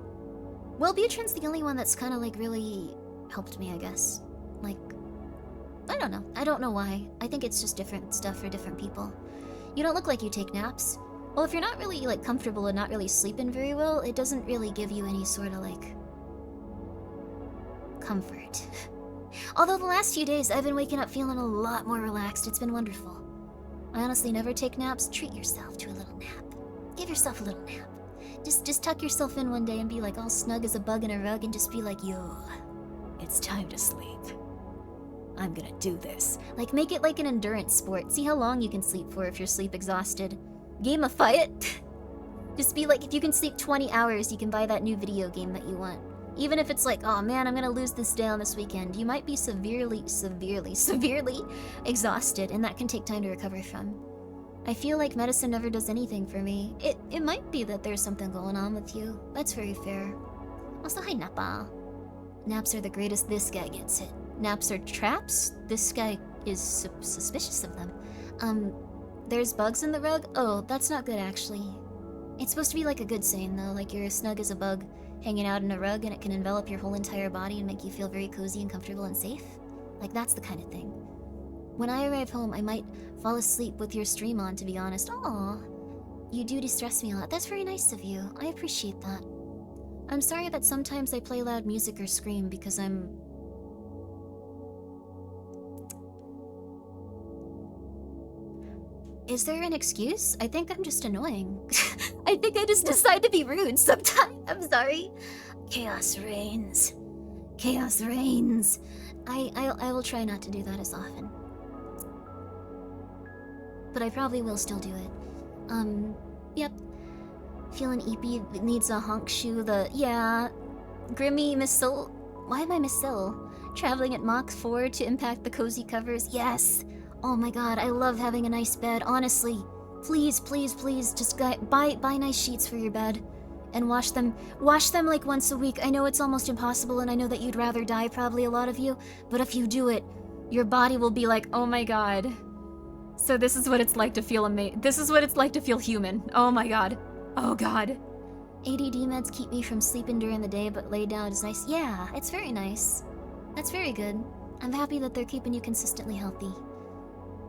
A: Wellbutrin's the only one that's kind of like really helped me, I guess. Like, I don't know. I don't know why. I think it's just different stuff for different people. You don't look like you take naps. Well, if you're not really, like, comfortable and not really sleeping very well, it doesn't really give you any sort of, like, comfort. Although the last few days, I've been waking up feeling a lot more relaxed. It's been wonderful. I honestly never take naps. Treat yourself to a little nap. Give yourself a little nap. Just tuck yourself in one day and be, like, all snug as a bug in a rug and just be like, yo, it's time to sleep. I'm gonna do this. Like, make it like an endurance sport. See how long you can sleep for if you're sleep exhausted. Gamify it. Just be like, if you can sleep 20 hours, you can buy that new video game that you want. Even if it's like, oh man, I'm gonna lose this down this weekend. You might be severely exhausted, and that can take time to recover from. I feel like medicine never does anything for me. It might be that there's something going on with you. That's very fair. Also, hi, Nappa. Naps are the greatest. This guy gets it. Naps are traps? This guy is suspicious of them. There's bugs in the rug? Oh, that's not good, actually. It's supposed to be like a good saying, though, like you're as snug as a bug hanging out in a rug and it can envelop your whole entire body and make you feel very cozy and comfortable and safe. Like, that's the kind of thing. When I arrive home, I might fall asleep with your stream on, to be honest. Aw, you do distress me a lot. That's very nice of you. I appreciate that. I'm sorry that sometimes I play loud music or scream because I'm... Is there an excuse? I think I'm just annoying. I think I just decide to be rude sometimes. I'm sorry. Chaos reigns. Chaos reigns. I will try not to do that as often. But I probably will still do it. Yep. Feeling eepy, needs a honk shoe, yeah. Grimmi, Miss Sil... Why am I Miss Sil? Traveling at Mach 4 to impact the cozy covers, yes! Oh my god, I love having a nice bed, honestly. Please, please, please, just buy nice sheets for your bed. And wash them like once a week. I know it's almost impossible, and I know that you'd rather die, probably a lot of you. But if you do it, your body will be like, oh my god. So this is what it's like to feel this is what it's like to feel human. Oh my god. Oh god. ADD meds keep me from sleeping during the day, but lay down is nice. Yeah, it's very nice. That's very good. I'm happy that they're keeping you consistently healthy.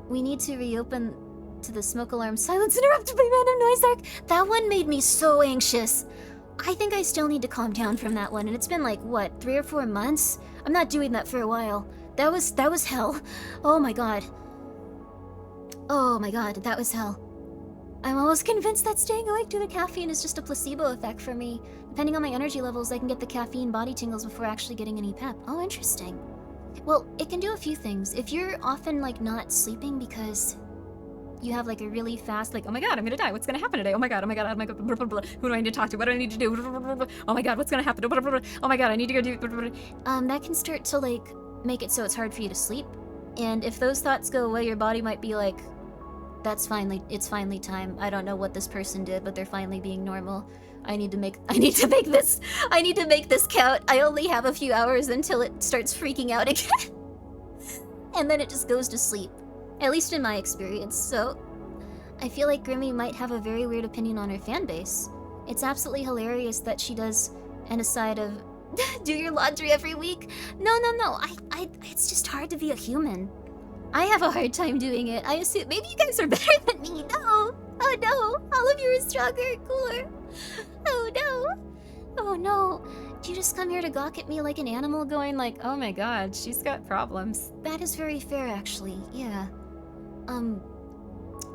A: We need to reopen to the smoke alarm. Silence interrupted by random noise arc. That one made me so anxious. I think I still need to calm down from that one, and it's been like, what, 3 or 4 months? I'm not doing that for a while. That was hell. Oh my god. Oh my god, that was hell. I'm almost convinced that staying awake to the caffeine is just a placebo effect for me. Depending on my energy levels, I can get the caffeine body tingles before actually getting any pep. Oh, interesting. Well, it can do a few things. If you're often, like, not sleeping because you have, like, a really fast, like, oh my god, I'm gonna die. What's gonna happen today? Oh my god, oh my god, oh my god. Blah, blah, blah. Who do I need to talk to? What do I need to do? Blah, blah, blah. Oh my god, what's gonna happen? Blah, blah, blah. Oh my god, I need to go do... Blah, blah, blah. That can start to, like, make it so it's hard for you to sleep. And if those thoughts go away, your body might be like, it's finally time. I don't know what this person did, but they're finally being normal. I need to make this count. I only have a few hours until it starts freaking out again. And then it just goes to sleep. At least in my experience. So I feel like Grimmi might have a very weird opinion on her fan base. It's absolutely hilarious that she does an aside of do your laundry every week. No. It's just hard to be a human. I have a hard time doing it. I assume maybe you guys are better than me. No. Oh no. All of you are stronger and cooler. Oh no. Oh no. Do you just come here to gawk at me like an animal going like, oh my god, she's got problems? That is very fair actually. Yeah.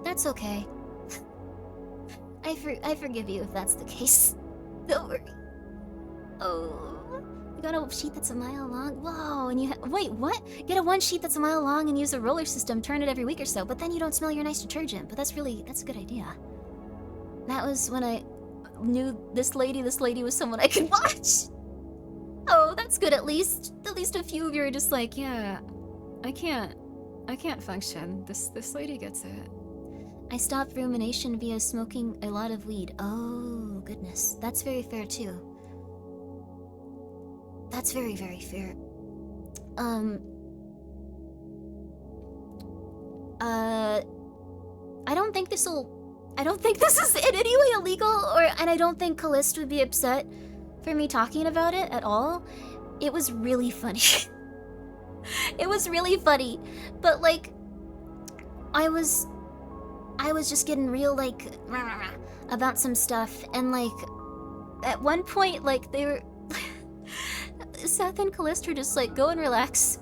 A: That's okay. I forgive you if that's the case. Don't worry. Oh. You got a sheet that's a mile long? Whoa, and you wait, what? Get a one sheet that's a mile long and use a roller system, turn it every week or so, but then you don't smell your nice detergent. But that's a good idea. That was when I knew this lady was someone I could watch. Oh, that's good at least. At least a few of you are just like, yeah, I can't function. This lady gets it. I stopped rumination via smoking a lot of weed. Oh, goodness. That's very fair too. That's very, very fair. I don't think this is in any way illegal, and I don't think Callista would be upset for me talking about it at all. It was really funny. It was really funny, but like, I was just getting real like about some stuff, and like, at one point, like they were. Seth and Callista just like, go and relax,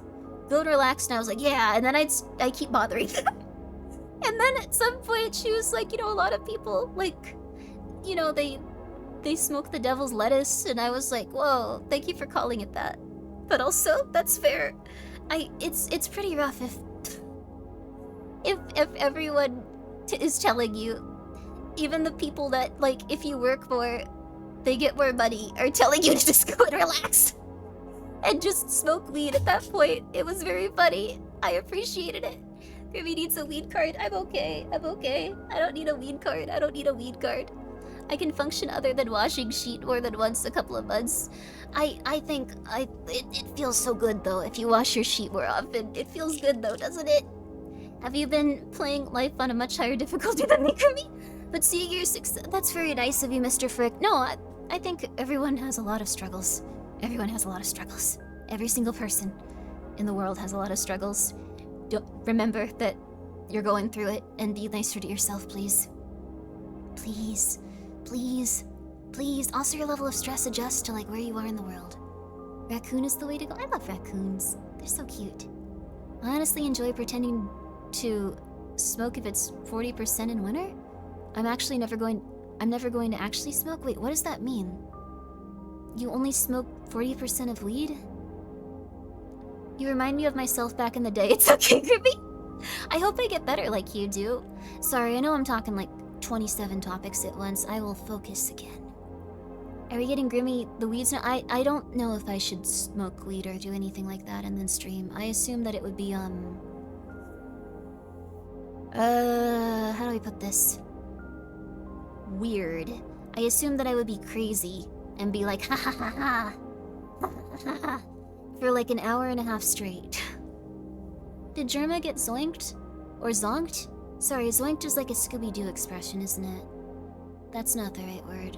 A: and I was like, yeah, and then I keep bothering them. And then at some point she was like, you know, a lot of people like, you know, they smoke the devil's lettuce, and I was like, whoa, thank you for calling it that, but also that's fair. It's pretty rough if everyone is telling you, even the people that like, if you work more, they get more money, are telling you to just go and relax and just smoke weed. At that point, it was very funny. I appreciated it. Grimmi needs a weed card. I'm okay. I don't need a weed card. I can function other than washing sheet more than once a couple of months. I think it feels so good though if you wash your sheet more often. It feels good though, doesn't it? Have you been playing life on a much higher difficulty than me, Grimmi? But seeing your success, that's very nice of you, Mr. Frick. No, I think everyone has a lot of struggles. Everyone has a lot of struggles. Every single person in the world has a lot of struggles. Remember that you're going through it, and be nicer to yourself, please. Please. Also, your level of stress adjusts to like where you are in the world. Raccoon is the way to go. I love raccoons. They're so cute. I honestly enjoy pretending to smoke if it's 40% in winter. I'm never going to actually smoke. Wait, what does that mean? You only smoke 40% of weed? You remind me of myself back in the day. It's okay, Grimmi. I hope I get better like you do. Sorry, I know I'm talking like 27 topics at once. I will focus again. Are we getting Grimmi the weeds now? I don't know if I should smoke weed or do anything like that and then stream. I assume that it would be, how do I put this? Weird. I assume that I would be crazy and be like, ha ha ha ha, ha ha ha, for like an hour and a half straight. Did Germa get zoinked? Or zonked? Sorry, zoinked is like a Scooby-Doo expression, isn't it? That's not the right word.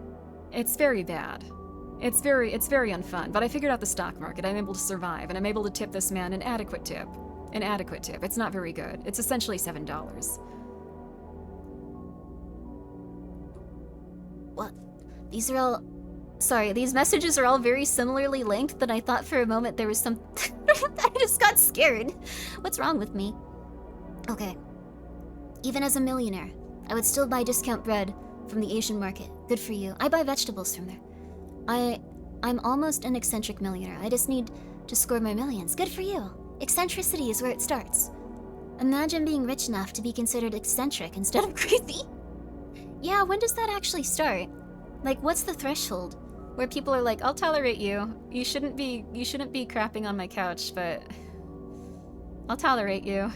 D: It's very bad. It's very unfun, but I figured out the stock market. I'm able to survive, and I'm able to tip this man an adequate tip. An adequate tip. It's not very good. It's essentially $7.
A: What? These are all... Sorry, these messages are all very similarly linked, and I thought for a moment there was some... I just got scared. What's wrong with me? Okay. Even as a millionaire, I would still buy discount bread from the Asian market. Good for you. I buy vegetables from there. I'm almost an eccentric millionaire. I just need to score my millions. Good for you. Eccentricity is where it starts. Imagine being rich enough to be considered eccentric instead of crazy. Yeah, when does that actually start? Like, what's the threshold? Where people are like, I'll tolerate you. You shouldn't be crapping on my couch, but I'll tolerate you.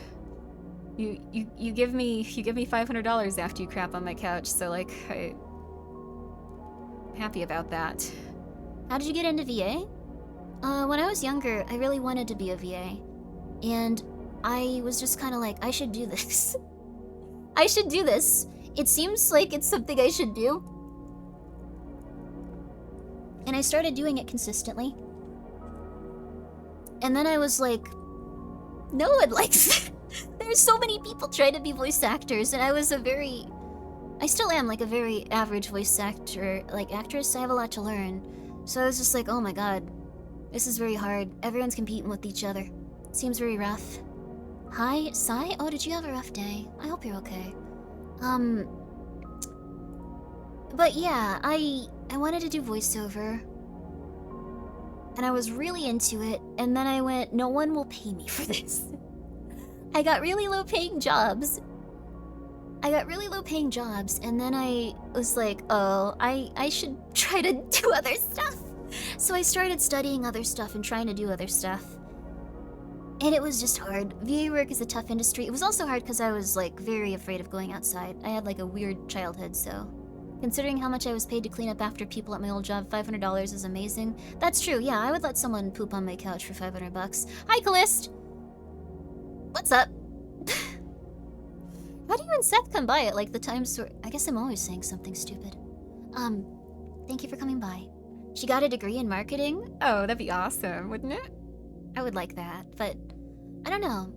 A: You give me $500 after you crap on my couch, so like I'm happy about that. How did you get into VA? When I was younger, I really wanted to be a VA. And I was just kind of like, I should do this. I should do this. It seems like it's something I should do. And I started doing it consistently. And then I was like, no one likes it. There's so many people trying to be voice actors, and I still am like a very average voice actor, like actress. I have a lot to learn. So I was just like, oh my god, this is very hard. Everyone's competing with each other. Seems very rough. Hi, Sai? Oh, did you have a rough day? I hope you're okay. But yeah, I wanted to do voiceover. And I was really into it, and then I went, no one will pay me for this. I got really low paying jobs. And then I was like, oh, I should try to do other stuff. So I started studying other stuff and trying to do other stuff. And it was just hard. VA work is a tough industry. It was also hard because I was like very afraid of going outside. I had like a weird childhood, so considering how much I was paid to clean up after people at my old job, $500 is amazing. That's true, yeah, I would let someone poop on my couch for $500. Hi, Callist! What's up? How do you and Seth come by at like the times where... I guess I'm always saying something stupid. Thank you for coming by. She got a degree in marketing.
D: Oh, that'd be awesome, wouldn't it?
A: I would like that, but I don't know.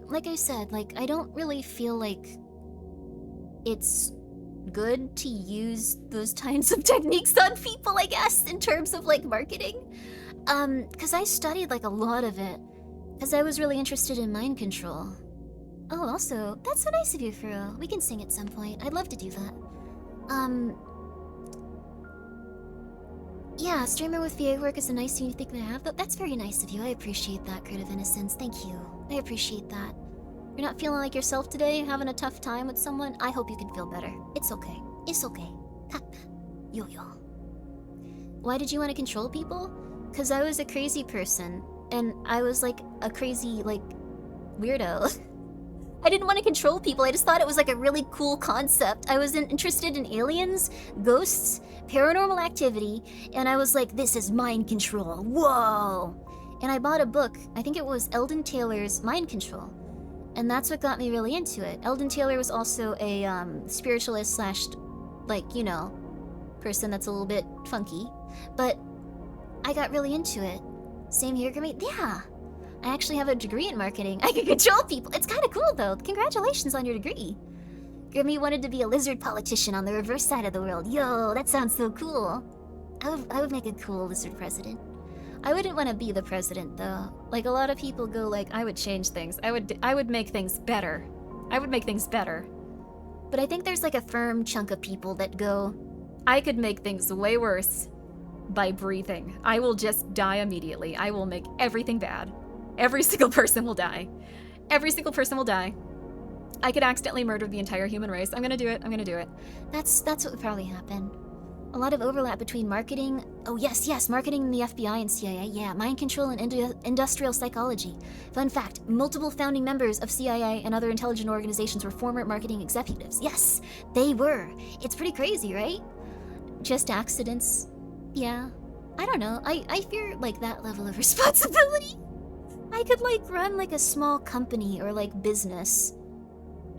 A: Like I said, like I don't really feel like it's good to use those kinds of techniques on people, I guess, in terms of like marketing. Because I studied like a lot of it. Because I was really interested in mind control. Oh, also, that's so nice of you, Furo. We can sing at some point. I'd love to do that. Yeah, streamer with VA work is a nice unique thing to have. That's very nice of you. I appreciate that, Creative Innocence. Thank you. I appreciate that. You're not feeling like yourself today, having a tough time with someone? I hope you can feel better. It's okay. It's okay. Yo-yo. Why did you want to control people? Because I was a crazy person. And I was like a crazy, like, weirdo. I didn't want to control people. I just thought it was like a really cool concept. I was interested in aliens, ghosts, paranormal activity, and I was like, this is mind control. Whoa! And I bought a book. I think it was Eldon Taylor's Mind Control. And that's what got me really into it. Eldon Taylor was also a spiritualist slash, like, you know, person that's a little bit funky. But I got really into it. Same here, Grimmi? Yeah! I actually have a degree in marketing. I can control people. It's kind of cool, though. Congratulations on your degree. Grimmi wanted to be a lizard politician on the reverse side of the world. Yo, that sounds so cool. I would make a cool lizard president. I wouldn't want to be the president, though. Like, a lot of people go like, I would change things. I would make things better. I would make things better. But I think there's like a firm chunk of people that go, I could make things way worse by breathing. I will just die immediately. I will make everything bad. Every single person will die. Every single person will die. I could accidentally murder the entire human race. I'm gonna do it. I'm gonna do it. That's what would probably happen. A lot of overlap between marketing. Oh, yes, marketing in the FBI and CIA. Yeah, mind control and industrial psychology. Fun fact, multiple founding members of CIA and other intelligence organizations were former marketing executives. Yes, they were. It's pretty crazy, right? Just accidents. Yeah. I don't know. I fear, like, that level of responsibility. I could, like, run, like, a small company or, like, business.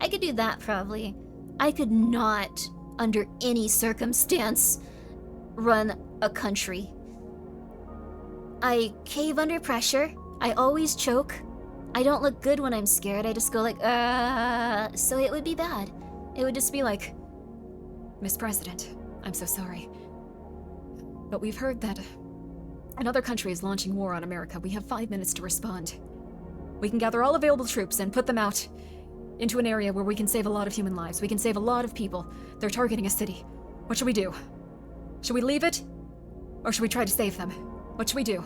A: I could do that, probably. I could not under any circumstance, run a country. I cave under pressure. I always choke. I don't look good when I'm scared. I just go like, so it would be bad. It would just be like,
B: Miss President, I'm so sorry. But we've heard that another country is launching war on America. We have 5 minutes to respond. We can gather all available troops and put them out into an area where we can save a lot of human lives. We can save a lot of people. They're targeting a city. What should we do? Should we leave it? Or should we try to save them? What should we do?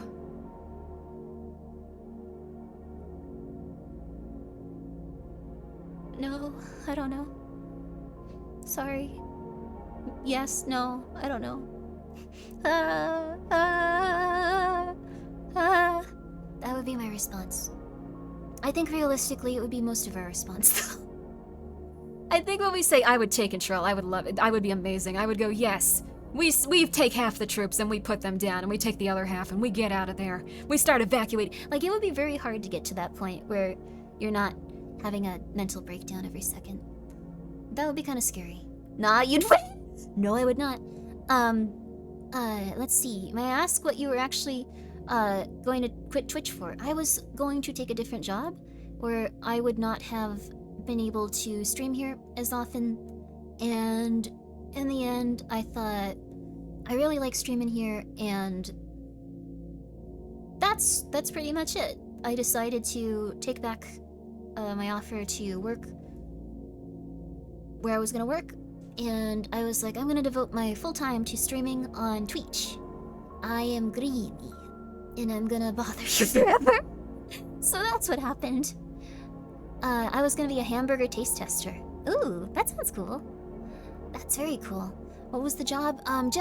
A: no, I don't know. Sorry. Yes, no, I don't know. That would be my response. I think realistically it would be most of our response.
B: I think when we say I would take control, I would love it. I would be amazing. I would go, yes. We take half the troops and we put them down and we take the other half and we get out of there. We start evacuating.
A: Like, it would be very hard to get to that point where you're not having a mental breakdown every second. That would be kind of scary. Nah, you'd win. No, I would not. Let's see. May I ask what you were actually, going to quit Twitch for? I was going to take a different job, or I would not have been able to stream here as often, and in the end, I thought, I really like streaming here, and that's pretty much it. I decided to take back my offer to work where I was gonna work, and I was like, I'm gonna devote my full time to streaming on Twitch. I am Grimmi, and I'm gonna bother you forever. So that's what happened. I was gonna be a hamburger taste tester. Ooh, that sounds cool. That's very cool. What was the job? How do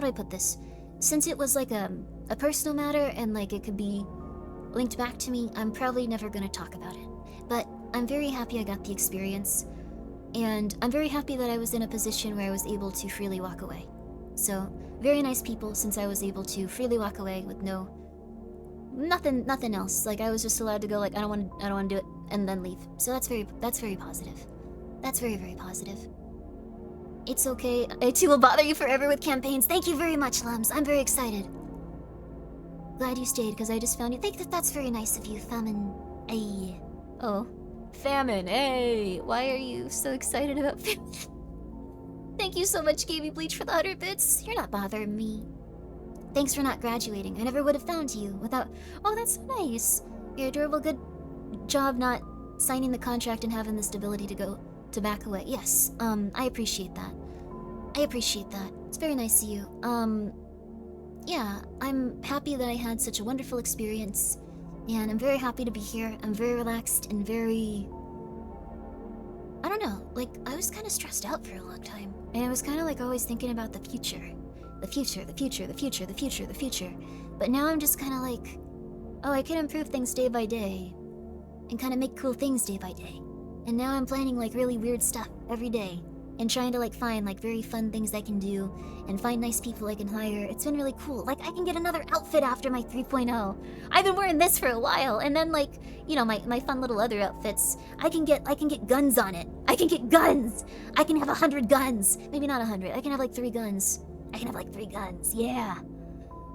A: I put this? Since it was like a personal matter and like it could be linked back to me, I'm probably never gonna talk about it. But I'm very happy I got the experience, and I'm very happy that I was in a position where I was able to freely walk away. So, very nice people, since I was able to freely walk away with nothing else. Like, I was just allowed to go like, I don't want to do it, and then leave. So that's very positive. That's very, very positive. It's okay. I too will bother you forever with campaigns. Thank you very much, Lums. I'm very excited. Glad you stayed, because I just found you. That's very nice of you, Famine. Ay. Oh. Famine, hey. Why are you so excited about Famine? Thank you so much, Gamey Bleach, for the 100 bits. You're not bothering me. Thanks for not graduating. I never would have found you without... Oh, that's so nice. You're adorable. Good job not signing the contract and having the stability to back away. Yes, I appreciate that. It's very nice of you. Yeah, I'm happy that I had such a wonderful experience, and I'm very happy to be here. I'm very relaxed and very... I don't know, like, I was kind of stressed out for a long time, and I was kind of like always thinking about the future. The future. But now I'm just kind of like, oh, I can improve things day by day, and kind of make cool things day by day. And now I'm planning like really weird stuff every day, and trying to like find like very fun things I can do, and find nice people I can hire. It's been really cool. Like, I can get another outfit after my 3.0. I've been wearing this for a while, and then like, you know, my fun little other outfits. I can get guns on it. I can get guns. I can have 100 guns. Maybe not 100. I can have like 3 guns. Yeah.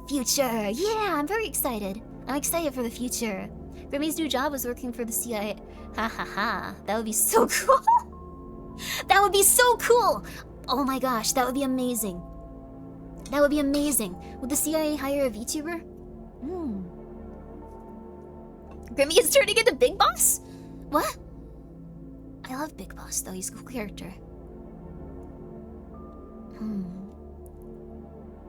A: Future. Yeah, I'm very excited. I'm excited for the future. Grimmi's new job was working for the CIA. Ha ha ha. That would be so cool. That would be so cool. Oh my gosh, that would be amazing. Would the CIA hire a VTuber? Grimmi is turning into Big Boss? What? I love Big Boss though, he's a cool character.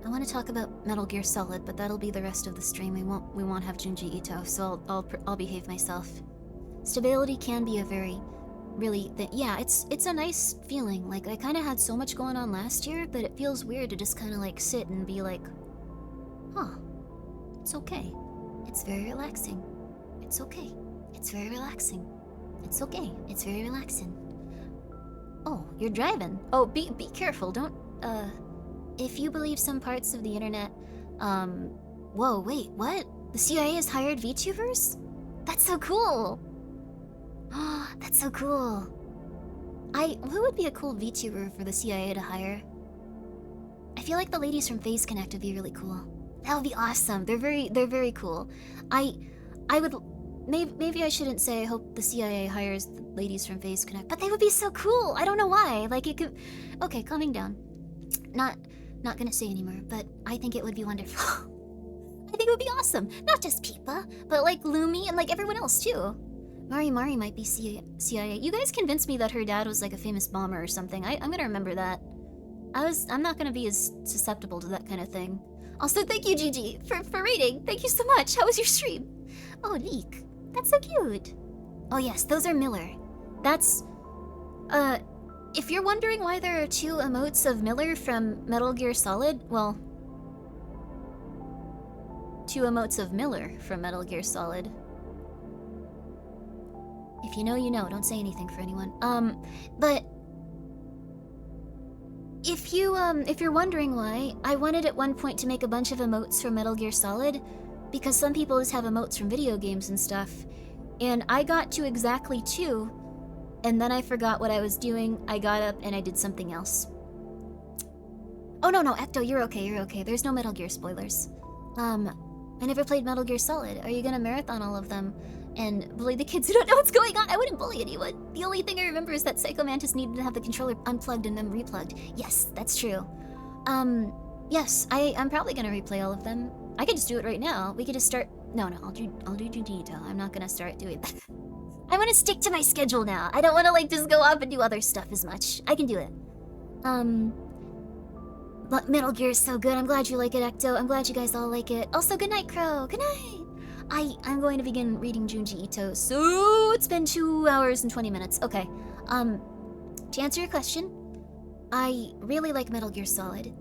A: I want to talk about Metal Gear Solid, but that'll be the rest of the stream. We won't have Junji Ito, so I'll behave myself. Stability can be a very, really yeah, it's a nice feeling. Like, I kind of had so much going on last year that it feels weird to just kind of like sit and be like, huh, it's okay. It's very relaxing. It's okay. It's very relaxing. It's okay. It's very relaxing. Oh, you're driving. Oh, be careful. Don't, if you believe some parts of the internet, whoa, wait, what? The CIA has hired VTubers? That's so cool! That's so cool. Who would be a cool VTuber for the CIA to hire? I feel like the ladies from Phase Connect would be really cool. That would be awesome. They're very cool. I would maybe I shouldn't say I hope the CIA hires the ladies from Phase Connect, but they would be so cool. I don't know why. Like it could. Okay, calming down. Not gonna say anymore, but I think it would be wonderful. I think it would be awesome. Not just Peepa, but like Lumi and like everyone else too. Mari might be CIA. You guys convinced me that her dad was like a famous bomber or something. I'm gonna remember that. I'm not gonna be as susceptible to that kind of thing. Also, thank you, Gigi, for reading. Thank you so much. How was your stream? Oh, Leek. That's so cute. Oh yes, those are Miller. That's if you're wondering why there are 2 emotes of Miller from Metal Gear Solid, well, 2 emotes of Miller from Metal Gear Solid. If you know, you know. Don't say anything for anyone. But if you're wondering why, I wanted at one point to make a bunch of emotes from Metal Gear Solid, because some people just have emotes from video games and stuff, and I got to exactly 2, and then I forgot what I was doing. I got up and I did something else. Oh no, Ecto, you're okay. There's no Metal Gear spoilers. I never played Metal Gear Solid. Are you gonna marathon all of them and bully the kids who don't know what's going on? I wouldn't bully anyone. The only thing I remember is that Psycho Mantis needed to have the controller unplugged and then replugged. Yes, that's true. Yes, I'm probably gonna replay all of them. I could just do it right now. We could just start. No, I'll do Junji. I'm not gonna start doing that. I want to stick to my schedule now. I don't want to like just go off and do other stuff as much. I can do it. But Metal Gear is so good. I'm glad you like it, Ecto. I'm glad you guys all like it. Also, good night, Crow. Good night. I'm going to begin reading Junji Ito. So it's been 2 hours and 20 minutes. Okay. To answer your question, I really like Metal Gear Solid.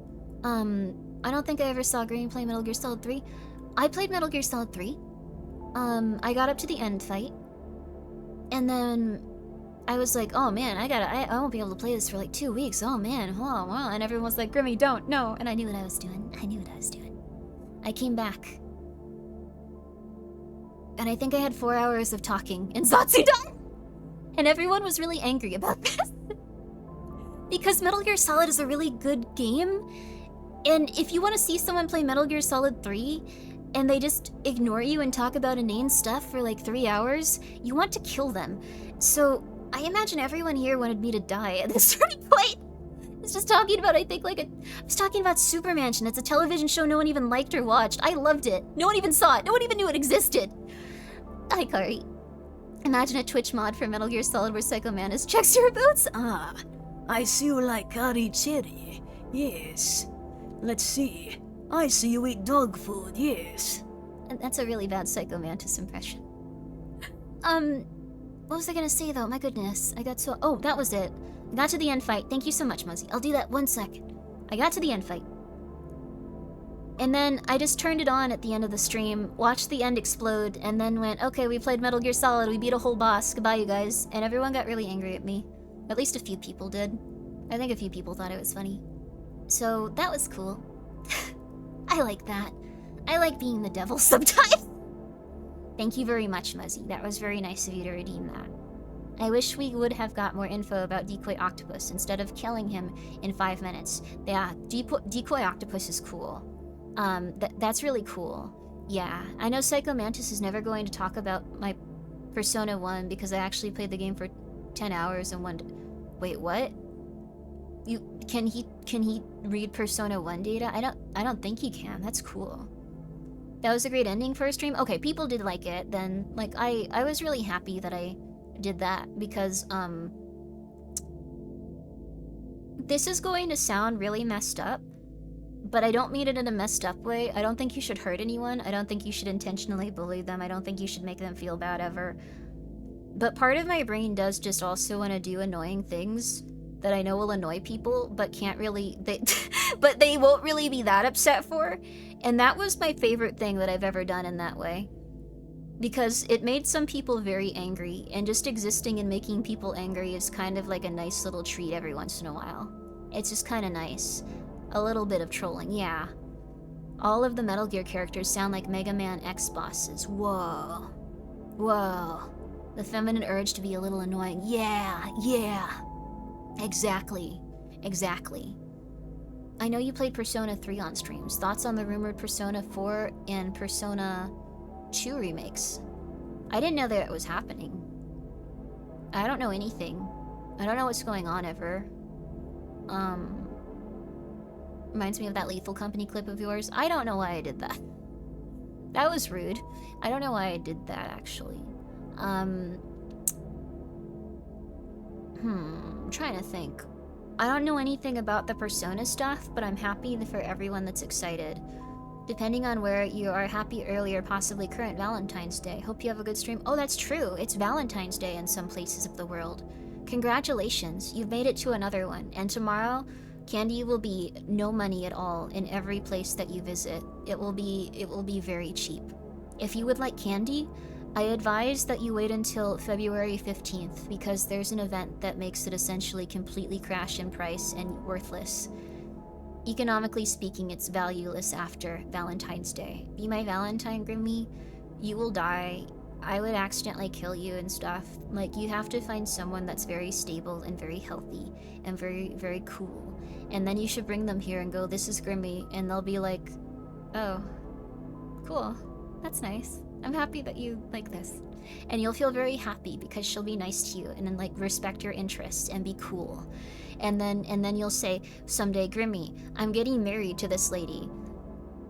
A: I don't think I ever saw Grimmi play Metal Gear Solid 3. I played Metal Gear Solid 3. I got up to the end fight. And then I was like, oh man, I won't be able to play this for like 2 weeks. Oh man, wow. And everyone was like, Grimmi, don't, no. And I knew what I was doing. I came back. And I think I had 4 hours of talking in Zatsudan. And everyone was really angry about this. Because Metal Gear Solid is a really good game. And if you want to see someone play Metal Gear Solid 3, and they just ignore you and talk about inane stuff for like 3 hours, you want to kill them. So I imagine everyone here wanted me to die at this certain point. I was just talking about, I was talking about Super Mansion. It's a television show no one even liked or watched. I loved it. No one even saw it. No one even knew it existed. Hi, Kari. Imagine a Twitch mod for Metal Gear Solid where Psycho Mantis checks your boots.
C: Ah, I see you like Kari Cherry. Yes. Let's see. I see you eat dog food, yes.
A: And that's a really bad Psycho Mantis impression. What was I gonna say though? My goodness. Oh, that was it. I got to the end fight. Thank you so much, Muzzy. I'll do that 1 second. I got to the end fight. And then I just turned it on at the end of the stream, watched the end explode, and then went, okay, we played Metal Gear Solid, we beat a whole boss, goodbye you guys. And everyone got really angry at me. At least a few people did. I think a few people thought it was funny. So that was cool. I like that. I like being the devil sometimes. Thank you very much, Muzzy. That was very nice of you to redeem that. I wish we would have got more info about Decoy Octopus instead of killing him in 5 minutes. Yeah, Decoy Octopus is cool. That's really cool. Yeah, I know Psycho Mantis is never going to talk about my Persona 1 because I actually played the game for 10 hours and wait, what? Can he read Persona 1 data? I don't think he can. That's cool. That was a great ending for a stream. Okay, people did like it. Then like I was really happy that I did that because this is going to sound really messed up, but I don't mean it in a messed up way. I don't think you should hurt anyone. I don't think you should intentionally bully them. I don't think you should make them feel bad ever. But part of my brain does just also want to do annoying things that I know will annoy people, but can't really, but they won't really be that upset for. And that was my favorite thing that I've ever done in that way. Because it made some people very angry, and just existing and making people angry is kind of like a nice little treat every once in a while. It's just kind of nice. A little bit of trolling, yeah. All of the Metal Gear characters sound like Mega Man X bosses. Whoa. Whoa. The feminine urge to be a little annoying. Yeah. Exactly. Exactly. I know you played Persona 3 on streams. Thoughts on the rumored Persona 4 and Persona 2 remakes? I didn't know that it was happening. I don't know anything. I don't know what's going on ever. Reminds me of that Lethal Company clip of yours. I don't know why I did that. That was rude. I don't know why I did that, actually. I'm trying to think. I don't know anything about the Persona stuff, but I'm happy for everyone that's excited. Depending on where you are, happy early or possibly current Valentine's Day. Hope you have a good stream. Oh, that's true. It's Valentine's Day in some places of the world. Congratulations. You've made it to another one. And tomorrow, candy will be no money at all in every place that you visit. It will be very cheap. If you would like candy, I advise that you wait until February 15th because there's an event that makes it essentially completely crash in price and worthless. Economically speaking, it's valueless after Valentine's Day. Be my Valentine, Grimmi. You will die. I would accidentally kill you and stuff. Like, you have to find someone that's very stable and very healthy and very, very cool. And then you should bring them here and go, this is Grimmi. And they'll be like, oh, cool. That's nice. I'm happy that you like this. And you'll feel very happy because she'll be nice to you and then, like, respect your interests and be cool. And then you'll say, someday, Grimmi, I'm getting married to this lady.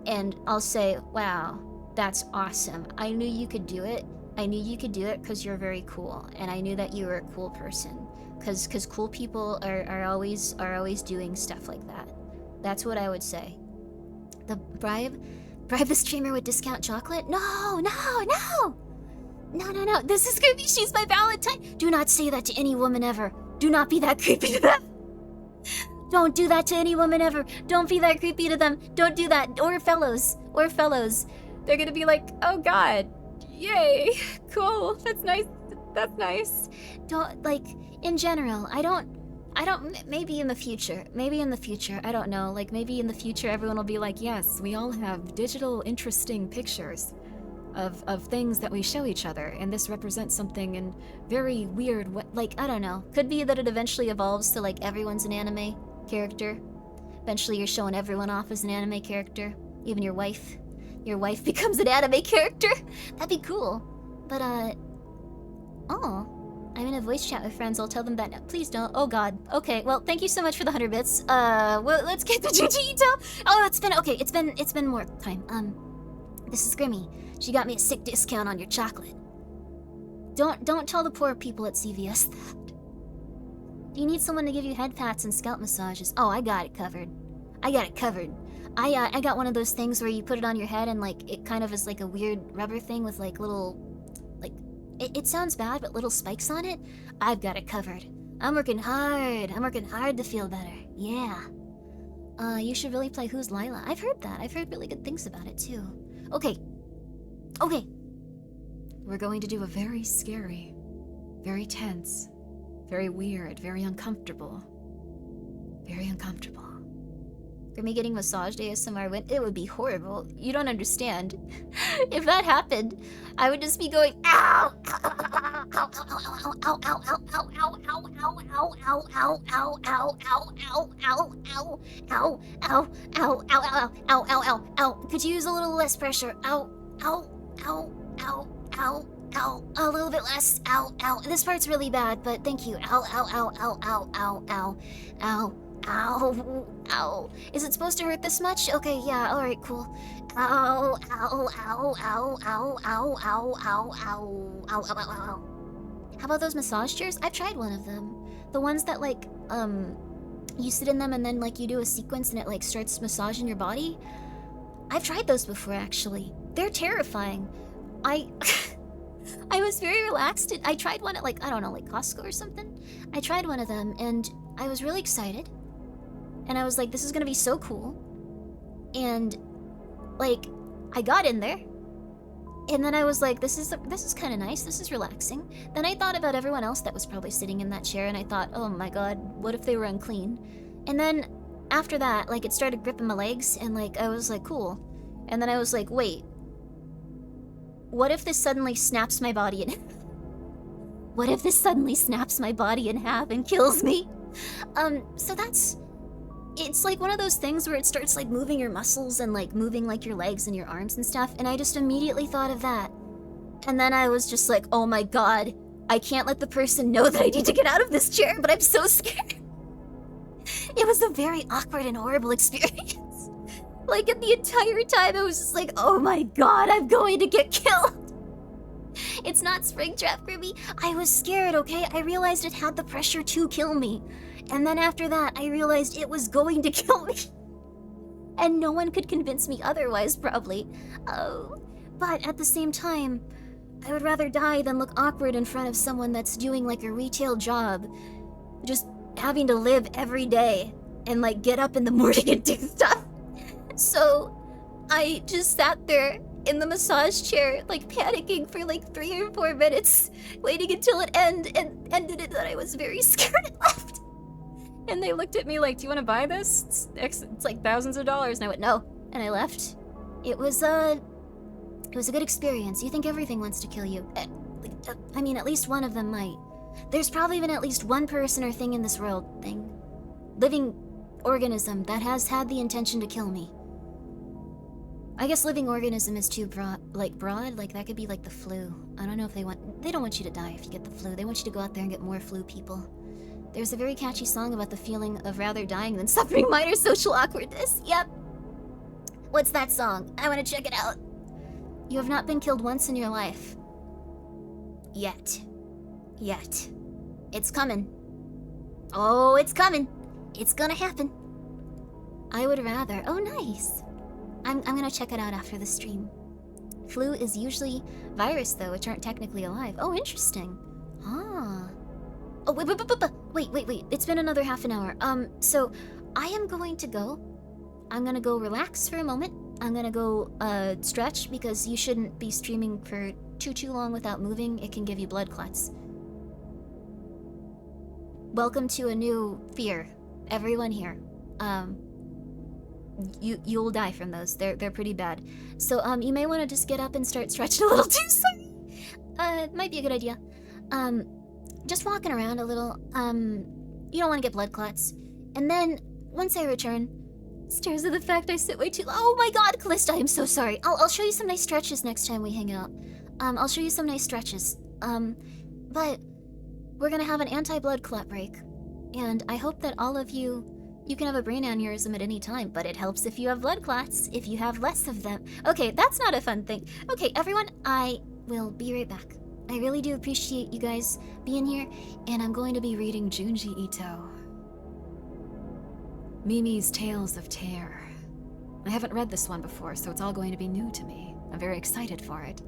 A: And I'll say, wow, that's awesome. I knew you could do it. I knew you could do it because you're very cool. And I knew that you were a cool person. Because cool people are always doing stuff like that. That's what I would say. The bribe the streamer with discount chocolate? No. This is Grimmi. She's my Valentine. Do not say that to any woman ever. Do not be that creepy to them. Don't do that to any woman ever. Don't be that creepy to them. Don't do that. Or fellows. They're gonna be like, oh god, yay, cool, that's nice. Don't, like, in general, I don't, maybe in the future, I don't know, like, maybe in the future everyone will be like,
B: Yes, we all have digital interesting pictures of things that we show each other, and this represents something in very weird way.
A: like, I don't know. Could be that it eventually evolves to, like, everyone's an anime character. Eventually you're showing everyone off as an anime character. Even your wife. Your wife becomes an anime character. That'd be cool. But, oh. I'm in a voice chat with friends. I'll tell them that. No, please don't. Oh god. Okay, well, thank you so much for the 100 bits. Well, let's get the Junji email. Oh, it's been more time. This is Grimmi. She got me a sick discount on your chocolate. Don't tell the poor people at CVS that. Do you need someone to give you head pats and scalp massages? Oh, I got it covered. I got one of those things where you put it on your head and, like, it kind of is like a weird rubber thing with, like, little, like, it sounds bad, but little spikes on it. I've got it covered. I'm working hard to feel better. Yeah. You should really play Who's Lila. I've heard that. I've heard really good things about it, too. Okay.
B: We're going to do a very scary, very tense, very weird, very uncomfortable.
A: Grimmi getting massaged ASMR it would be horrible. You don't understand. If that happened, I would just be going, ow! Ow. Could you use a little less pressure? Ow. A little bit less. Ow. This part's really bad, but thank you. Ow. Is it supposed to hurt this much? Okay, yeah, alright, cool. Ow. How about those massage chairs? I've tried one of them. The ones that, like, you sit in them and then, like, you do a sequence and it, like, starts massaging your body. I've tried those before, actually. They're terrifying. I was very relaxed. I tried one at, like, I don't know, like Costco or something. I tried one of them and I was really excited. And I was like, this is gonna be so cool. And, like, I got in there. And then I was like, this is kind of nice. This is relaxing. Then I thought about everyone else that was probably sitting in that chair, and I thought, oh my god, what if they were unclean? And then after that, like, it started gripping my legs, and, like, I was like, cool. And then I was like, wait. What if this suddenly snaps my body in half? What if this suddenly snaps my body in half and kills me? So that's... It's like one of those things where it starts like moving your muscles and like moving like your legs and your arms and stuff, and I just immediately thought of that. And then I was just like, oh my god, I can't let the person know that I need to get out of this chair, but I'm so scared. It was a very awkward and horrible experience. Like, at the entire time, I was just like, oh my god, I'm going to get killed. It's not Springtrap, Grimmi. I was scared, okay? I realized it had the pressure to kill me. And then after that, I realized it was going to kill me. And no one could convince me otherwise, probably. Oh. But at the same time, I would rather die than look awkward in front of someone that's doing like a retail job. Just having to live every day and like get up in the morning and do stuff. So I just sat there in the massage chair, like panicking for like 3 or 4 minutes, waiting until it ended, and ended it that I was very scared and left.
D: And they looked at me like, do you want to buy this? It's like thousands of dollars.
A: And I went, no. And I left. It was a good experience. You think everything wants to kill you. I mean, at least one of them might. There's probably been at least one person or thing in this world, living organism that has had the intention to kill me. I guess living organism is too broad, like that could be like the flu. I don't know if they don't want you to die if you get the flu. They want you to go out there and get more flu people. There's a very catchy song about the feeling of rather dying than suffering minor social awkwardness. Yep. What's that song? I want to check it out. You have not been killed once in your life. Yet. It's coming. Oh, it's coming. It's gonna happen. I would rather... Oh, nice. I'm gonna check it out after the stream. Flu is usually virus, though, which aren't technically alive. Oh, interesting. Ah. Oh, wait. It's been another half an hour. So I am going to go. I'm gonna go relax for a moment. I'm gonna go, stretch, because you shouldn't be streaming for too long without moving. It can give you blood clots. Welcome to a new fear, everyone here. You'll die from those. They're pretty bad. So, you may want to just get up and start stretching a little too. Sorry. Might be a good idea. Just walking around a little. You don't want to get blood clots. And then, once I return, stares at the fact I sit way too. Oh my god, Callista, I'm so sorry. I'll show you some nice stretches next time we hang out. I'll show you some nice stretches. But we're gonna have an anti-blood clot break. And I hope that all of you can have a brain aneurysm at any time, but it helps if you have blood clots, if you have less of them. Okay, that's not a fun thing. Okay, everyone, I will be right back. I really do appreciate you guys being here, and I'm going to be reading Junji Ito. Mimi's Tales of Terror. I haven't read this one before, so it's all going to be new to me. I'm very excited for it.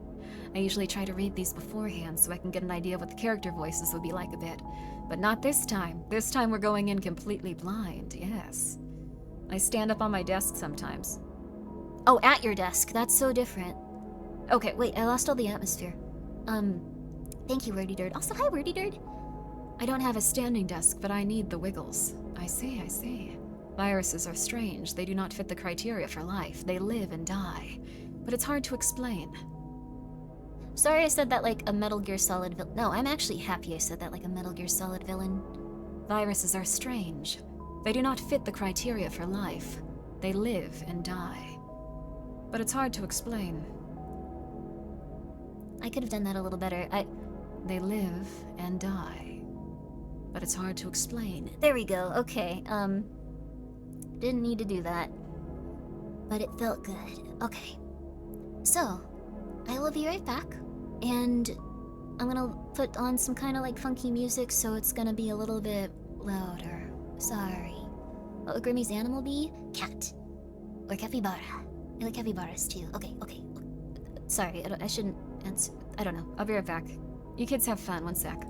A: I usually try to read these beforehand so I can get an idea of what the character voices would be like a bit. But not this time. This time we're going in completely blind, yes. I stand up on my desk sometimes. Oh, at your desk. That's so different. Okay, wait, I lost all the atmosphere. Thank you, Wordy Dirt. Also, hi, Wordy Dirt. I don't have a standing desk, but I need the wiggles. I see. Viruses are strange. They do not fit the criteria for life. They live and die. But it's hard to explain. Sorry I said that like a Metal Gear Solid villain. No, I'm actually happy I said that like a Metal Gear Solid villain. Viruses are strange. They do not fit the criteria for life. They live and die. But it's hard to explain. I could have done that a little better. They live and die. But it's hard to explain. There we go. Okay. Didn't need to do that. But it felt good. Okay. So, I will be right back. And I'm gonna put on some kind of like funky music, so it's gonna be a little bit louder. Sorry. What would Grimmi's animal be? Cat. Or capybara. I like capybaras too. Okay. Sorry, I shouldn't answer. I don't know. I'll be right back. You kids have fun. One sec.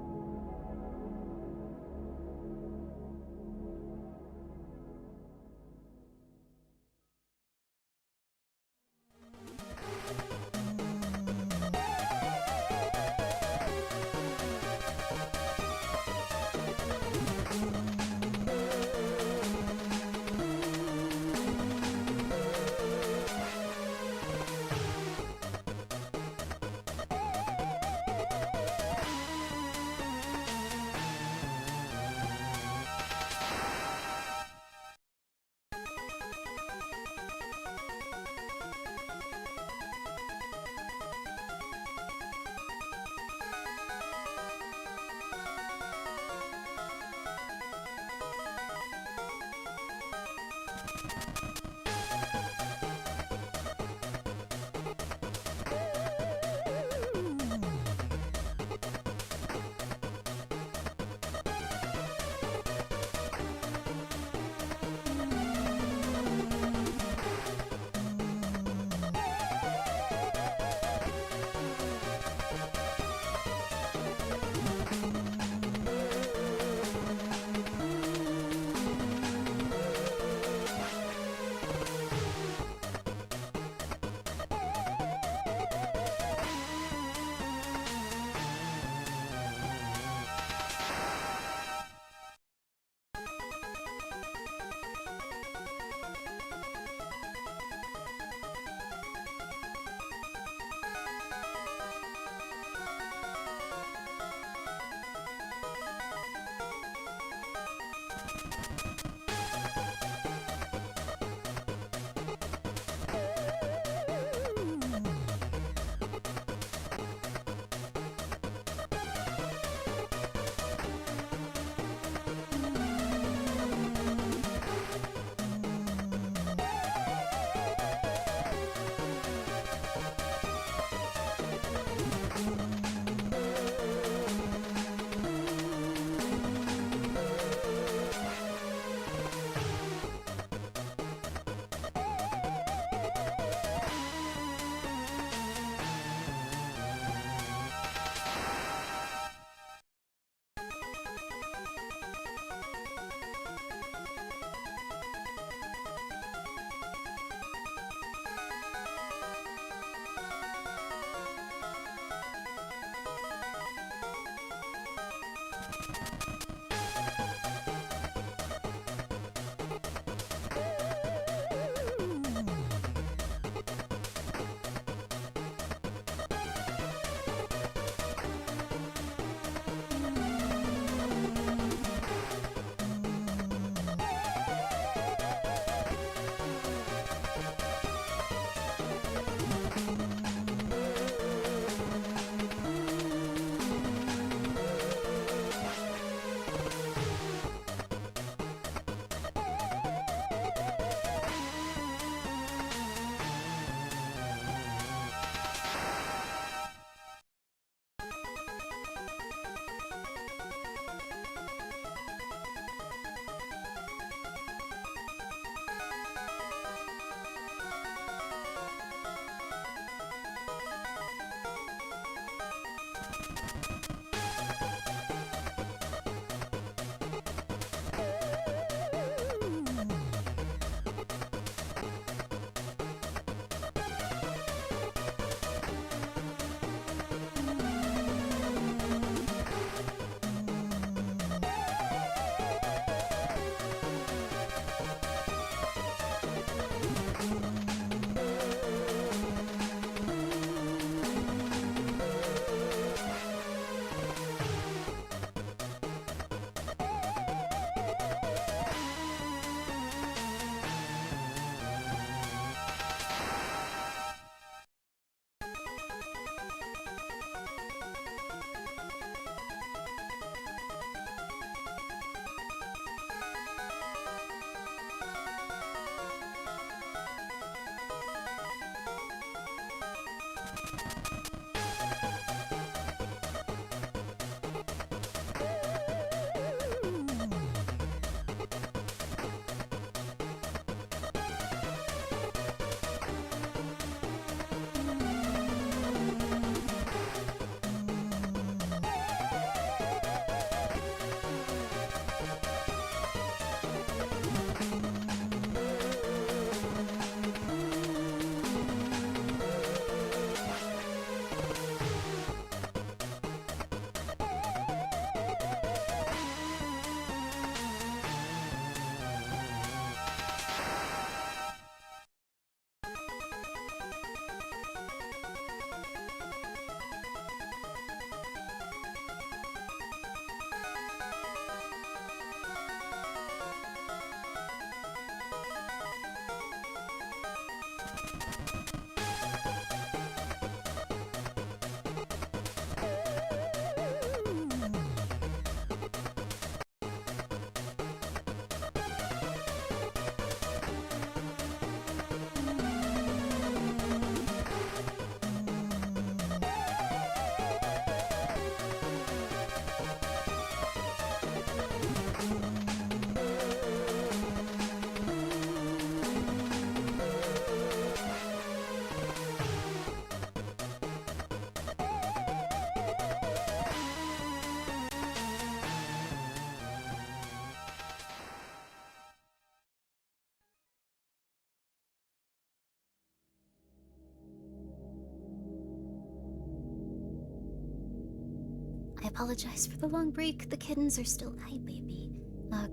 A: I apologize for the long break. The kittens are still... Hi, baby.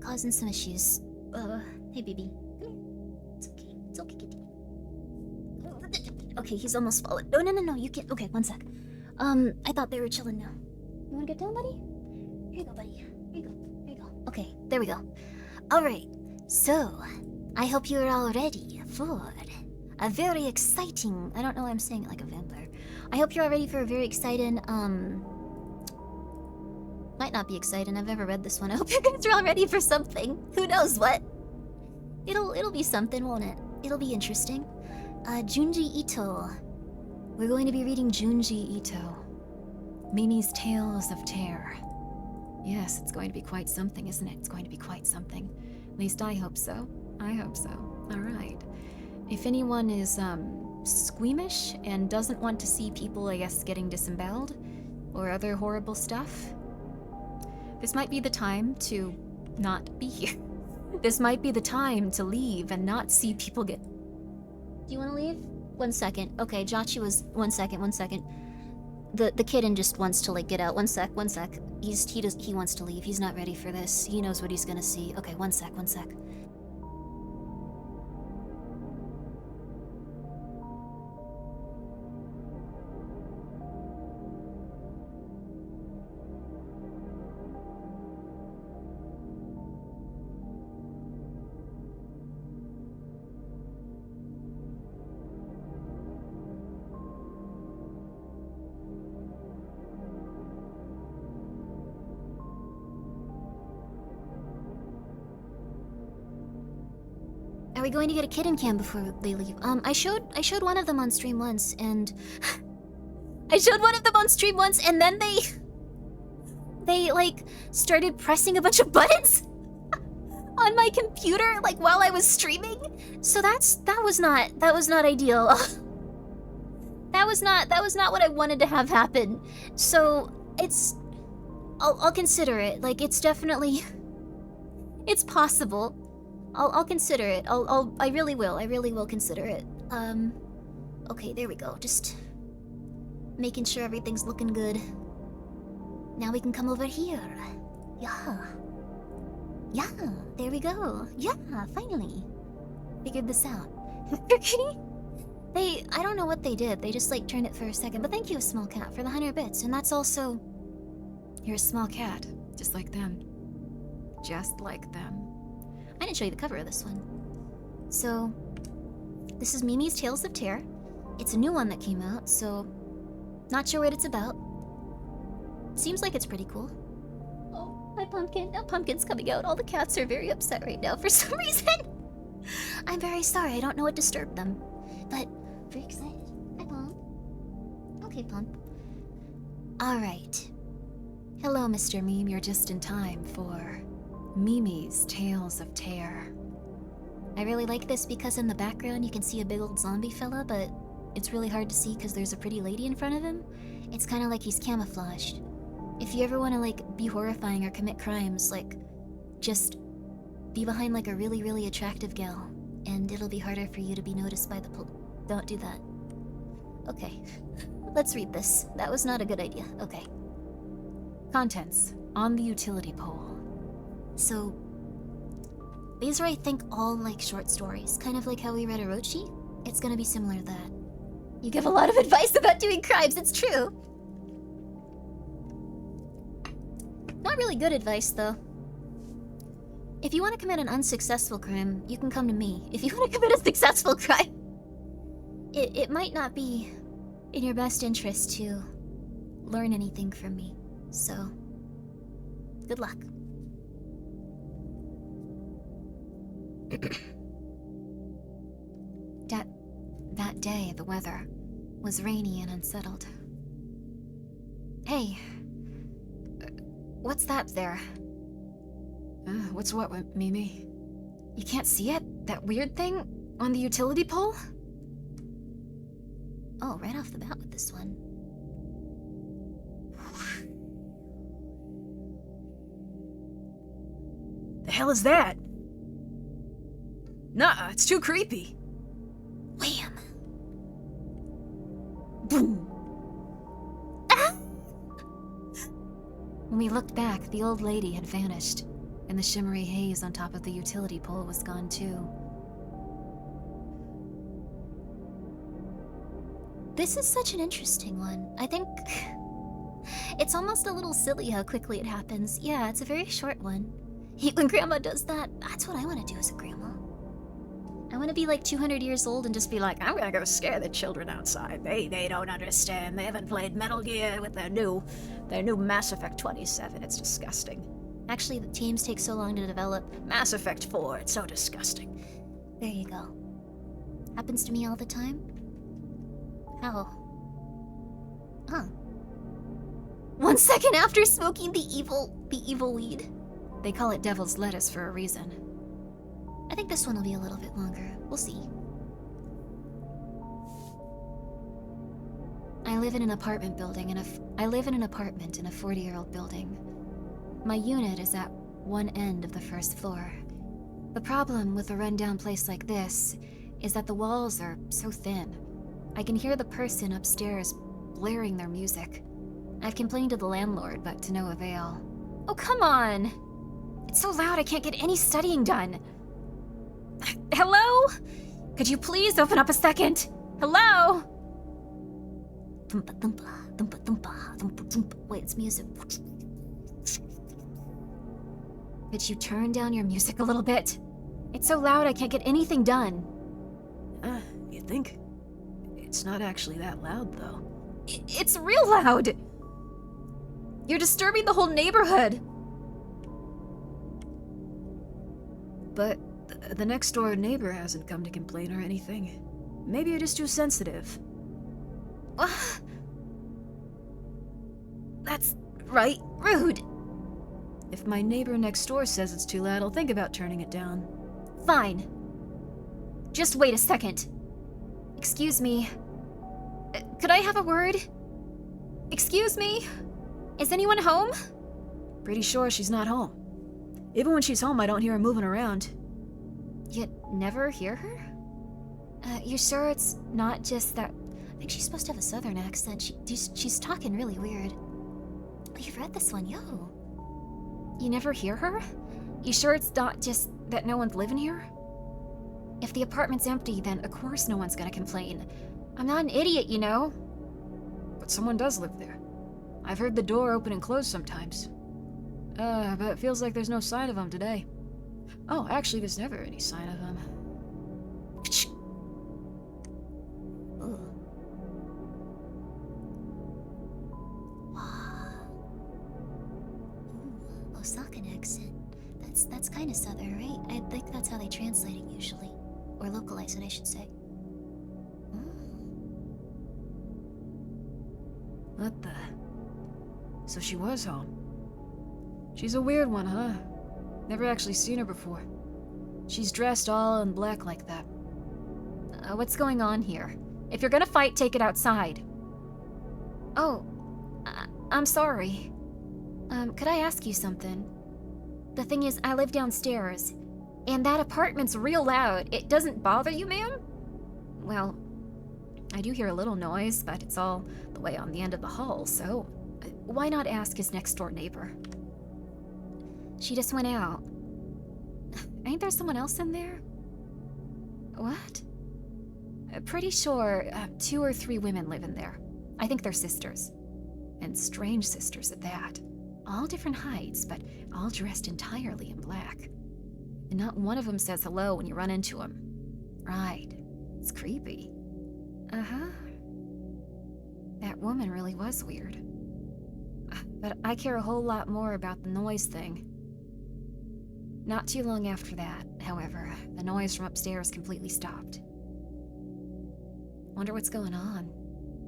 A: Causing some issues. Hey, baby. Come here. It's okay. It's okay, kitty. Okay, he's almost fallen. Oh, no, you can't... Okay, one sec. I thought they were chilling now. You wanna get down, buddy? Here you go, buddy. Here you go. Okay, there we go. Alright, so... I hope you're all ready for a very exciting... I don't know why I'm saying it like a vampire. I hope you're all ready for a very exciting, might not be exciting. I've never read this one. I hope you guys are all ready for something. Who knows what? It'll be something, won't it? It'll be interesting. Junji Ito. We're going to be reading Junji Ito. Mimi's Tales of Terror.
B: Yes, it's going to be quite something, isn't it? It's going to be quite something. At least I hope so. I hope so. All right. If anyone is, squeamish and doesn't want to see people, I guess, getting disemboweled or other horrible stuff, this might be the time to not be here. This might be the time to leave and not see people get...
A: Do you want to leave? 1 second. Okay, Jachi was... 1 second. The kitten just wants to, like, get out. 1 sec. He wants to leave. He's not ready for this. He knows what he's gonna see. Okay, 1 sec. Are we going to get a kitten cam before they leave? I showed one of them on stream once, and and then they like started pressing a bunch of buttons on my computer, like while I was streaming. So that was not ideal. that was not what I wanted to have happen. So I'll consider it. Like, it's definitely, it's possible. I'll consider it. I really will consider it. Okay, there we go. Just making sure everything's looking good. Now we can come over here. Yeah, there we go. Yeah, finally. Figured this out. I don't know what they did. They just, like, turned it for a second. But thank you, Small Cat, for the 100 bits. And that's also...
B: You're a small cat, just like them. Just like them.
A: I didn't show you the cover of this one. So, this is Mimi's Tales of Terror. It's a new one that came out, so not sure what it's about. Seems like it's pretty cool. Oh, my pumpkin. Now Pumpkin's coming out. All the cats are very upset right now for some reason. I'm very sorry. I don't know what disturbed them. But, very excited. Hi, Pump. Okay, Pump. Alright.
B: Hello, Mr. Meme. You're just in time for Mimi's Tales of Terror.
A: I really like this because in the background you can see a big old zombie fella, but it's really hard to see because there's a pretty lady in front of him. It's kind of like he's camouflaged. If you ever want to, like, be horrifying or commit crimes, like, just be behind, like, a really, really attractive gal, and it'll be harder for you to be noticed by the Don't do that. Okay. Let's read this. That was not a good idea. Okay.
B: Contents on the utility pole.
A: So, these are, I think, all, like, short stories. Kind of like how we read Orochi. It's gonna be similar to that. You give a lot of advice about doing crimes, it's true. Not really good advice, though. If you want to commit an unsuccessful crime, you can come to me. If you want to commit a successful crime, it might not be in your best interest to learn anything from me. So, good luck.
B: That day, the weather was rainy and unsettled. Hey, what's that there?
C: What's what, Mimi?
B: You can't see it? That weird thing on the utility pole?
A: Oh, right off the bat with this one.
C: The hell is that? Nah, it's too creepy.
A: Wham!
B: Boom! When we looked back, the old lady had vanished, and the shimmery haze on top of the utility pole was gone too.
A: This is such an interesting one. I think it's almost a little silly how quickly it happens. Yeah, it's a very short one. When Grandma does that, that's what I want to do as a grandma. I want to be like 200 years old and just be like,
C: I'm gonna go scare the children outside. They don't understand. They haven't played Metal Gear with their new Mass Effect 27. It's disgusting.
A: actually, the games take so long to develop.
C: Mass Effect 4, it's so disgusting.
A: There you go. Happens to me all the time. How? Huh. 1 second after smoking the evil weed.
B: They call it devil's lettuce for a reason.
A: I think this one will be a little bit longer. We'll see.
B: I live in an apartment building I live in an apartment in a 40-year-old building. My unit is at one end of the first floor. The problem with a rundown place like this is that the walls are so thin. I can hear the person upstairs blaring their music. I've complained to the landlord, but to no avail.
A: Oh, come on!
B: It's so loud I can't get any studying done. Hello? Could you please open up a second? Hello?
A: Thumpa thumpa, thumpa thumpa, thumpa thumpa. Wait, it's music.
B: Could you turn down your music a little bit? It's so loud I can't get anything done.
C: You think? It's not actually that loud, though.
B: It's real loud! You're disturbing the whole neighborhood!
C: But the next door neighbor hasn't come to complain or anything. Maybe you're just too sensitive.
B: That's right, rude.
C: If my neighbor next door says it's too loud, I'll think about turning it down.
B: Fine. Just wait a second. Excuse me. Could I have a word? Excuse me? Is anyone home?
C: Pretty sure she's not home. Even when she's home, I don't hear her moving around.
B: You never hear her? You sure it's not just that...
A: I think she's supposed to have a southern accent. She's talking really weird. Oh, you've read this one, yo.
B: You never hear her? You sure it's not just that no one's living here? If the apartment's empty, then of course no one's gonna complain. I'm not an idiot, you know?
C: But someone does live there. I've heard the door open and close sometimes. But it feels like there's no sign of him today. Oh, actually, there's never any sign of him.
A: Ooh. Wow. Ooh, Osakan accent. That's kind of southern, right? I think that's how they translate it usually. Or localize it, I should say.
C: What the? So she was home. She's a weird one, huh? Never actually seen her before. She's dressed all in black like that.
B: What's going on here? If you're gonna fight, take it outside. Oh, I'm sorry. Could I ask you something? The thing is, I live downstairs, and that apartment's real loud. It doesn't bother you, ma'am? Well, I do hear a little noise, but it's all the way on the end of the hall, so why not ask his next-door neighbor? She just went out. Ain't there someone else in there? What? Pretty sure 2 or 3 women live in there. I think they're sisters. And strange sisters at that. All different heights, but all dressed entirely in black. And not one of them says hello when you run into them. Right. It's creepy.
D: Uh-huh. That woman really was weird. But I care a whole lot more about the noise thing. Not too long after that, however, the noise from upstairs completely stopped. Wonder what's going on.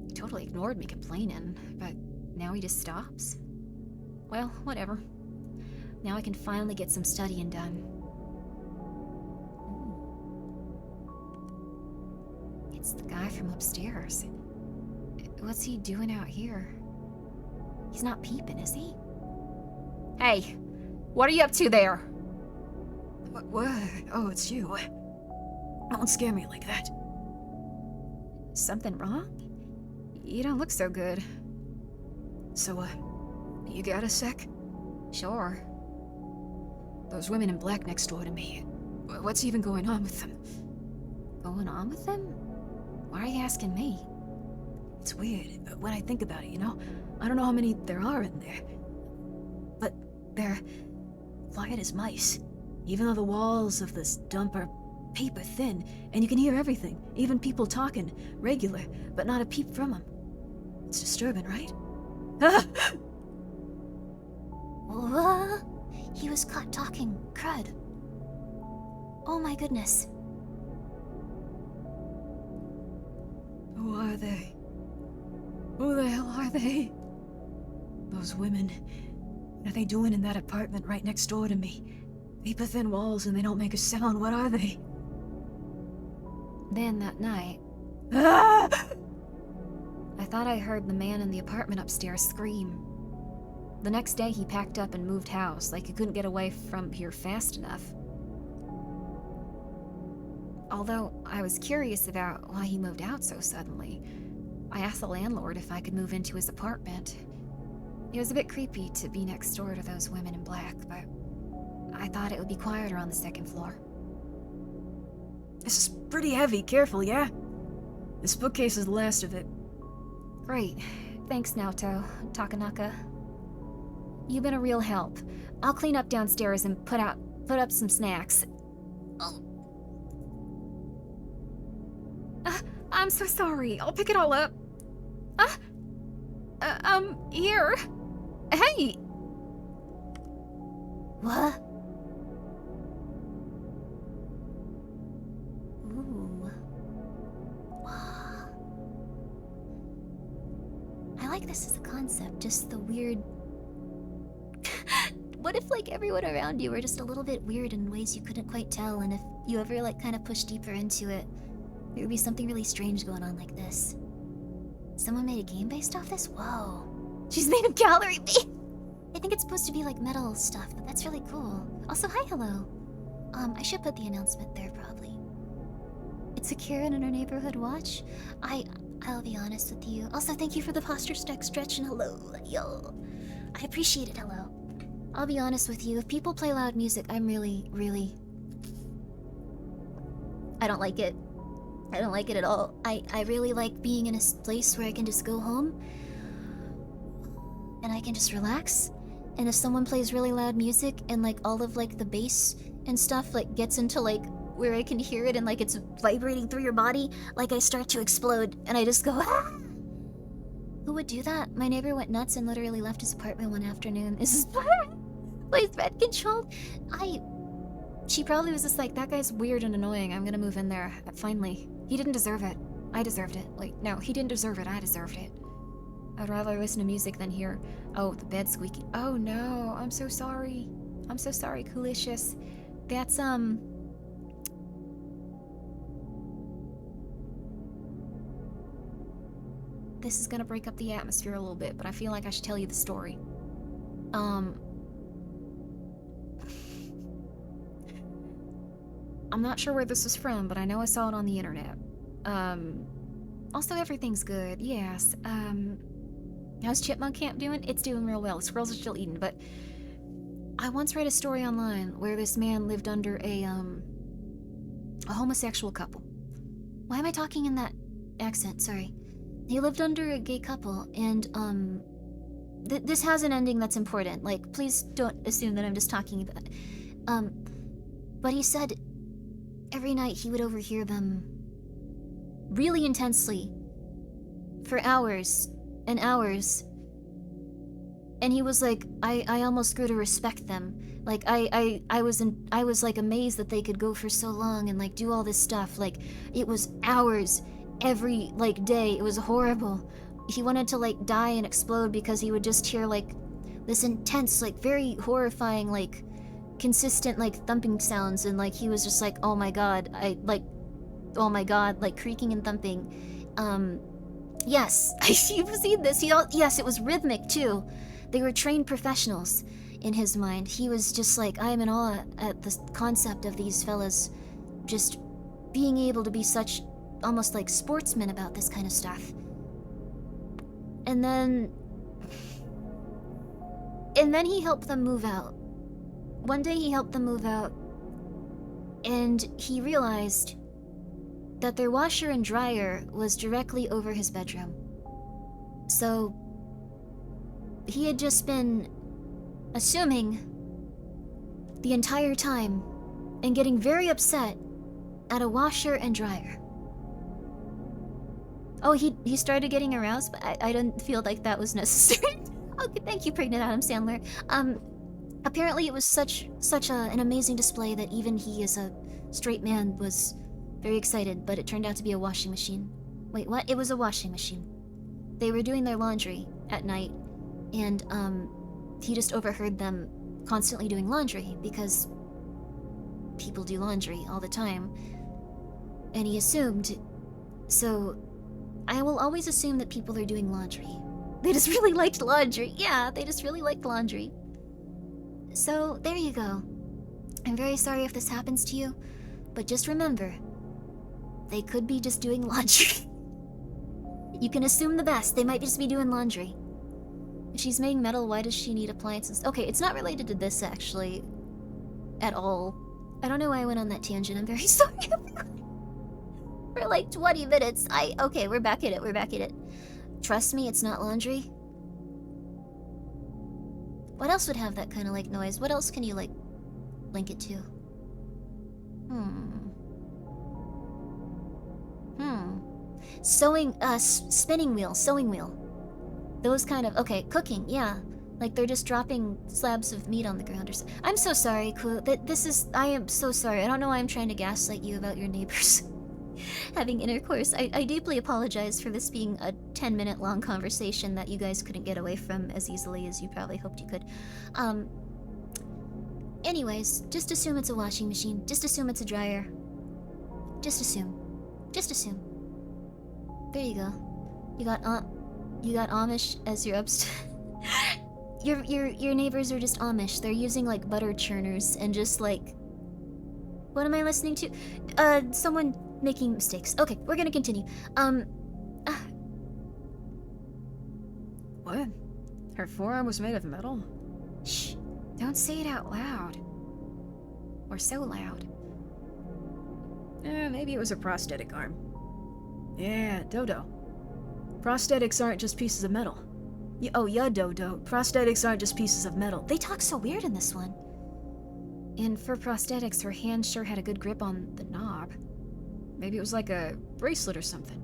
D: He totally ignored me complaining, but now he just stops? Well, whatever. Now I can finally get some studying done. It's the guy from upstairs. What's he doing out here? He's not peeping, is he? Hey, what are you up to there?
C: What? Oh, it's you. Don't scare me like that.
D: Something wrong? You don't look so good.
C: So, you got a sec?
D: Sure.
C: Those women in black next door to me. What's even going on with them?
D: Going on with them? Why are you asking me?
C: It's weird, when I think about it, you know? I don't know how many there are in there. But they're quiet as mice. Even though the walls of this dump are paper thin, and you can hear everything, even people talking, regular, but not a peep from them. It's disturbing, right?
A: He was caught talking. Crud. Oh my goodness.
C: Who are they? Who the hell are they? Those women. What are they doing in that apartment right next door to me? Paper thin walls and they don't make a sound. What are they?
D: Then that night,
C: Ah!
D: I thought I heard the man in the apartment upstairs scream. The next day he packed up and moved house, like he couldn't get away from here fast enough. Although I was curious about why he moved out so suddenly, I asked the landlord if I could move into his apartment. It was a bit creepy to be next door to those women in black, but I thought it would be quieter on the second floor.
C: This is pretty heavy. Careful, yeah? This bookcase is the last of it.
D: Great. Thanks, Naoto, Takanaka. You've been a real help. I'll clean up downstairs and put up some snacks. Oh. I'm so sorry. I'll pick it all up. Here. Hey!
A: What? Ooh. Wow. I like this as a concept, just the weird... What if, like, everyone around you were just a little bit weird in ways you couldn't quite tell, and if you ever, like, kind of pushed deeper into it, there would be something really strange going on like this. Someone made a game based off this? Whoa. She's made a gallery I think it's supposed to be like metal stuff, but that's really cool. Also, hi, hello. I should put the announcement there, probably. It's a Karen in our neighborhood watch. I'll be honest with you. Also, thank you for the posture stack stretch and hello. Yo. I appreciate it, hello. I'll be honest with you, if people play loud music, I'm really... I don't like it. I don't like it at all. I really like being in a place where I can just go home and I can just relax. And if someone plays really loud music and like all of like the bass and stuff like gets into like where I can hear it and like it's vibrating through your body, like I start to explode and I just go ah! Who would do that? My neighbor went nuts and literally left his apartment one afternoon. This is plays red controlled. She probably was just like, that guy's weird and annoying. I'm gonna move in there. Finally. He didn't deserve it. I deserved it. Wait, no, he didn't deserve it. I deserved it. I'd rather listen to music than hear, oh, the bed squeaking. Oh no, I'm so sorry. I'm so sorry, Coolicious. That's, This is gonna break up the atmosphere a little bit, but I feel like I should tell you the story. I'm not sure where this was from, but I know I saw it on the internet. Also everything's good, yes. How's Chipmunk Camp doing? It's doing real well. Squirrels are still eating, but I once read a story online where this man lived under a homosexual couple. Why am I talking in that accent? Sorry. He lived under a gay couple, and this has an ending that's important. Like, please don't assume that I'm just talking about it. But he said every night he would overhear them really intensely for hours and hours. And he was like, I almost grew to respect them. Like, I was like amazed that they could go for so long and like do all this stuff. Like, it was hours every like day. It was horrible. He wanted to like die and explode because he would just hear like this intense, like very horrifying, like consistent like thumping sounds, and like he was just like, oh my god, oh my god, like creaking and thumping. Yes, you've seen this. Yes, it was rhythmic too. They were trained professionals in his mind. He was just like, I am in awe at the concept of these fellas just being able to be such almost like sportsmen about this kind of stuff. And then he helped them move out. One day he helped them move out, and he realized that their washer and dryer was directly over his bedroom. So he had just been assuming the entire time and getting very upset at a washer and dryer. Oh, he started getting aroused, but I didn't feel like that was necessary. Okay, thank you, Pregnant Adam Sandler. Apparently it was such an amazing display that even he, as a straight man, was very excited, but it turned out to be a washing machine. Wait, what? It was a washing machine. They were doing their laundry at night, and he just overheard them constantly doing laundry, because people do laundry all the time. And he assumed, so I will always assume that people are doing laundry. They just really liked laundry. Yeah, they just really liked laundry. So, there you go. I'm very sorry if this happens to you, but just remember, they could be just doing laundry. You can assume the best. They might just be doing laundry. If she's making metal, why does she need appliances? Okay, it's not related to this, actually, at all. I don't know why I went on that tangent. I'm very sorry, everyone. For like 20 minutes. Okay, we're back at it. Trust me, it's not laundry. What else would have that kind of like noise? What else can you like link it to? Spinning wheel, sewing wheel. Those kind of, okay, cooking, yeah. Like they're just dropping slabs of meat on the ground or so. I'm so sorry, Ku. I am so sorry. I don't know why I'm trying to gaslight you about your neighbors having intercourse. I deeply apologize for this being a 10-minute long conversation that you guys couldn't get away from as easily as you probably hoped you could. Anyways, just assume it's a washing machine. Just assume it's a dryer. Just assume. There you go. You got Amish as your upstairs. Your neighbors are just Amish. They're using like butter churners and just like, what am I listening to? Someone making mistakes. Okay, we're gonna continue.
B: What? Her forearm was made of metal? Shh, don't say it out loud. Or so loud. Maybe it was a prosthetic arm.
C: Yeah, Dodo. Prosthetics aren't just pieces of metal. Yeah, Dodo. Prosthetics aren't just pieces of metal.
A: They talk so weird in this one.
B: And for prosthetics, her hand sure had a good grip on the knob. Maybe it was like a bracelet or something.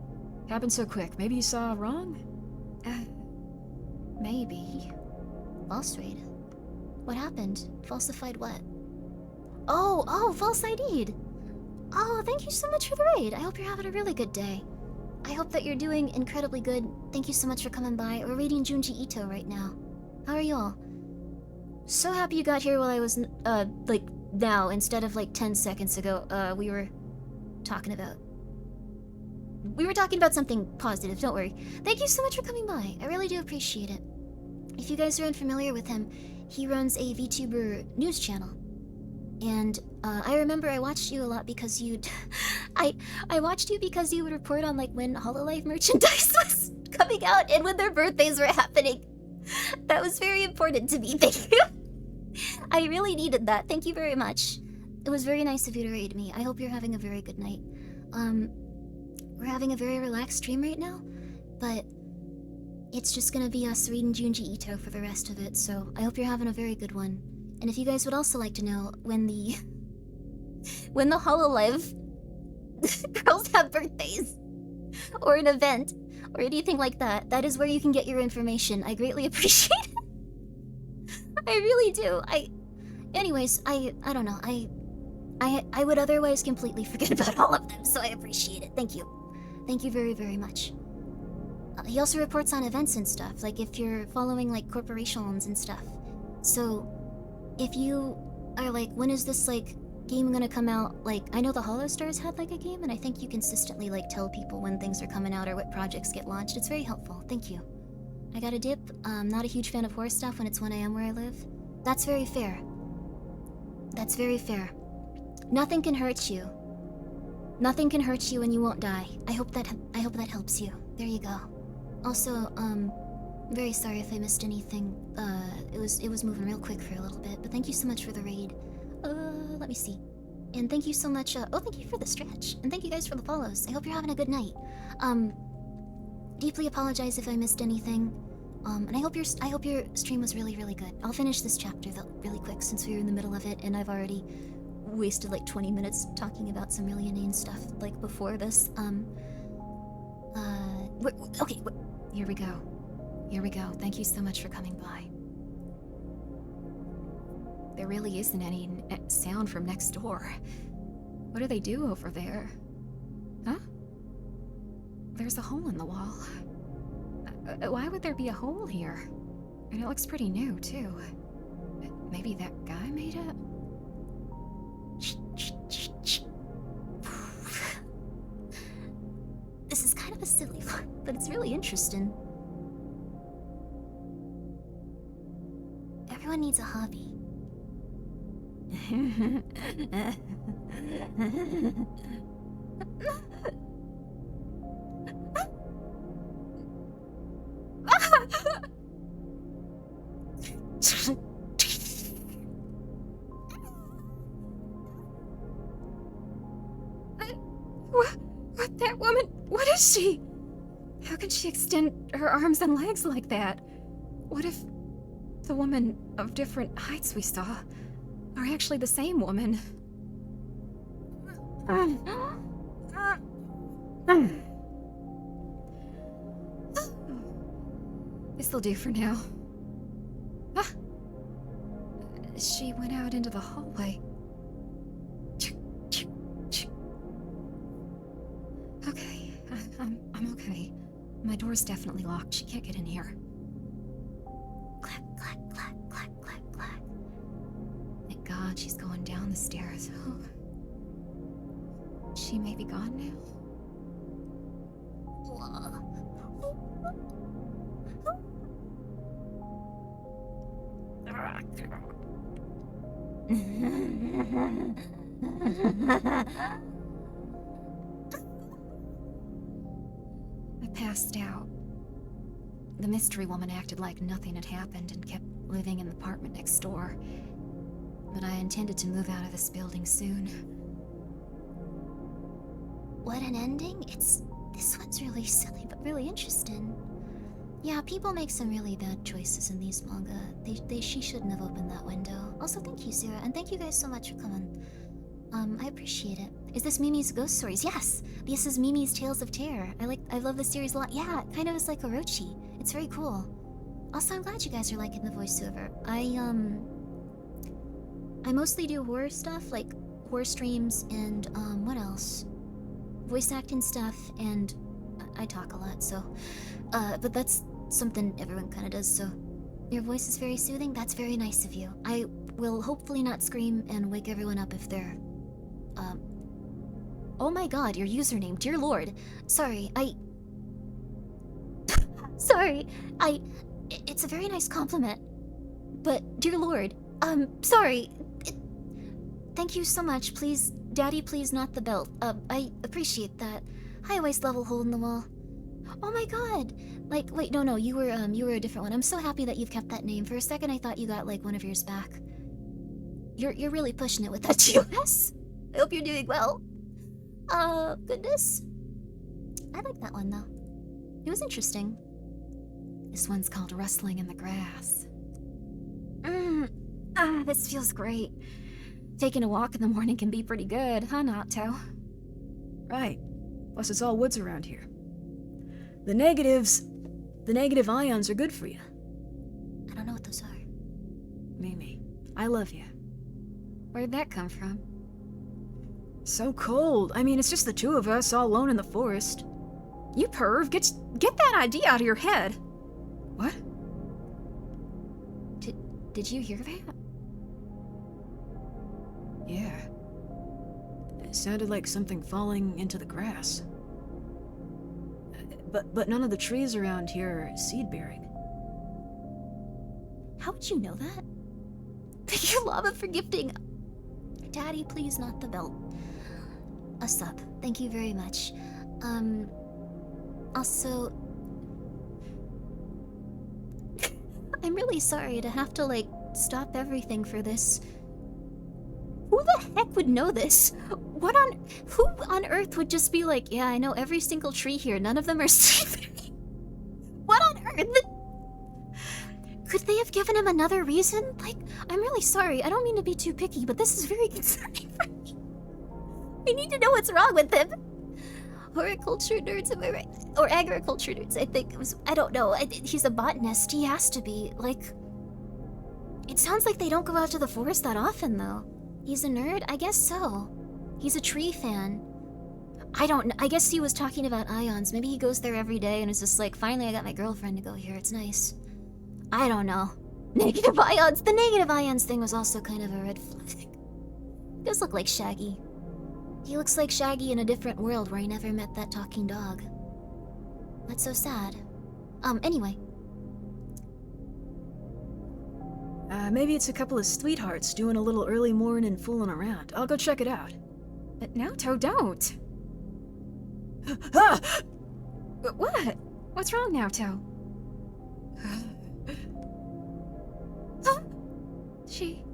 B: Happened so quick. Maybe you saw wrong?
A: Maybe. False raid. What happened? Falsified what? Oh, false ID'd. Oh, thank you so much for the raid. I hope you're having a really good day. I hope that you're doing incredibly good. Thank you so much for coming by. We're reading Junji Ito right now. How are y'all? So happy you got here while I was, like, now, instead of, like, 10 seconds ago. We were talking about something positive, don't worry. Thank you so much for coming by. I really do appreciate it. If you guys are unfamiliar with him, he runs a VTuber news channel. And, I remember I watched you a lot because you'd... I watched you because you would report on, like, when Hololive merchandise was coming out and when their birthdays were happening. That was very important to me, thank you. I really needed that, thank you very much. It was very nice of you to raid me. I hope you're having a very good night. We're having a very relaxed stream right now, but it's just gonna be us reading Junji Ito for the rest of it, so I hope you're having a very good one. And if you guys would also like to know when the Hololive girls have birthdays, or an event, or anything like that, that is where you can get your information. I greatly appreciate it. I really do. Anyways, I don't know. I would otherwise completely forget about all of them, so I appreciate it. Thank you. Thank you very, very much. He also reports on events and stuff, like if you're following like corporations and stuff. So, if you are like, when is this like game gonna come out? Like, I know the Hollow Stars had like a game, and I think you consistently like tell people when things are coming out or what projects get launched. It's very helpful. Thank you. I got a dip. Not a huge fan of horror stuff when it's 1 AM where I live. That's very fair. That's very fair. Nothing can hurt you. Nothing can hurt you and you won't die. I hope that helps you. There you go. Also, very sorry if I missed anything. It was moving real quick for a little bit, but thank you so much for the raid. Let me see. And thank you so much, thank you for the stretch. And thank you guys for the follows. I hope you're having a good night. Deeply apologize if I missed anything. And I hope your stream was really, really good. I'll finish this chapter though really quick since we were in the middle of it, and I've already wasted like 20 minutes talking about some really inane stuff like before this. Okay.
B: Here we go. Here we go. Thank you so much for coming by. There really isn't any sound from next door. What do they do over there? Huh? There's a hole in the wall. Why would there be a hole here? And it looks pretty new, too. Maybe that guy made it?
A: This is kind of a silly one, but it's really interesting. Everyone needs a hobby.
B: What that woman? What is she? How can she extend her arms and legs like that? What if the woman of different heights we saw are actually the same woman? This'll do for now. She went out into the hallway. Okay, I'm okay. My door's definitely locked. She can't get in here.
A: Clack, clack, clack, clack, clack, clack.
B: Thank God she's going down the stairs. Oh. She may be gone now. I passed out. The mystery woman acted like nothing had happened and kept living in the apartment next door. But I intended to move out of this building soon.
A: What an ending? This one's really silly, but really interesting. Yeah, people make some really bad choices in these manga. She shouldn't have opened that window. Also, thank you, Zira, and thank you guys so much for coming. I appreciate it. Is this Mimi's Ghost Stories? Yes! This is Mimi's Tales of Terror. I love the series a lot. Yeah, it kind of is like Orochi. It's very cool. Also, I'm glad you guys are liking the voiceover. I mostly do horror stuff, like horror streams and, what else? Voice acting stuff, and I talk a lot, so... but that's something everyone kind of does, so... Your voice is very soothing? That's very nice of you. I will hopefully not scream and wake everyone up if they're... Oh my god, your username, dear lord. Sorry, Sorry, It's a very nice compliment. But, dear lord, sorry. Thank you so much, please... Daddy, please not the belt. I appreciate that. High waist level hole in the wall. Oh my god! Like, wait, no, you were a different one. I'm so happy that you've kept that name. For a second, I thought you got, like, one of yours back. You're really pushing it with that GOS. I hope you're doing well. Goodness. I like that one, though. It was interesting.
B: This one's called Rustling in the Grass.
A: This feels great.
B: Taking a walk in the morning can be pretty good, huh, Nato?
C: Right. Plus it's all woods around here. The negative ions are good for you.
A: I don't know what those are.
C: Mimi, I love you.
D: Where'd that come from?
C: So cold. I mean, it's just the two of us all alone in the forest.
D: You perv, get that idea out of your head.
C: What?
D: Did you hear that?
C: Yeah. It sounded like something falling into the grass. But none of the trees around here are seed-bearing.
A: How would you know that? Thank you, Lava, for gifting. Daddy, please, not the belt. A sub. Thank you very much. Also, I'm really sorry to have to, like, stop everything for this. Who the heck would know this? Who on earth would just be like, yeah, I know every single tree here, none of them are seed-bearing? What on earth? Could they have given him another reason? Like, I'm really sorry, I don't mean to be too picky, but this is very concerning for me. I need to know what's wrong with him. Horticulture nerds, am I right? Or agriculture nerds, I think it was. I don't know. He's a botanist. He has to be. Like, it sounds like they don't go out to the forest that often, though. He's a nerd? I guess so. He's a tree fan. I don't know. I guess he was talking about ions. Maybe he goes there every day and is just like, finally I got my girlfriend to go here. It's nice. I don't know. Negative ions. The negative ions thing was also kind of a red flag. He does look like Shaggy. He looks like Shaggy in a different world where he never met that talking dog. That's so sad. Anyway.
C: Maybe it's a couple of sweethearts doing a little early morning fooling around. I'll go check it out.
D: Naoto, don't.
C: Ah!
D: What? What's wrong, Naoto? She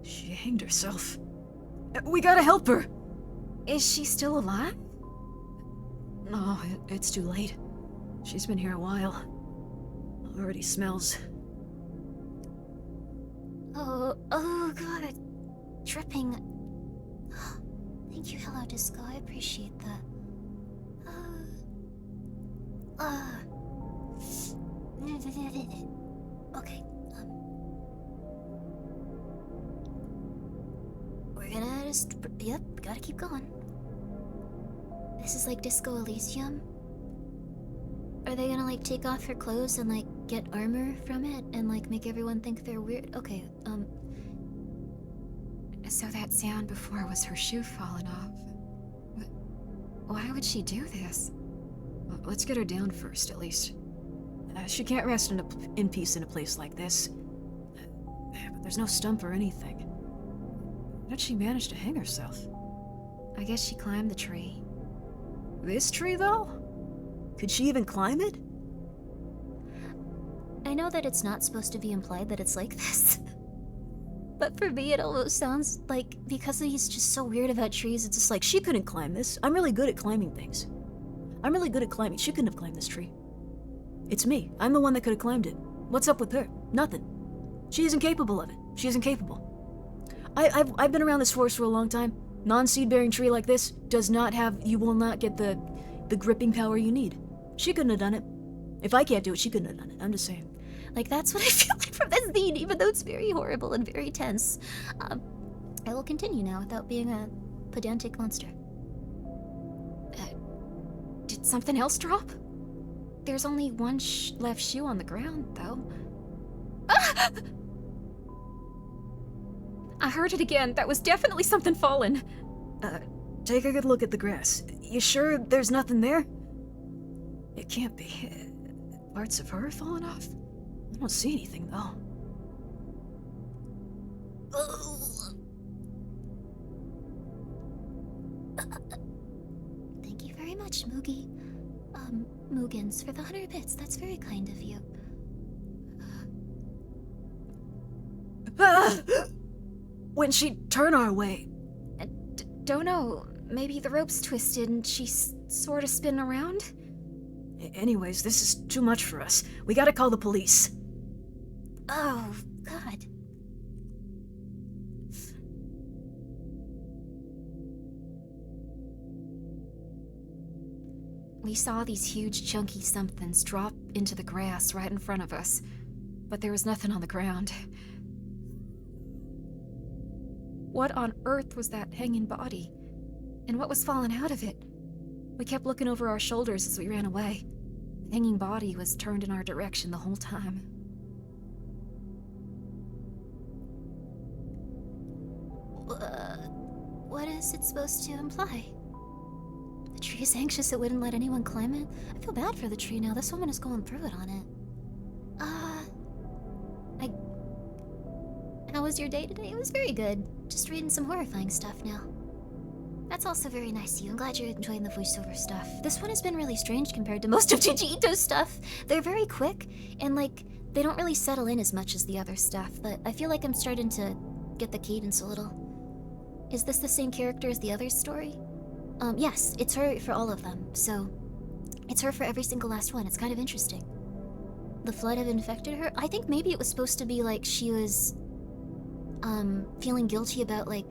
C: She hanged herself. We gotta help her!
D: is she still alive?
C: No, it's too late. She's been here a while. Already smells.
A: Oh god. Dripping. Thank you, Hello Disco. I appreciate that. Okay. We're gonna just. Yep, gotta keep going. This is like Disco Elysium. Are they gonna like take off her clothes and like get armor from it and like make everyone think they're weird? Okay,
B: So that sound before was her shoe falling off. Why would she do this?
C: Well, let's get her down first, at least. She can't rest in peace in a place like this. But there's no stump or anything. How did she manage to hang herself?
B: I guess she climbed the tree.
C: This tree, though? Could she even climb it?
A: I know that it's not supposed to be implied that it's like this. But for me, it almost sounds like because he's just so weird about trees, it's just like,
C: She couldn't climb this. I'm really good at climbing things. I'm really good at climbing. She couldn't have climbed this tree. It's me. I'm the one that could have climbed it. What's up with her? Nothing. She isn't capable of it. She isn't capable. I've been around this forest for a long time. Non-seed-bearing tree like this does not have. You will not get the gripping power you need. She couldn't have done it. If I can't do it, she couldn't have done it. I'm just saying.
A: like that's what I feel like from this scene, even though it's very horrible and very tense. I will continue now without being a pedantic monster.
B: Did something else drop? There's only one left shoe on the ground, though.
D: I heard it again. That was definitely something falling.
C: Take a good look at the grass. You sure there's nothing there? It can't be. Parts of her falling off? I don't see anything, though.
A: Thank you very much, Moogie. Moogans, for the 100 bits. That's very kind of you.
C: When she turn our way.
B: Don't know. Maybe the rope's twisted and she's sort of spinning around?
C: Anyways, this is too much for us. We gotta call the police.
A: Oh, God.
B: we saw these huge chunky somethings drop into the grass right in front of us, but there was nothing on the ground. What on earth was that hanging body? And what was falling out of it? We kept looking over our shoulders as we ran away. The hanging body was turned in our direction the whole time.
A: What is it supposed to imply? The tree is anxious it wouldn't let anyone climb it? I feel bad for the tree now. This woman is going through it on it. How was your day today? It was very good. Just reading some horrifying stuff now. That's also very nice of you. I'm glad you're enjoying the voiceover stuff. This one has been really strange compared to most of Junji Ito's stuff. They're very quick, and they don't really settle in as much as the other stuff, but I feel like I'm starting to get the cadence a little. Is this the same character as the other story? Yes, it's her for all of them, so it's her for every single last one. It's kind of interesting. The flood have infected her? I think maybe it was supposed to be like she was feeling guilty about I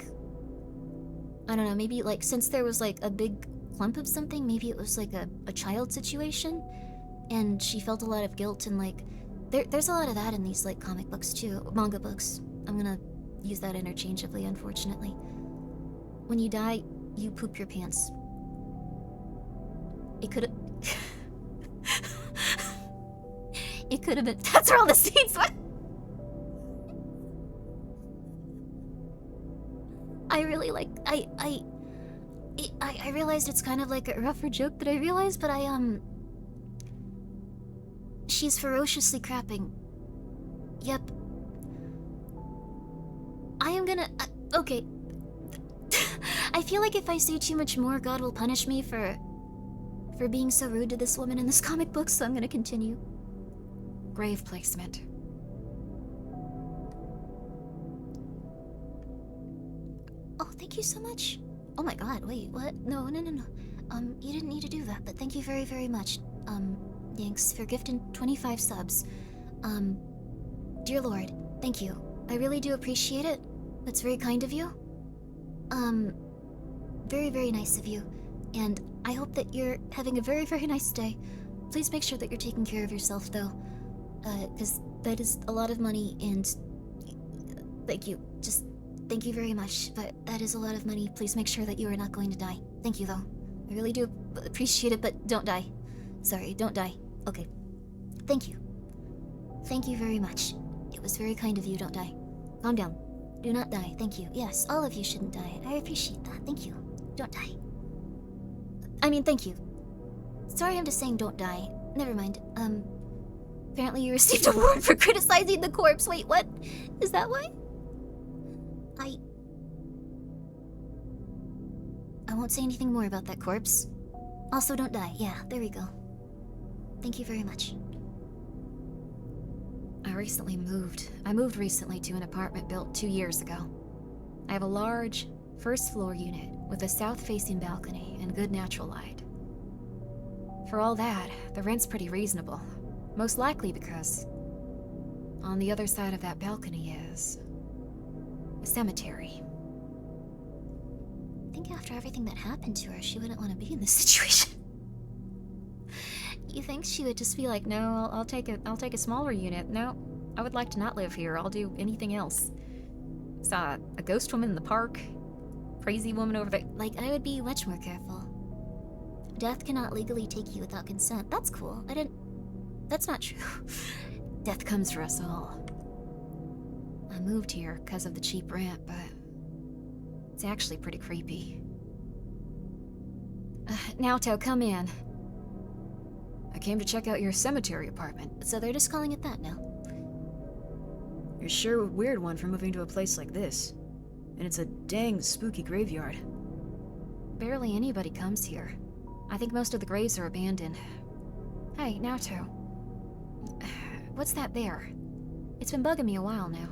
A: don't know, maybe since there was a big clump of something, maybe it was a child situation, and she felt a lot of guilt, and there's a lot of that in these comic books too, manga books. I'm gonna use that interchangeably, unfortunately. When you die, you poop your pants. It could've... it could've been... That's where all the scenes went! I really I realized it's kind of a rougher joke that I realized, but she's ferociously crapping. Yep. I am gonna... okay. I feel like if I say too much more, God will punish me for being so rude to this woman in this comic book, so I'm gonna continue.
B: Grave placement.
A: Oh, thank you so much. Oh my god, wait, what? No. You didn't need to do that, but thank you very, very much. Thanks for gifting 25 subs. Dear Lord, thank you. I really do appreciate it. That's very kind of you. Very, very nice of you. And I hope that you're having a very, very nice day. Please make sure that you're taking care of yourself, though. Because that is a lot of money, and... thank you. Just... thank you very much, but that is a lot of money. Please make sure that you are not going to die. Thank you, though. I really do appreciate it, but don't die. Sorry, don't die. Okay. Thank you. Thank you very much. It was very kind of you. Don't die. Calm down. Do not die. Thank you. Yes, all of you shouldn't die. I appreciate that. Thank you. Don't die. I mean, thank you. Sorry, I'm just saying don't die. Never mind. Apparently you received a award for criticizing the corpse. Wait, what? Is that why? I won't say anything more about that corpse. Also, don't die. Yeah, there we go. Thank you very much.
B: I moved recently to an apartment built 2 years ago. I have a large, first-floor unit with a south-facing balcony and good natural light. For all that, the rent's pretty reasonable. Most likely because on the other side of that balcony is a cemetery.
A: I think after everything that happened to her, she wouldn't want to be in this situation. You think she would just be like, no, I'll take a smaller unit. No, I would like to not live here. I'll do anything else. Saw a ghost woman in the park. Crazy woman over there. I would be much more careful. Death cannot legally take you without consent. That's cool. That's not true.
B: Death comes for us all. I moved here because of the cheap rent, but it's actually pretty creepy. Naoto, come in. I came to check out your cemetery apartment.
A: So they're just calling it that now.
C: You're sure a weird one for moving to a place like this. And it's a dang spooky graveyard.
B: Barely anybody comes here. I think most of the graves are abandoned. Hey, Naoto. What's that there? It's been bugging me a while now.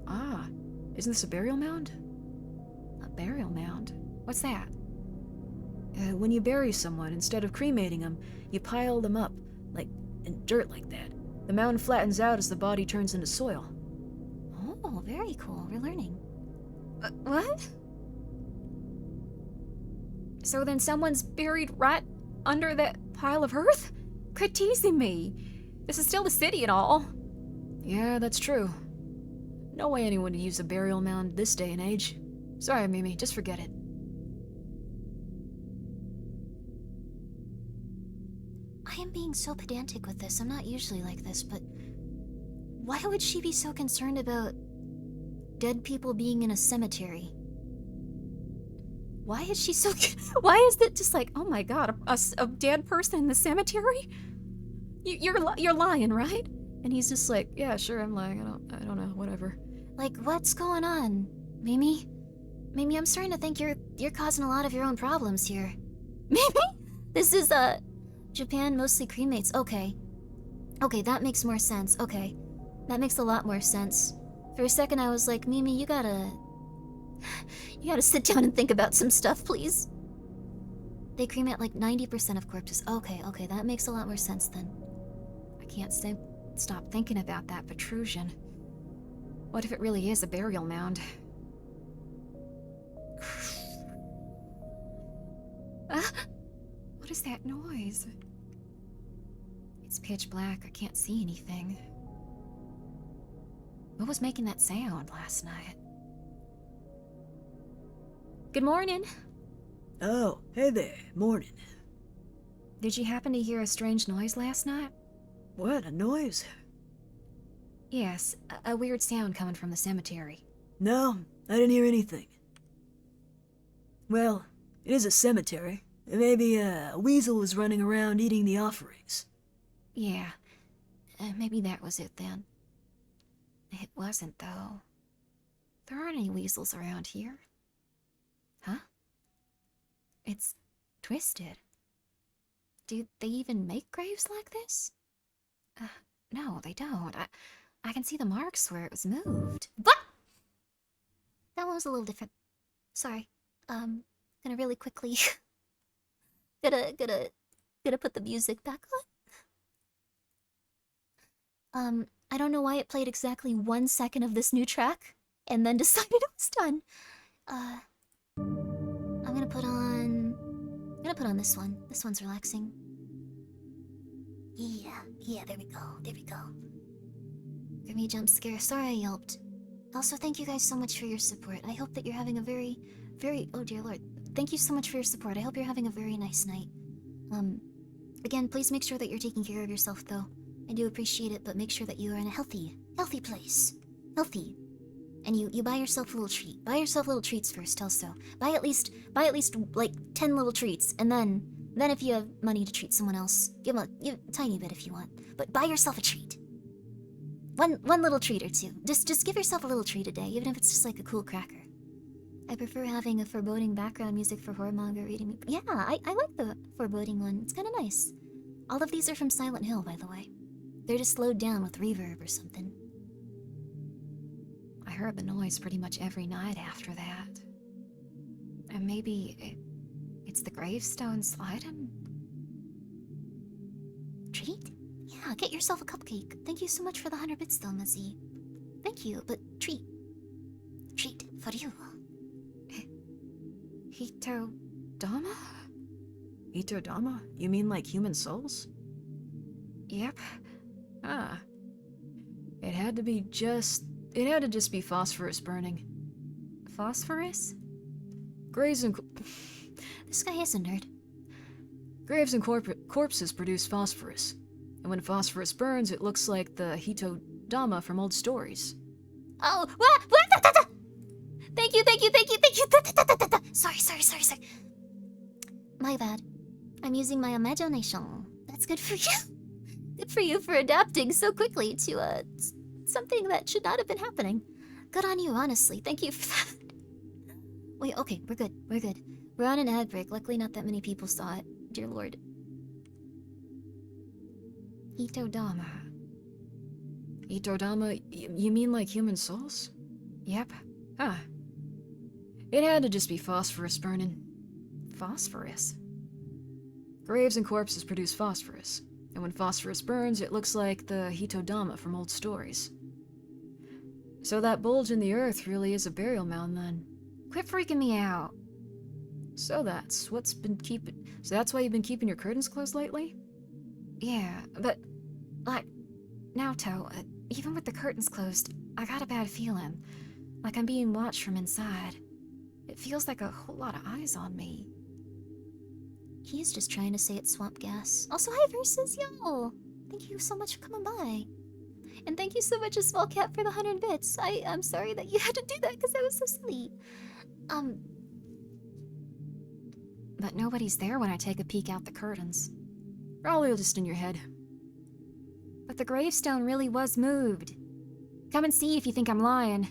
C: Ah, isn't this a burial mound?
B: A burial mound? What's that?
C: When you bury someone, instead of cremating them, you pile them up, in dirt like that. The mound flattens out as the body turns into soil.
A: Oh, very cool. We're learning.
B: What? So then someone's buried right
D: under that pile of earth? Quit teasing me. This is still the city and all.
C: Yeah, that's true. No way anyone would use a burial mound this day and age. Sorry, Mimi, just forget it.
A: I am being so pedantic with this. I'm not usually like this, but why would she be so concerned about dead people being in a cemetery? Why is she so...
D: Why is it just like, oh my god, a dead person in the cemetery? You're lying, right?
C: And he's just like, yeah, sure, I'm lying. I don't know, whatever.
A: Like, what's going on, Mimi? Mimi, I'm starting to think you're causing a lot of your own problems here. Mimi? This is, Japan, mostly cremates. Okay. Okay, that makes more sense. Okay. That makes a lot more sense. For a second, I was like, Mimi, you gotta sit down and think about some stuff, please. They cremate like 90% of corpses. Okay, that makes a lot more sense then.
D: I can't stop thinking about that protrusion. What if it really is a burial mound? What is that noise? It's pitch black. I can't see anything. What was making that sound last night? Good morning.
C: Oh, hey there, morning.
D: Did you happen to hear a strange noise last night?
C: What, a noise?
D: Yes, a weird sound coming from the cemetery.
C: No, I didn't hear anything. Well, it is a cemetery. Maybe a weasel was running around eating the offerings.
D: Yeah, maybe that was it then. It wasn't, though. There aren't any weasels around here. Huh? It's twisted. Do they even make graves like this? No, they don't. I can see the marks where it was moved. What?
A: That one was a little different. Sorry. Gonna really quickly... Gonna put the music back on. I don't know why it played exactly 1 second of this new track, and then decided it was done. I'm gonna put on this one. This one's relaxing. Yeah, there we go. Grimmi jump scare. Sorry I yelped. Also, thank you guys so much for your support. I hope that you're having a very, oh dear lord. Thank you so much for your support. I hope you're having a very nice night. Again, please make sure that you're taking care of yourself, though. I do appreciate it, but make sure that you are in a healthy place. Healthy. And you buy yourself a little treat. Buy yourself little treats first, also. Buy at least, like, 10 little treats, and then if you have money to treat someone else, give a tiny bit if you want. But buy yourself a treat. One little treat or two. Just give yourself a little treat a day, even if it's just like a cool cracker. I prefer having a foreboding background music for horror manga reading. Yeah, I like the foreboding one. It's kind of nice. All of these are from Silent Hill, by the way. They're just slowed down with reverb or something.
D: I heard the noise pretty much every night after that. And maybe it's the gravestone sliding?
A: Treat? Yeah, get yourself a cupcake. Thank you so much for the 100 bits though, Muzzy. Thank you, but treat. Treat for you.
D: Hitodama?
C: Hitodama? You mean like human souls?
D: Yep.
C: Ah. It had to just be phosphorus burning.
D: Phosphorus?
C: Graves and...
A: This guy is a nerd.
C: Graves and corpses produce phosphorus. And when phosphorus burns, it looks like the Hitodama from old stories.
A: Oh, what? Thank you. Sorry. My bad. I'm using my imagination. That's good for you. Good for you for adapting so quickly to, something that should not have been happening. Good on you, honestly. Thank you for that. Wait, okay, we're good. We're on an ad break. Luckily not that many people saw it. Dear lord.
D: Hitodama.
C: Hitodama, you mean like human souls?
D: Yep.
C: Huh. It had to just be phosphorus burning.
D: Phosphorus?
C: Graves and corpses produce phosphorus. And when phosphorus burns, it looks like the Hitodama from old stories. So that bulge in the earth really is a burial mound then.
D: Quit freaking me out.
B: So that's what's been keeping... So that's why you've been keeping your curtains closed lately?
D: Yeah, but, like, Naoto, even with the curtains closed, I got a bad feeling. Like I'm being watched from inside. It feels like a whole lot of eyes on me.
A: He's just trying to say it's swamp gas. Also, hi Versus, yo! Thank you so much for coming by. And thank you so much, a small cat, for the 100 bits. I'm sorry that you had to do that because that was so silly.
D: But nobody's there when I take a peek out the curtains.
B: Probably just in your head.
D: But the gravestone really was moved. Come and see if you think I'm lying.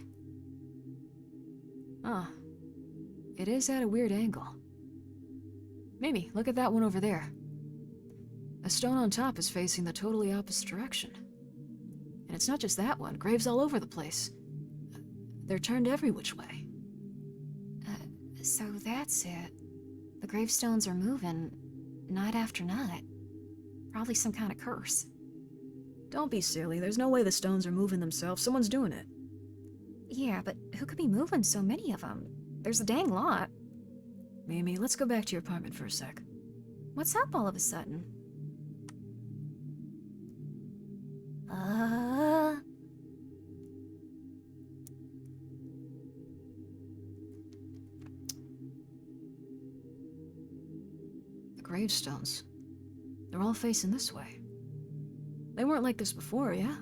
B: Huh. It is at a weird angle. Mimi, look at that one over there. A stone on top is facing the totally opposite direction. And it's not just that one, graves all over the place. They're turned every which way.
D: So that's it. The gravestones are moving, night after night. Probably some kind of curse.
B: Don't be silly, there's no way the stones are moving themselves, someone's doing it.
D: Yeah, but who could be moving so many of them? There's a dang lot.
B: Mimi, let's go back to your apartment for a sec.
D: What's up all of a sudden?
B: The gravestones. They're all facing this way. They weren't like this before, yeah?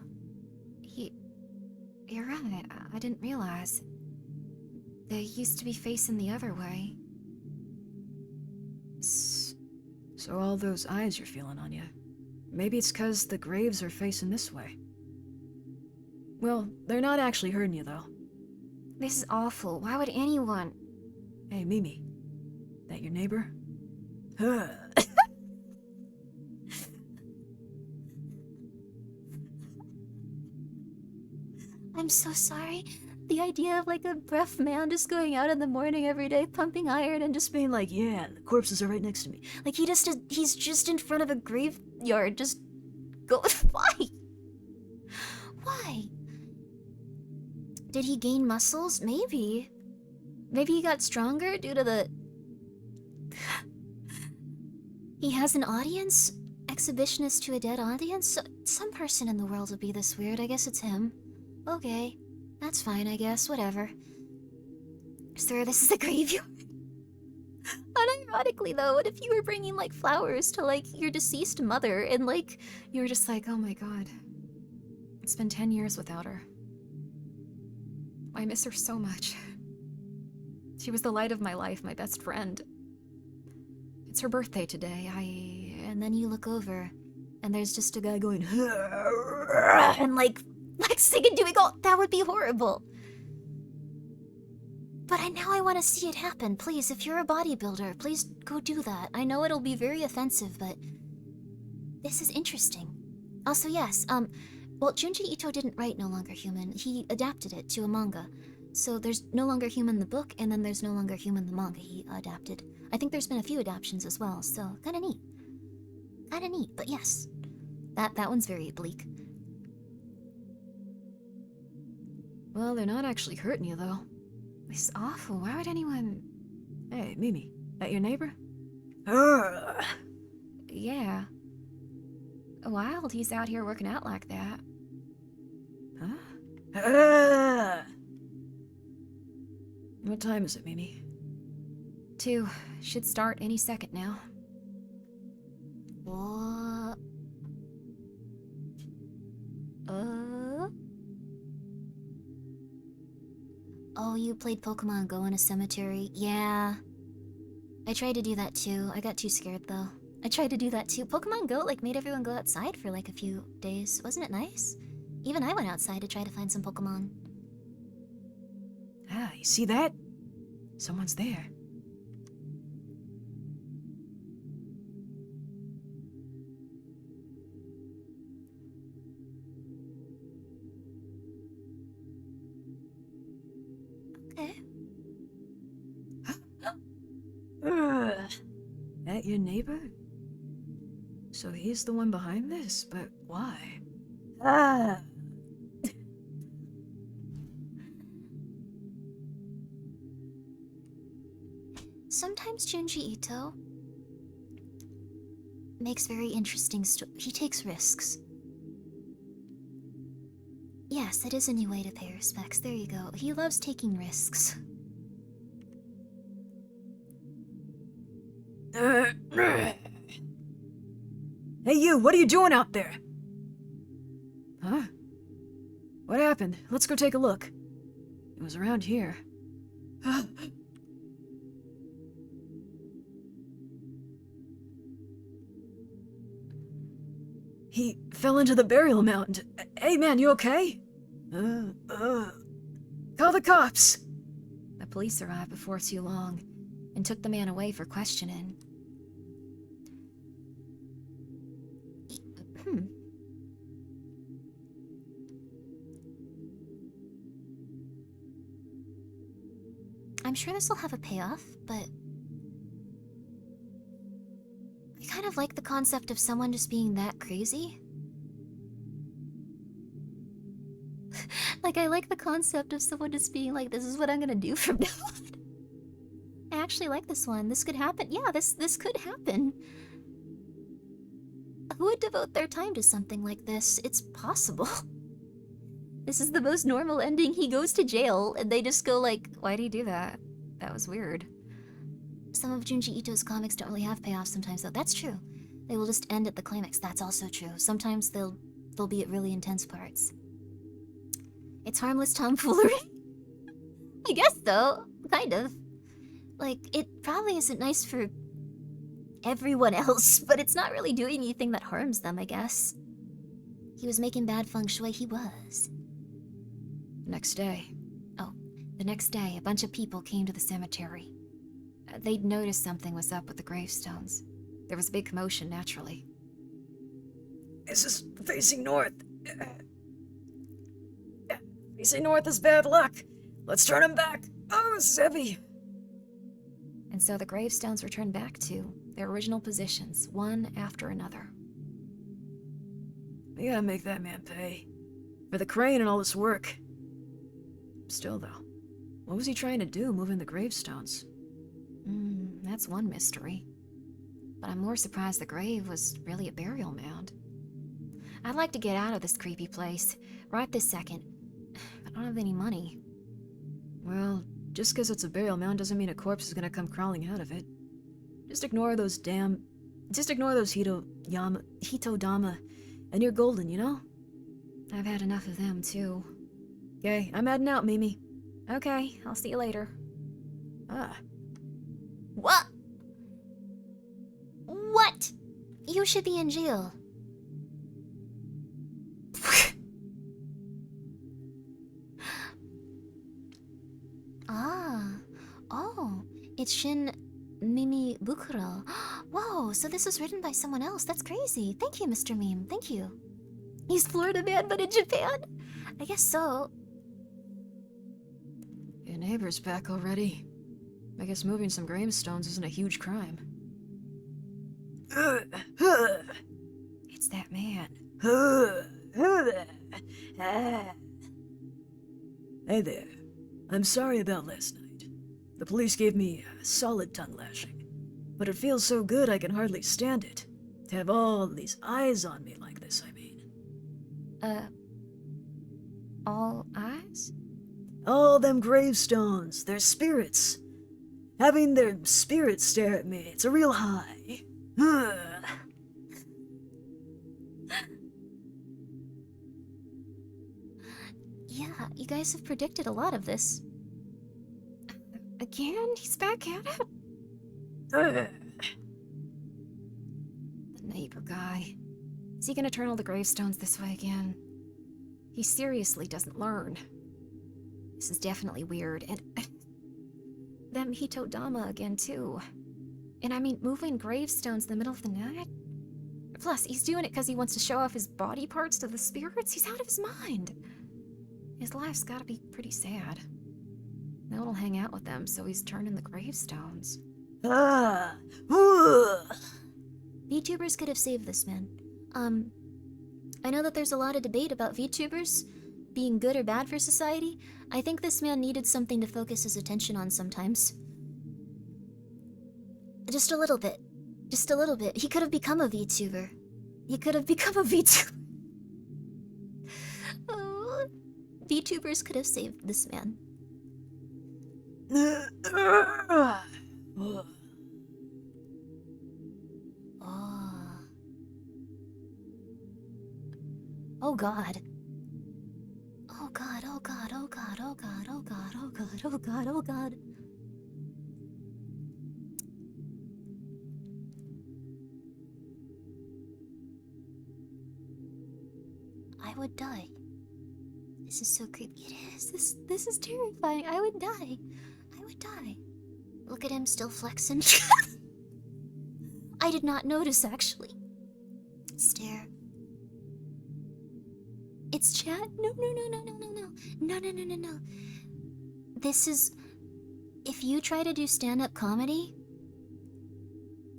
D: You're right, I didn't realize. They used to be facing the other way.
B: So all those eyes you're feeling on you, maybe it's 'cause the graves are facing this way. Well, they're not actually hurting you, though.
D: This is awful. Why would anyone...
B: Hey, Mimi. That your neighbor?
A: I'm so sorry. The idea of like a breath man just going out in the morning every day, pumping iron and just being like, yeah, the corpses are right next to me. Like he's just in front of a graveyard, just go. Why? Why? Did he gain muscles? Maybe. Maybe he got stronger due to the... He has an audience? Exhibitionist to a dead audience? Some person in the world would be this weird. I guess it's him. Okay. That's fine, I guess. Whatever. Sir, this is a graveyard. Unironically, though, what if you were bringing, like, flowers to, like, your deceased mother and, like...
D: You were just like, oh my god. It's been 10 years without her. I miss her so much. She was the light of my life, my best friend. It's her birthday today.
A: And then you look over, and there's just a guy going... and, like singing, doing all... That would be horrible. But now I want to see it happen. Please, if you're a bodybuilder, please go do that. I know it'll be very offensive, but... This is interesting. Also, yes, well, Junji Ito didn't write No Longer Human. He adapted it to a manga. So there's No Longer Human the book, and then there's No Longer Human the manga he adapted. I think there's been a few adaptations as well, so kinda neat. Kinda neat, but yes. That one's very bleak.
B: Well, they're not actually hurting you, though.
D: This is awful. Why would anyone...
B: Hey, Mimi, that your neighbor?
D: Yeah. Wild he's out here working out like that.
B: Huh? What time is it, Mimi?
D: 2. Should start any second now.
A: What? Oh, you played Pokemon Go in a cemetery? Yeah. I tried to do that too. I got too scared though. I tried to do that too. Pokemon Go like made everyone go outside for like a few days. Wasn't it nice? Even I went outside to try to find some Pokemon.
B: Ah, you see that? Someone's there.
A: Okay.
B: That your neighbor? So he's the one behind this, but why?
A: Sometimes Junji Ito makes very interesting he takes risks. Yes, it is a new way to pay respects. There you go. He loves taking risks.
C: Hey you, what are you doing out there? Huh? What happened? Let's go take a look. It was around here. He fell into the burial mound. Hey man, you okay? Call the cops!
B: The police arrived before too long and took the man away for questioning.
A: I'm sure this will have a payoff, but I kind of like the concept of someone just being that crazy. Like, I like the concept of someone just being like, this is what I'm gonna do from now on. I actually like this one. This could happen. Yeah, this could happen. Who would devote their time to something like this? It's possible. This is the most normal ending. He goes to jail, and they just go like,
B: Why'd he do that? That was weird.
A: some of Junji Ito's comics don't really have payoffs sometimes, though. That's true. They will just end at the climax. That's also true. Sometimes they'll be at really intense parts. It's harmless tomfoolery. I guess, though. Kind of. Like, it probably isn't nice for everyone else, but it's not really doing anything that harms them, I guess. He was making bad feng shui, he was.
B: Next day. The next day, a bunch of people came to the cemetery. They'd noticed something was up with the gravestones. There was a big commotion, naturally.
C: This is facing north. Facing north is bad luck. Let's turn him back. Oh, this is heavy.
B: And so the gravestones returned back to their original positions, one after another.
C: We gotta make that man pay. For the crane and all this work. Still, though, what was he trying to do moving the gravestones?
B: That's one mystery. But I'm more surprised the grave was really a burial mound. I'd like to get out of this creepy place, right this second. But I don't have any money.
C: Well, just because it's a burial mound doesn't mean a corpse is gonna come crawling out of it. Just ignore those Hitodama, and you're golden, you know?
B: I've had enough of them, too.
C: Okay, I'm heading out, Mimi.
B: Okay, I'll see you later.
A: What? What? You should be in jail. Oh, it's Shin Mimi Bukuro. Whoa, so this was written by someone else. That's crazy. Thank you, Mr. Meme. Thank you. He's Florida man, but in Japan? I guess so.
C: Your neighbor's back already. I guess moving some gravestones isn't a huge crime.
B: It's that man.
C: Hey there. I'm sorry about last night. The police gave me a solid tongue lashing. But it feels so good I can hardly stand it. To have all these eyes on me like this, I mean.
B: All eyes?
C: All them gravestones, they're spirits. Having their spirits stare at me, it's a real high.
A: Yeah, you guys have predicted a lot of this.
B: Again? He's back at it?
C: Uh,
B: The neighbor guy. Is he gonna turn all the gravestones this way again? He seriously doesn't learn. This is definitely weird, and them Hitodama again, too. And I mean, moving gravestones in the middle of the night? Plus, he's doing it because he wants to show off his body parts to the spirits? He's out of his mind. His life's gotta be pretty sad. No one will hang out with them, so he's turning the gravestones.
A: VTubers could have saved this man. I know that there's a lot of debate about VTubers being good or bad for society. I think this man needed something to focus his attention on sometimes. Just a little bit. Just a little bit. He could have become a VTuber. He could have become a VTuber. Oh, VTubers could have saved this man. Oh. Oh God. Oh God, oh God, oh God, oh God, oh God, oh God, oh God, oh God. I would die. This is so creepy. It is. This is terrifying. I would die. I would die. Look at him still flexing. I did not notice actually. Stare. It's chat? No, no, no, no, no, no, no. No, no, no, no, no. This is... If you try to do stand-up comedy,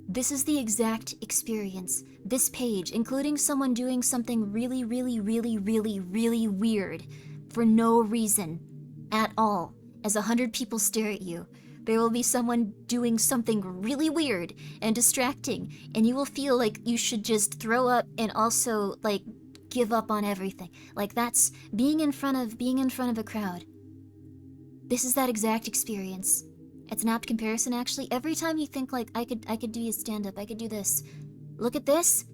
A: this is the exact experience. This page, including someone doing something really, really, really, really, really weird for no reason at all. As 100 people stare at you, there will be someone doing something really weird and distracting, and you will feel like you should just throw up and also, like, give up on everything. Like, that's being in front of a crowd. This is that exact experience. It's an apt comparison, actually. Every time you think, like, I could do a stand-up, I could do this. Look at this,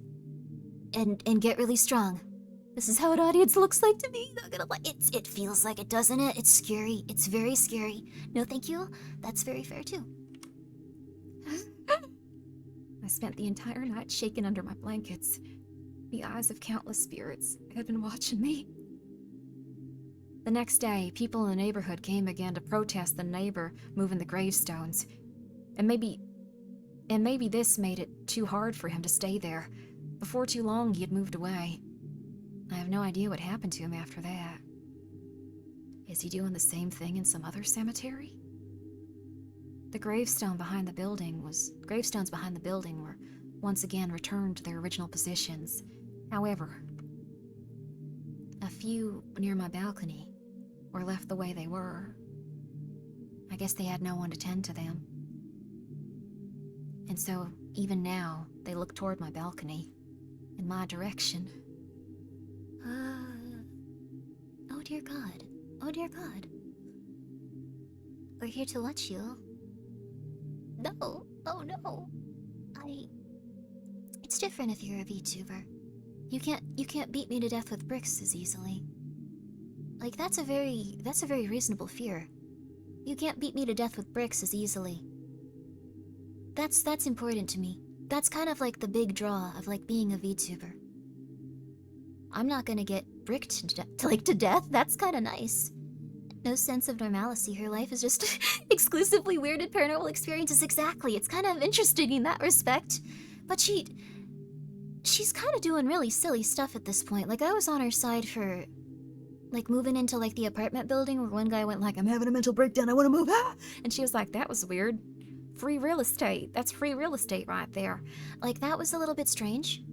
A: and get really strong. This is how an audience looks like to me. Not gonna lie. It feels like it, doesn't it? It's scary. It's very scary. No, thank you. That's very fair, too.
B: I spent the entire night shaken under my blankets. The eyes of countless spirits had been watching me. The next day, people in the neighborhood came again to protest the neighbor moving the gravestones. And maybe this made it too hard for him to stay there. Before too long, he had moved away. I have no idea what happened to him after that. Is he doing the same thing in some other cemetery? The gravestones behind the building were once again returned to their original positions. However, a few near my balcony were left the way they were. I guess they had no one to tend to them. And so, even now, they look toward my balcony, in my direction.
A: Oh dear God. Oh dear God. We're here to watch you. No. Oh no. It's different if you're a VTuber. You can't beat me to death with bricks as easily. Like, that's a very reasonable fear. You can't beat me to death with bricks as easily. That's important to me. That's kind of like the big draw of, like, being a VTuber. I'm not gonna get bricked to death. That's kind of nice. No sense of normalcy. Her life is just exclusively weird and paranormal experiences. Exactly. It's kind of interesting in that respect. But she's kind of doing really silly stuff at this point. Like, I was on her side for, like, moving into, like, the apartment building where one guy went like, I'm having a mental breakdown, I want to move. Ah!
B: And she was like, that was weird. Free real estate. That's free real estate right there.
A: Like, that was a little bit strange.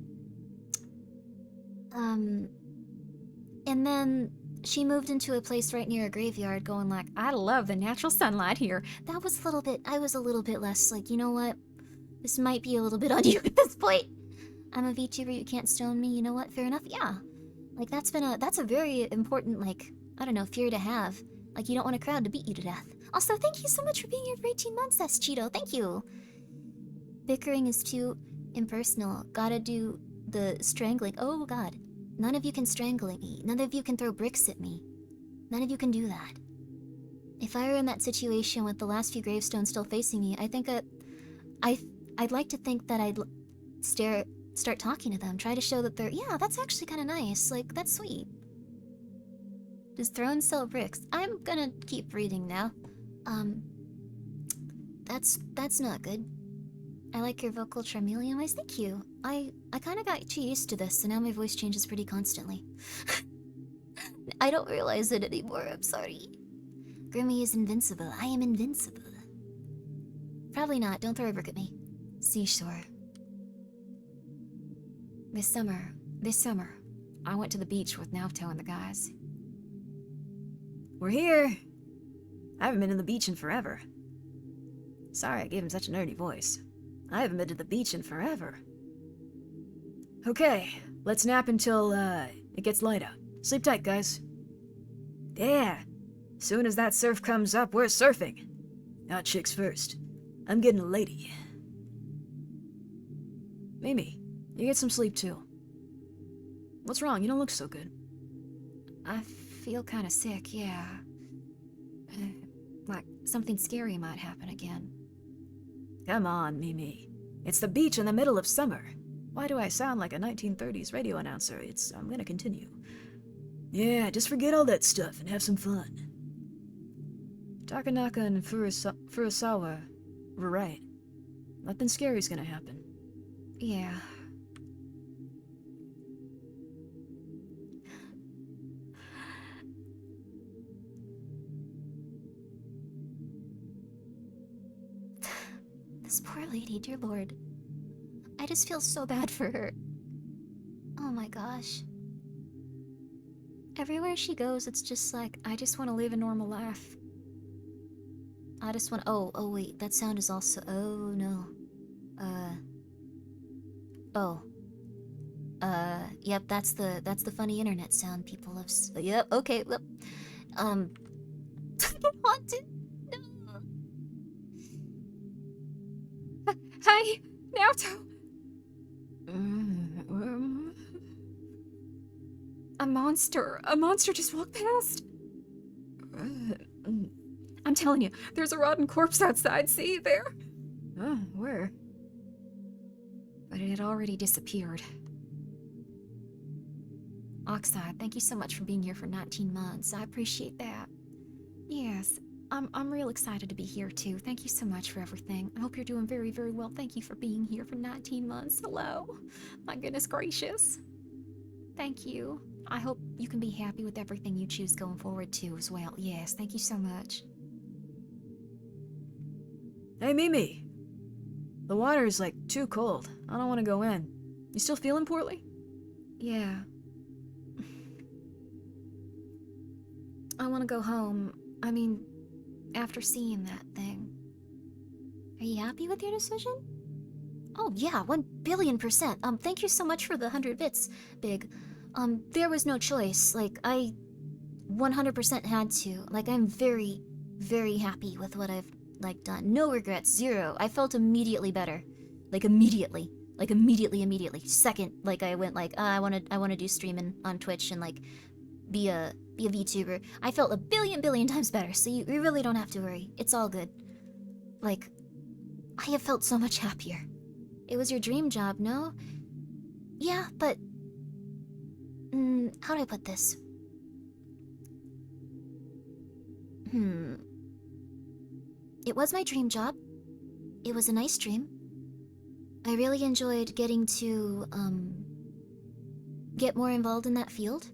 A: And then she moved into a place right near a graveyard going like,
B: I love the natural sunlight here.
A: That was I was a little bit less like, you know what? This might be a little bit on you at this point. I'm a VTuber, you can't stone me, you know what? Fair enough, yeah. Like, that's a very important, like, I don't know, fear to have. Like, you don't want a crowd to beat you to death. Also, thank you so much for being here for 18 months, that's Cheeto, thank you. Bickering is too impersonal. Gotta do the strangling. Oh god. None of you can strangle me. None of you can throw bricks at me. None of you can do that. If I were in that situation with the last few gravestones still facing me, I think I'd like to think that I'd start talking to them, try to show that they're, yeah, that's actually kind of nice, like, that's sweet. Does thrones sell bricks? I'm gonna keep reading now. That's not good. I like your vocal tremulous voice, thank you. I kind of got too used to this, so now my voice changes pretty constantly. I don't realize it anymore, I'm sorry. Grimmi is invincible. I am invincible. Probably not, don't throw a brick at me. Seashore.
B: This summer, I went to the beach with Naoto and the guys.
C: We're here. I haven't been in the beach in forever. Sorry I gave him such a nerdy voice. I haven't been to the beach in forever. Okay, let's nap until, it gets light out. Sleep tight, guys. Yeah, soon as that surf comes up, we're surfing. Not chicks first. I'm getting a lady. Mimi, you get some sleep too. What's wrong? You don't look so good.
B: I feel kind of sick, yeah. Like something scary might happen again.
C: Come on, Mimi. It's the beach in the middle of summer. Why do I sound like a 1930s radio announcer? I'm gonna continue. Yeah, just forget all that stuff and have some fun. Takanaka and Furusawa were right. Nothing scary's gonna happen.
B: Yeah.
A: This poor lady, dear lord. I just feel so bad for her. Oh my gosh. Everywhere she goes, it's just like, I just want to live a normal life. I just want. Oh wait, that sound is also. Oh no. Oh. Yep, that's the funny internet sound people have. Yep, okay, yep. I don't want to. No.
D: Hey, Naoto! A monster just walked past. I'm telling you, there's a rotten corpse outside, see, there?
C: Oh, where?
B: But it had already disappeared. Oxide, thank you so much for being here for 19 months. I appreciate that. Yes, I'm real excited to be here too. Thank you so much for everything. I hope you're doing very, very well. Thank you for being here for 19 months. Hello. My goodness gracious. Thank you. I hope you can be happy with everything you choose going forward too as well. Yes, thank you so much.
C: Hey, Mimi. The water is like too cold. I don't want to go in. You still feeling poorly?
B: Yeah. I want to go home. I mean, after seeing that thing.
A: Are you happy with your decision? Oh yeah, 1,000,000,000%. Thank you so much for the 100 bits, Big. There was no choice. Like, I 100% had to. Like, I'm very, very happy with what I've, like, done. No regrets, zero. I felt immediately better. Like, immediately. Like, immediately. Second, like, I went, like, I wanna do streaming on Twitch and, like, be a VTuber. I felt a billion times better, so you really don't have to worry. It's all good. Like, I have felt so much happier. It was your dream job, no? Yeah, but... how do I put this? It was my dream job. It was a nice dream. I really enjoyed getting to, get more involved in that field.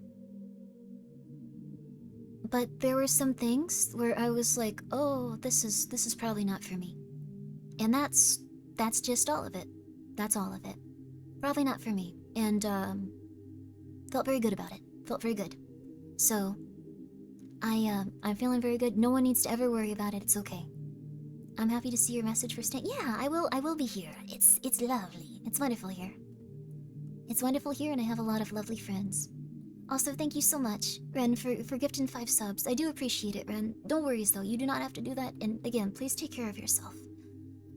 A: But there were some things where I was like, oh, this is probably not for me. And that's just all of it. That's all of it. Probably not for me. And, felt very good about it. Felt very good. So, I'm feeling very good. No one needs to ever worry about it. It's okay. I'm happy to see your message for staying. Yeah, I will be here. It's lovely. It's wonderful here. It's wonderful here, and I have a lot of lovely friends. Also, thank you so much, Ren, for gifting 5 subs. I do appreciate it, Ren. Don't worry, though. You do not have to do that. And again, please take care of yourself.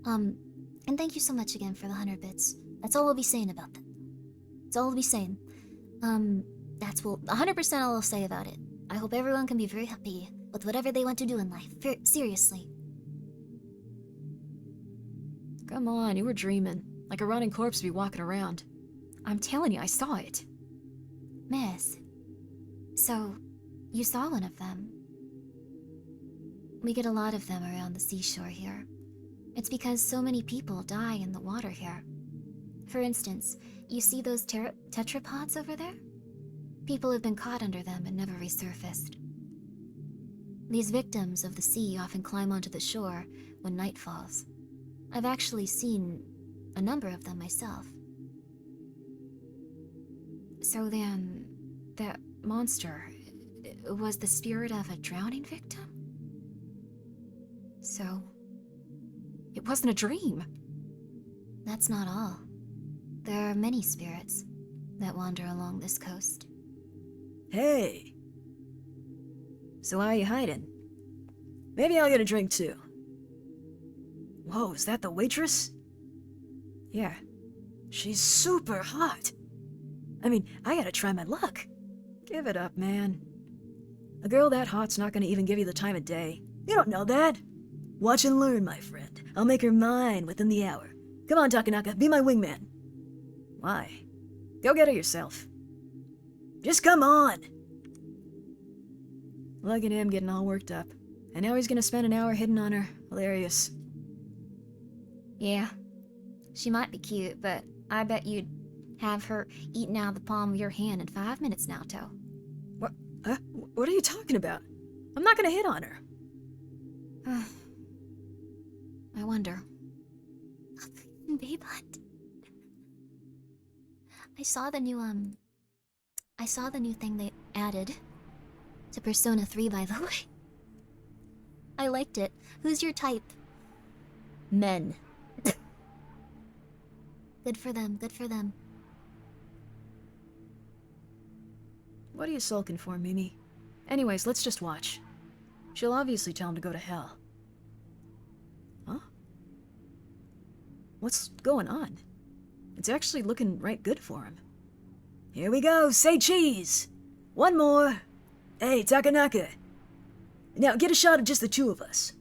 A: And thank you so much again for the 100 bits. That's all I'll be saying about that. That's all I'll be saying. That's 100% all I'll say about it. I hope everyone can be very happy with whatever they want to do in life. Seriously.
C: Come on, you were dreaming. Like a rotting corpse to be walking around.
B: I'm telling you, I saw it.
A: Miss, so, you saw one of them. We get a lot of them around the seashore here. It's because so many people die in the water here. For instance, you see those tetrapods over there? People have been caught under them and never resurfaced. These victims of the sea often climb onto the shore when night falls. I've actually seen a number of them myself.
B: So then, that monster was the spirit of a drowning victim? So, it wasn't a dream.
A: that's not all. There are many spirits that wander along this coast.
C: Hey. So why are you hiding? Maybe I'll get a drink too. Whoa, is that the waitress? Yeah. She's super hot. I mean, I gotta try my luck. Give it up, man. A girl that hot's not gonna even give you the time of day. You don't know that. Watch and learn, my friend. I'll make her mine within the hour. Come on, Takanaka, be my wingman. Why? Go get her yourself. Just come on! Look at him getting all worked up. And now he's gonna spend an hour hitting on her. Hilarious.
A: Yeah. She might be cute, but I bet you'd have her eaten out of the palm of your hand in 5 minutes, Naoto.
C: What? What are you talking about? I'm not gonna hit on her.
A: I wonder. Babe Hunt. I saw the new thing they added to Persona 3, by the way. I liked it. Who's your type? Men. Good for them, good for them.
C: What are you sulking for, Mimi? Anyways, let's just watch. She'll obviously tell him to go to hell. Huh? What's going on? It's actually looking right good for him. Here we go, say cheese! One more! Hey, Takanaka! Now, get a shot of just the two of us.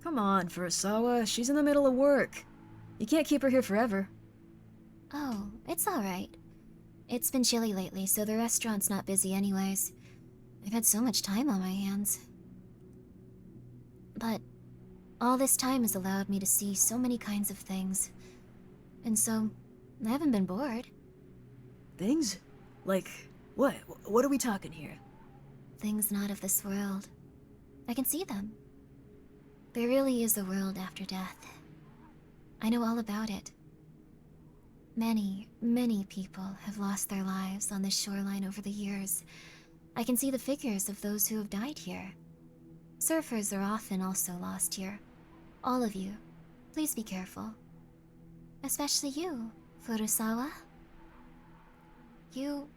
C: Come on, Furusawa, she's in the middle of work. You can't keep her here forever.
A: Oh, it's alright. It's been chilly lately, so the restaurant's not busy anyways. I've had so much time on my hands. But all this time has allowed me to see so many kinds of things. And so, I haven't been bored.
C: Things? Like, what? What are we talking here?
A: Things not of this world. I can see them. There really is a world after death. I know all about it. Many, many people have lost their lives on this shoreline over the years. I can see the figures of those who have died here. Surfers are often also lost here. All of you, please be careful. Especially you, Furusawa. You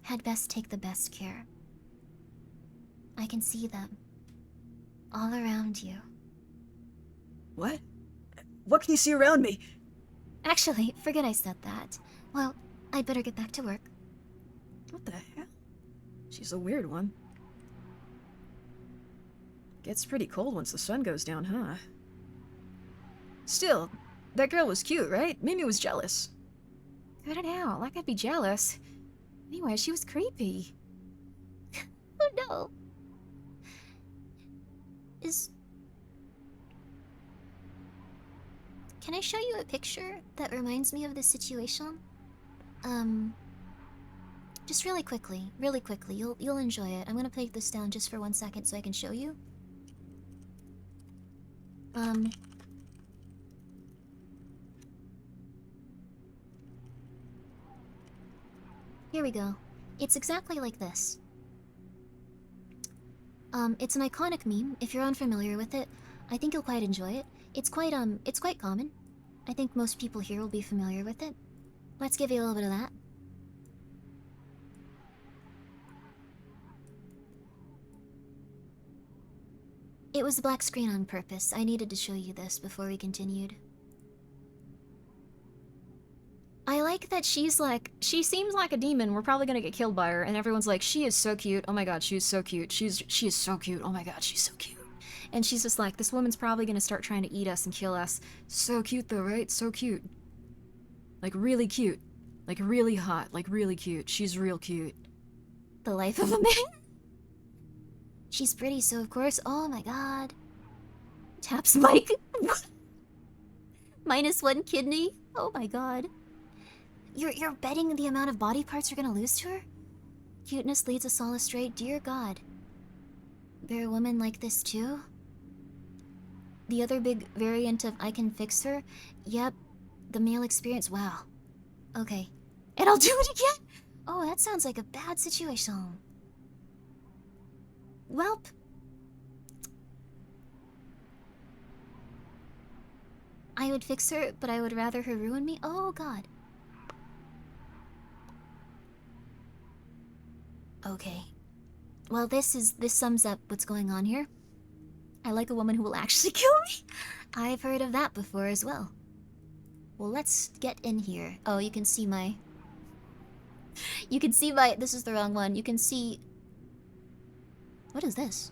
A: had best take the best care. I can see them. All around you.
C: What? What can you see around me?
A: Actually, forget I said that. Well, I'd better get back to work.
C: What the hell? She's a weird one. Gets pretty cold once the sun goes down, huh? Still, that girl was cute, right? Mimi was jealous.
D: I don't know, like I'd be jealous. Anyway, she was creepy.
A: Oh no. Can I show you a picture that reminds me of this situation? Just really quickly. You'll enjoy it. I'm gonna take this down just for 1 second so I can show you. Here we go. It's exactly like this. It's an iconic meme. If you're unfamiliar with it, I think you'll quite enjoy it. It's quite common. I think most people here will be familiar with it. Let's give you a little bit of that. It was a black screen on purpose. I needed to show you this before we continued.
D: I like that she seems like a demon. We're probably gonna get killed by her, and everyone's like, she is so cute. Oh my god, she is so cute. She is so cute. Oh my god, she's so cute. And she's just like, this woman's probably gonna start trying to eat us and kill us. So cute though, right? So cute. Like really cute. Like really hot. Like really cute. She's real cute.
A: The life of a man. She's pretty, so of course. Oh my god. Taps Mike. -1 kidney. Oh my god. You're betting the amount of body parts you're gonna lose to her? Cuteness leads us all astray. Dear God. There are women like this too? The other big variant of I can fix her? Yep. The male experience. Wow. Okay. And I'll do it again? Oh, that sounds like a bad situation. Welp. I would fix her, but I would rather her ruin me. Oh god. Okay. Well, this sums up what's going on here. I like a woman who will actually kill me. I've heard of that before as well. Well, let's get in here. Oh, you can see my... You can see my... This is the wrong one. You can see... What is this?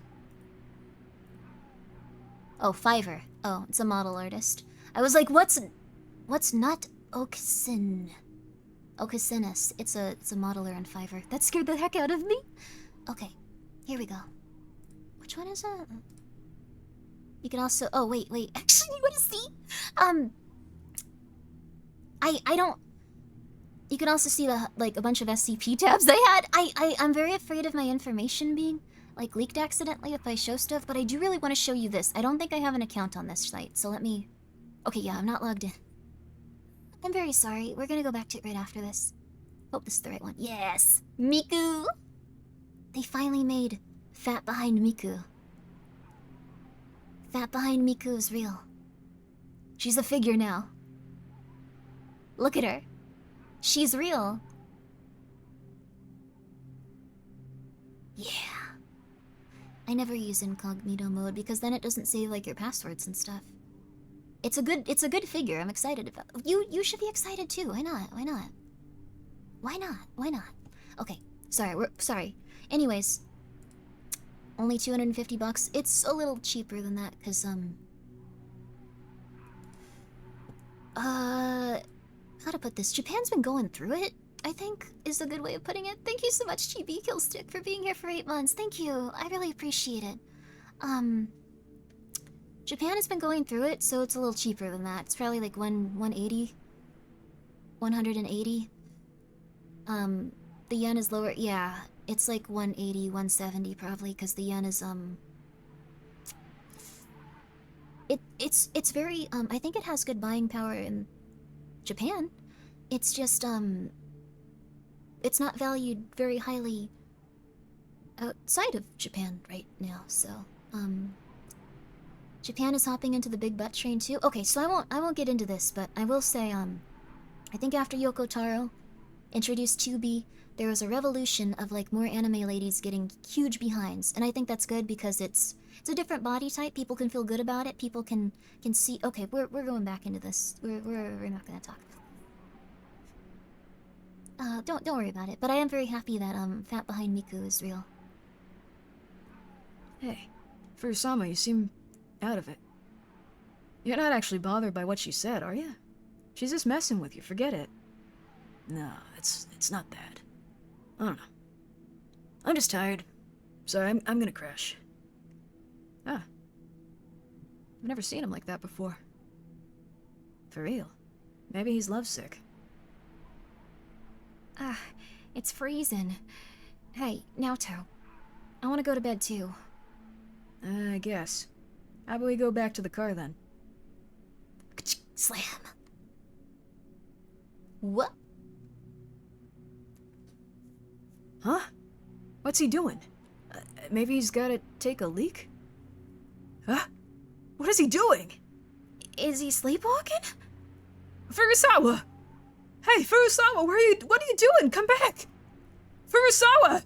A: Oh, Fiverr. Oh, it's a model artist. I was like, what's not Okusin? Okusinus. It's a modeler on Fiverr. That scared the heck out of me. Okay, here we go. Which one is that? You can also... Oh, wait. Actually, you want to see? I don't... You can also see the, like, a bunch of SCP tabs I had. I'm very afraid of my information being, like, leaked accidentally if I show stuff, but I do really want to show you this. I don't think I have an account on this site, so let me... Okay, yeah, I'm not logged in. I'm very sorry. We're gonna go back to it right after this. Hope this is the right one. Yes! Miku! They finally made Fat Behind Miku. Fat Behind Miku is real. She's a figure now. Look at her. She's real. Yeah. I never use incognito mode because then it doesn't save like your passwords and stuff. It's a good figure. I'm excited about. You should be excited too. Why not? Okay. Sorry. Anyways, only $250. It's a little cheaper than that cuz how to put this? Japan's been going through it, I think, is a good way of putting it. Thank you so much, Chibi Killstick, for being here for 8 months. Thank you. I really appreciate it. Japan has been going through it, so it's a little cheaper than that. It's probably like 180. 180. The yen is lower. Yeah, it's like 180, 170 probably, because the yen is it's very I think it has good buying power in Japan. It's just it's not valued very highly outside of Japan right now, so Japan is hopping into the big butt train too. Okay, so I won't get into this, but I will say I think after Yoko Taro introduced 2B, there was a revolution of like more anime ladies getting huge behinds, and I think that's good because it's a different body type. People can feel good about it. People can see. Okay, we're going back into this. We're not gonna talk. Don't worry about it. But I am very happy that Fat Behind Miku is real.
C: Hey, Furusama, you seem out of it. You're not actually bothered by what she said, are you? She's just messing with you. Forget it. No, it's not that. I don't know. I'm just tired. Sorry, I'm gonna crash. Ah. I've never seen him like that before. For real. Maybe he's lovesick.
B: It's freezing. Hey, Naoto. I want to go to bed too.
C: I guess. How about we go back to the car then?
A: Slam. What?
C: Huh? What's he doing? Maybe he's gotta take a leak? Huh? What is he doing?
B: Is he sleepwalking?
C: Furusawa! Hey, Furusawa, what are you doing? Come back! Furusawa!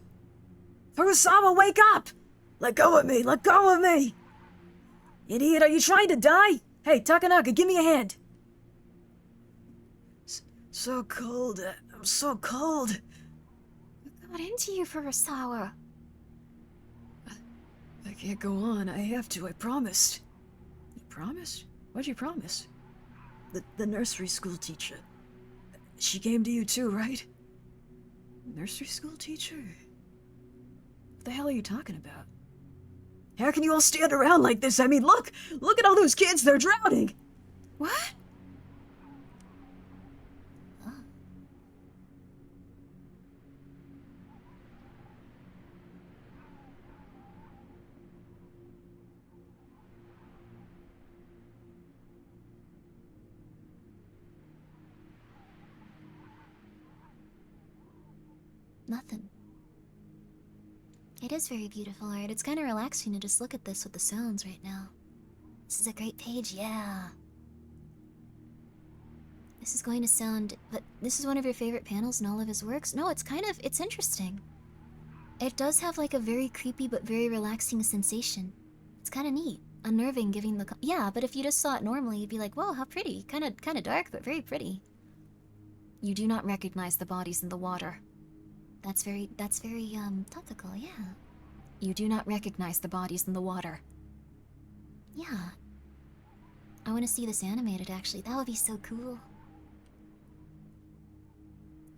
C: Furusawa, wake up! Let go of me! Let go of me! Idiot, are you trying to die? Hey, Takanaka, give me a hand. So cold. I'm so cold.
B: What got into you, Furusawa?
C: I can't go on. I have to. I promised. You promised? What'd you promise? The nursery school teacher. She came to you too, right? Nursery school teacher? What the hell are you talking about? How can you all stand around like this? I mean, look at all those kids. They're drowning.
B: What?
A: Nothing. It is very beautiful art. It's kind of relaxing to just look at this with the sounds right now. This is a great page, yeah. This is going to sound... But this is one of your favorite panels in all of his works? No, it's kind of... It's interesting. It does have like a very creepy but very relaxing sensation. It's kind of neat. Unnerving, giving the... Yeah, but if you just saw it normally, you'd be like, whoa, how pretty. Kind of dark, but very pretty.
B: You do not recognize the bodies in the water.
A: That's very, topical, yeah.
B: You do not recognize the bodies in the water.
A: Yeah. I want to see this animated, actually. That would be so cool.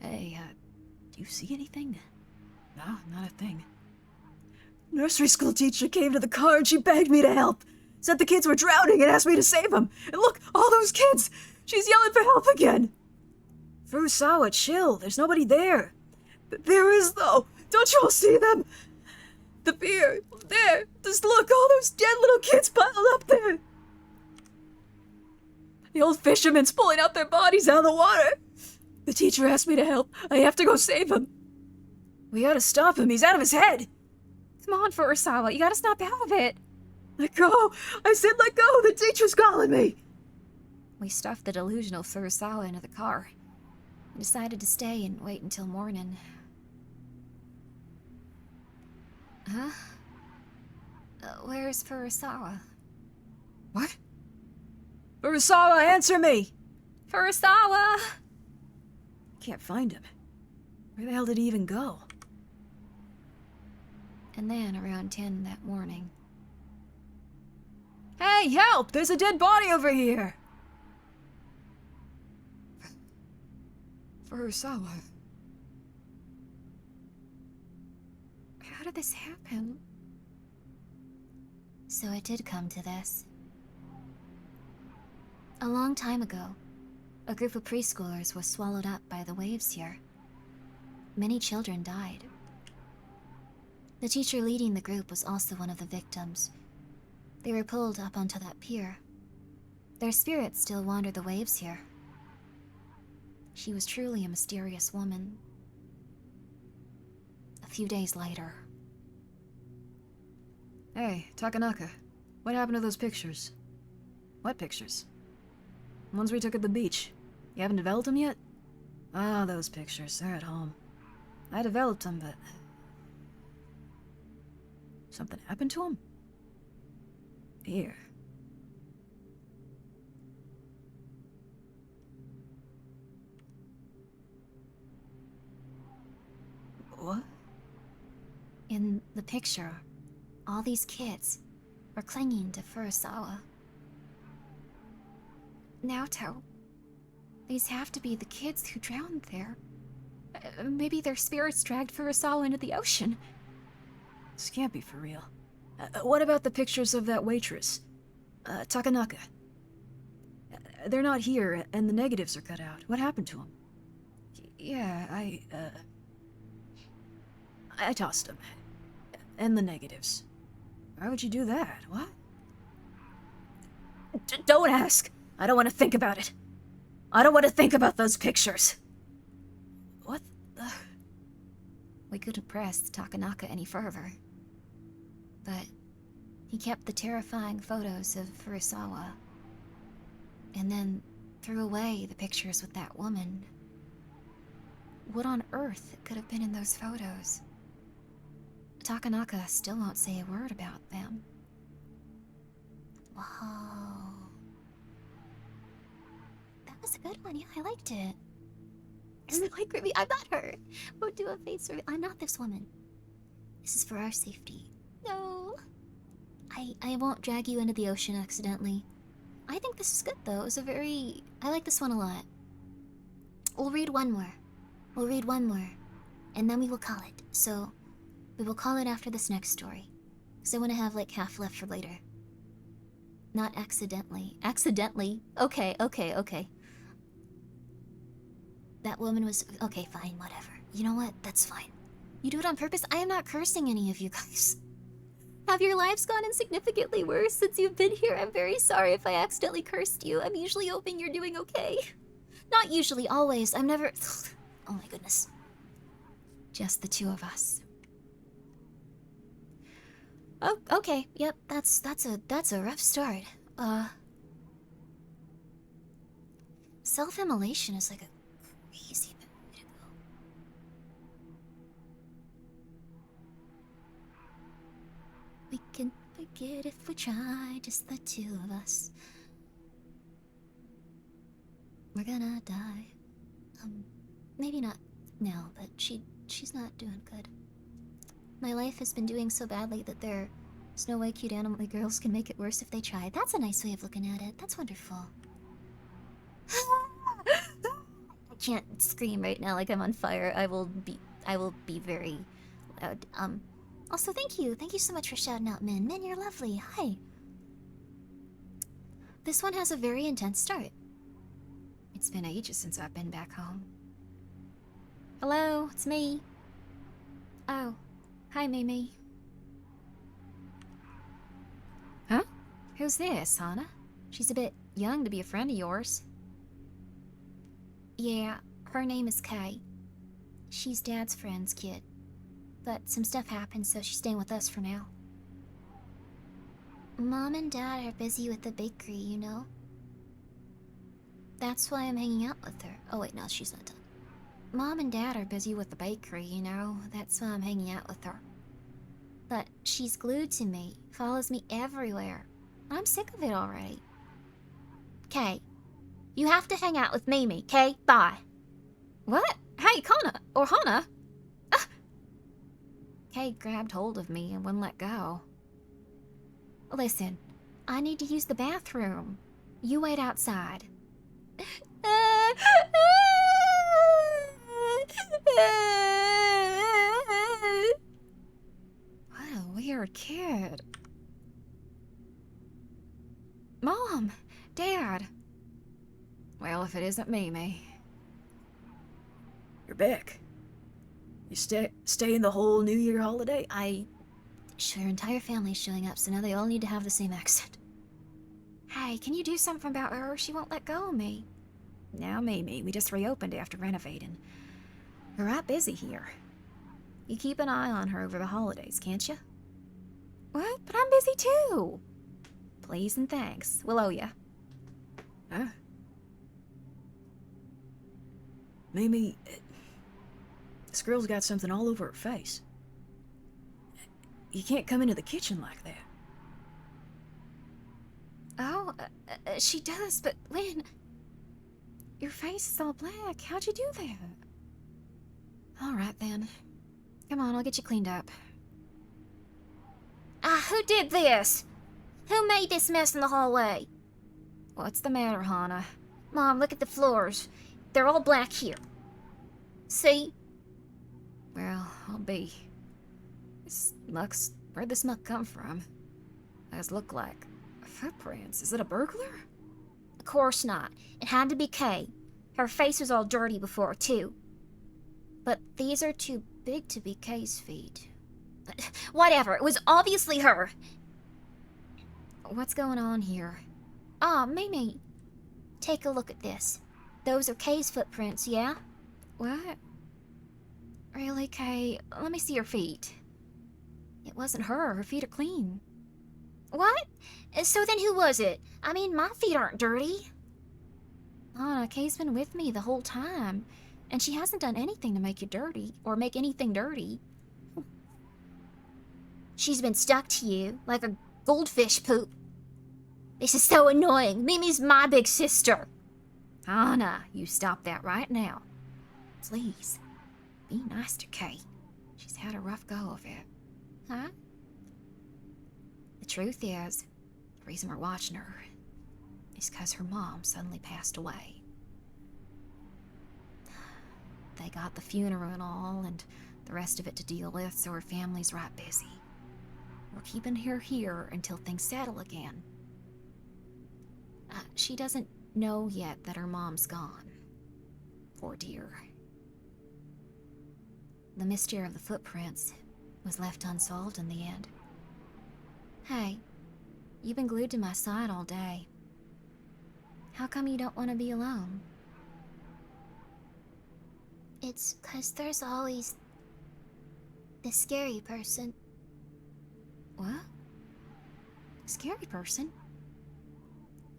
B: Hey, do you see anything?
C: No, not a thing. Nursery school teacher came to the car and she begged me to help. Said the kids were drowning and asked me to save them. And look, all those kids! She's yelling for help again! Furusawa, chill. There's nobody there. There is, though. Don't you all see them? The pier. There. Just look, all those dead little kids piled up there. The old fisherman's pulling out their bodies out of the water. The teacher asked me to help. I have to go save him. We gotta stop him. He's out of his head.
D: Come on, Furusawa, you gotta snap out of it.
C: Let go. I said let go. The teacher's calling me.
B: We stuffed the delusional Furusawa into the car. We decided to stay and wait until morning. Huh? Where's Furusawa?
C: What? Furusawa, answer me.
D: Furusawa!
C: Can't find him. Where the hell did he even go?
B: And then around 10 that morning.
C: Hey, help! There's a dead body over here! Furusawa.
B: How did this happen?
A: So it did come to this. A long time ago, a group of preschoolers was swallowed up by the waves here. Many children died. The teacher leading the group was also one of the victims. They were pulled up onto that pier. Their spirits still wander the waves here. She was truly a mysterious woman. A few days later...
C: Hey, Takanaka. What happened to those pictures? What pictures? The ones we took at the beach. You haven't developed them yet? Ah, those pictures. They're at home. I developed them, but... Something happened to them? Here. What?
A: In the picture, all these kids were clinging to Furusawa.
B: Naoto, these have to be the kids who drowned there. Maybe their spirits dragged Furusawa into the ocean.
C: This can't be for real. What about the pictures of that waitress? Takanaka. They're not here, and the negatives are cut out. What happened to them? Yeah, I tossed them. And the negatives. Why would you do that? What? Don't ask! I don't want to think about it. I don't want to think about those pictures. What the...
B: We couldn't press Takanaka any further. But he kept the terrifying photos of Furusawa. And then threw away the pictures with that woman. What on earth could have been in those photos? Takanaka still won't say a word about them.
A: Wow. That was a good one, yeah, I liked it. Isn't it like Grimmi? I'm not her. Won't do a face reveal. I'm not this woman. This is for our safety. No. I won't drag you into the ocean accidentally. I think this is good though. It was a very... I like this one a lot. We'll read one more. We'll read one more. And then we will call it. So, we will call it after this next story. Because I want to have like half left for later. Not accidentally. Accidentally? Okay. That woman was... Okay, fine, whatever. You know what? That's fine. You do it on purpose? I am not cursing any of you guys. Have your lives gone insignificantly worse since you've been here? I'm very sorry if I accidentally cursed you. I'm usually hoping you're doing okay. Not usually, always. I'm never... Oh my goodness.
B: Just the two of us.
A: Oh, okay. Yep, that's a rough start. Self-immolation is like a crazy bad way to go. We can forget if we try, just the two of us. We're gonna die. Maybe not now, but she's not doing good. My life has been doing so badly that there's no way cute anime girls can make it worse if they try. That's a nice way of looking at it. That's wonderful. I can't scream right now like I'm on fire. I will be very loud. Also, thank you so much for shouting out Min. Min, you're lovely. Hi. This one has a very intense start.
B: It's been ages since I've been back home.
D: Hello, it's me. Oh, hi, Mimi.
B: Huh?
D: Who's this, Hana? She's a bit young to be a friend of yours. Yeah, her name is Kay. She's Dad's friend's kid. But some stuff happened, so she's staying with us for now.
A: Mom and Dad are busy with the bakery, you know? That's why I'm hanging out with her. Oh wait, no, she's not done.
D: Mom and Dad are busy with the bakery, you know? That's why I'm hanging out with her. But she's glued to me, follows me everywhere. I'm sick of it already. Kay, you have to hang out with Mimi, Kay? Bye. What? Hey, Kana, or Hana? Ah! Kay grabbed hold of me and wouldn't let go. Listen, I need to use the bathroom. You wait outside. What a weird kid. Mom, Dad. Well, if it isn't Mimi.
C: You're back. You staying the whole New Year holiday?
A: Her entire family's showing up, so now they all need to have the same accent.
D: Hey, can you do something about her? She won't let go of me. Now, Mimi, we just reopened after renovating. We're right busy here. You keep an eye on her over the holidays, can't you? What? But I'm busy too. Please and thanks. We'll owe ya.
C: Huh? Mimi, this girl's got something all over her face. You can't come into the kitchen like that.
D: Oh, she does, but Lynn, your face is all black. How'd you do that? All right, then. Come on, I'll get you cleaned up. Who did this? Who made this mess in the hallway? What's the matter, Hana? Mom, look at the floors. They're all black here. See? Well, I'll be. Where'd this muck come from? Those look like footprints. Is it a burglar? Of course not. It had to be Kay. Her face was all dirty before, too. But these are too big to be Kay's feet. Whatever, it was obviously her. What's going on here? Mimi. Take a look at this. Those are Kay's footprints, yeah? What? Really, Kay? Let me see your feet. It wasn't her. Her feet are clean. What? So then who was it? I mean, my feet aren't dirty. Anna, Kay's been with me the whole time, and she hasn't done anything to make you dirty, or make anything dirty. She's been stuck to you, like a goldfish poop. This is so annoying. Mimi's my big sister. Anna, you stop that right now. Please, be nice to Kay. She's had a rough go of it. Huh? The truth is, the reason we're watching her is because her mom suddenly passed away. They got the funeral and all, and the rest of it to deal with, so her family's right busy. We're keeping her here until things settle again. She doesn't know yet that her mom's gone. Poor dear. The mystery of the footprints was left unsolved in the end. Hey, you've been glued to my side all day. How come you don't want to be alone?
A: It's 'cause there's always the scary person.
D: What? Scary person?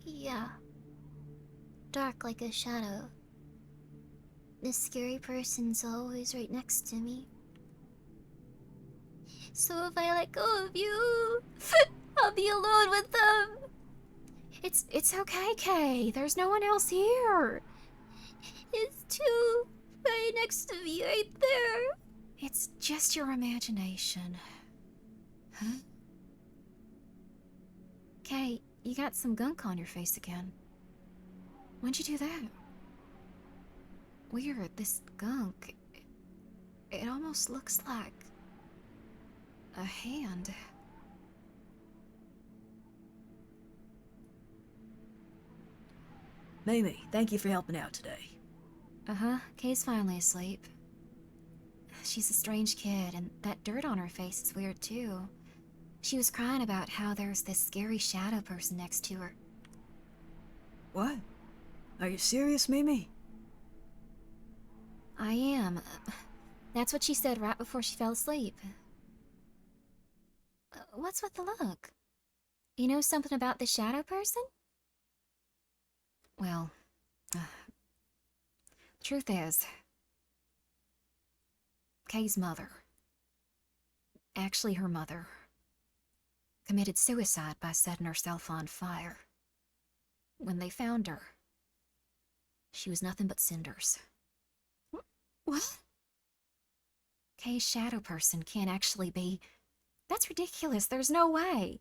A: Yeah. dark like a shadow. This scary person's always right next to me. So if I let go of you, I'll be alone with them.
B: It's okay, Kay. There's no one else here.
A: It's two right next to me, right there.
B: It's just your imagination. Huh? Kay, you got some gunk on your face again. When'd you do that? Weird, this gunk. It almost looks like a hand.
C: Mimi, thank you for helping out today.
B: Uh-huh, Kay's finally asleep. She's a strange kid, and that dirt on her face is weird too. She was crying about how there's this scary shadow person next to her.
C: What? Are you serious, Mimi?
B: I am. That's what she said right before she fell asleep. What's with the look? You know something about the shadow person? Well, truth is, Kay's mother, actually her mother, committed suicide by setting herself on fire. When they found her, she was nothing but cinders.
D: What?
B: Kay's shadow person can't actually be... That's ridiculous. There's no way.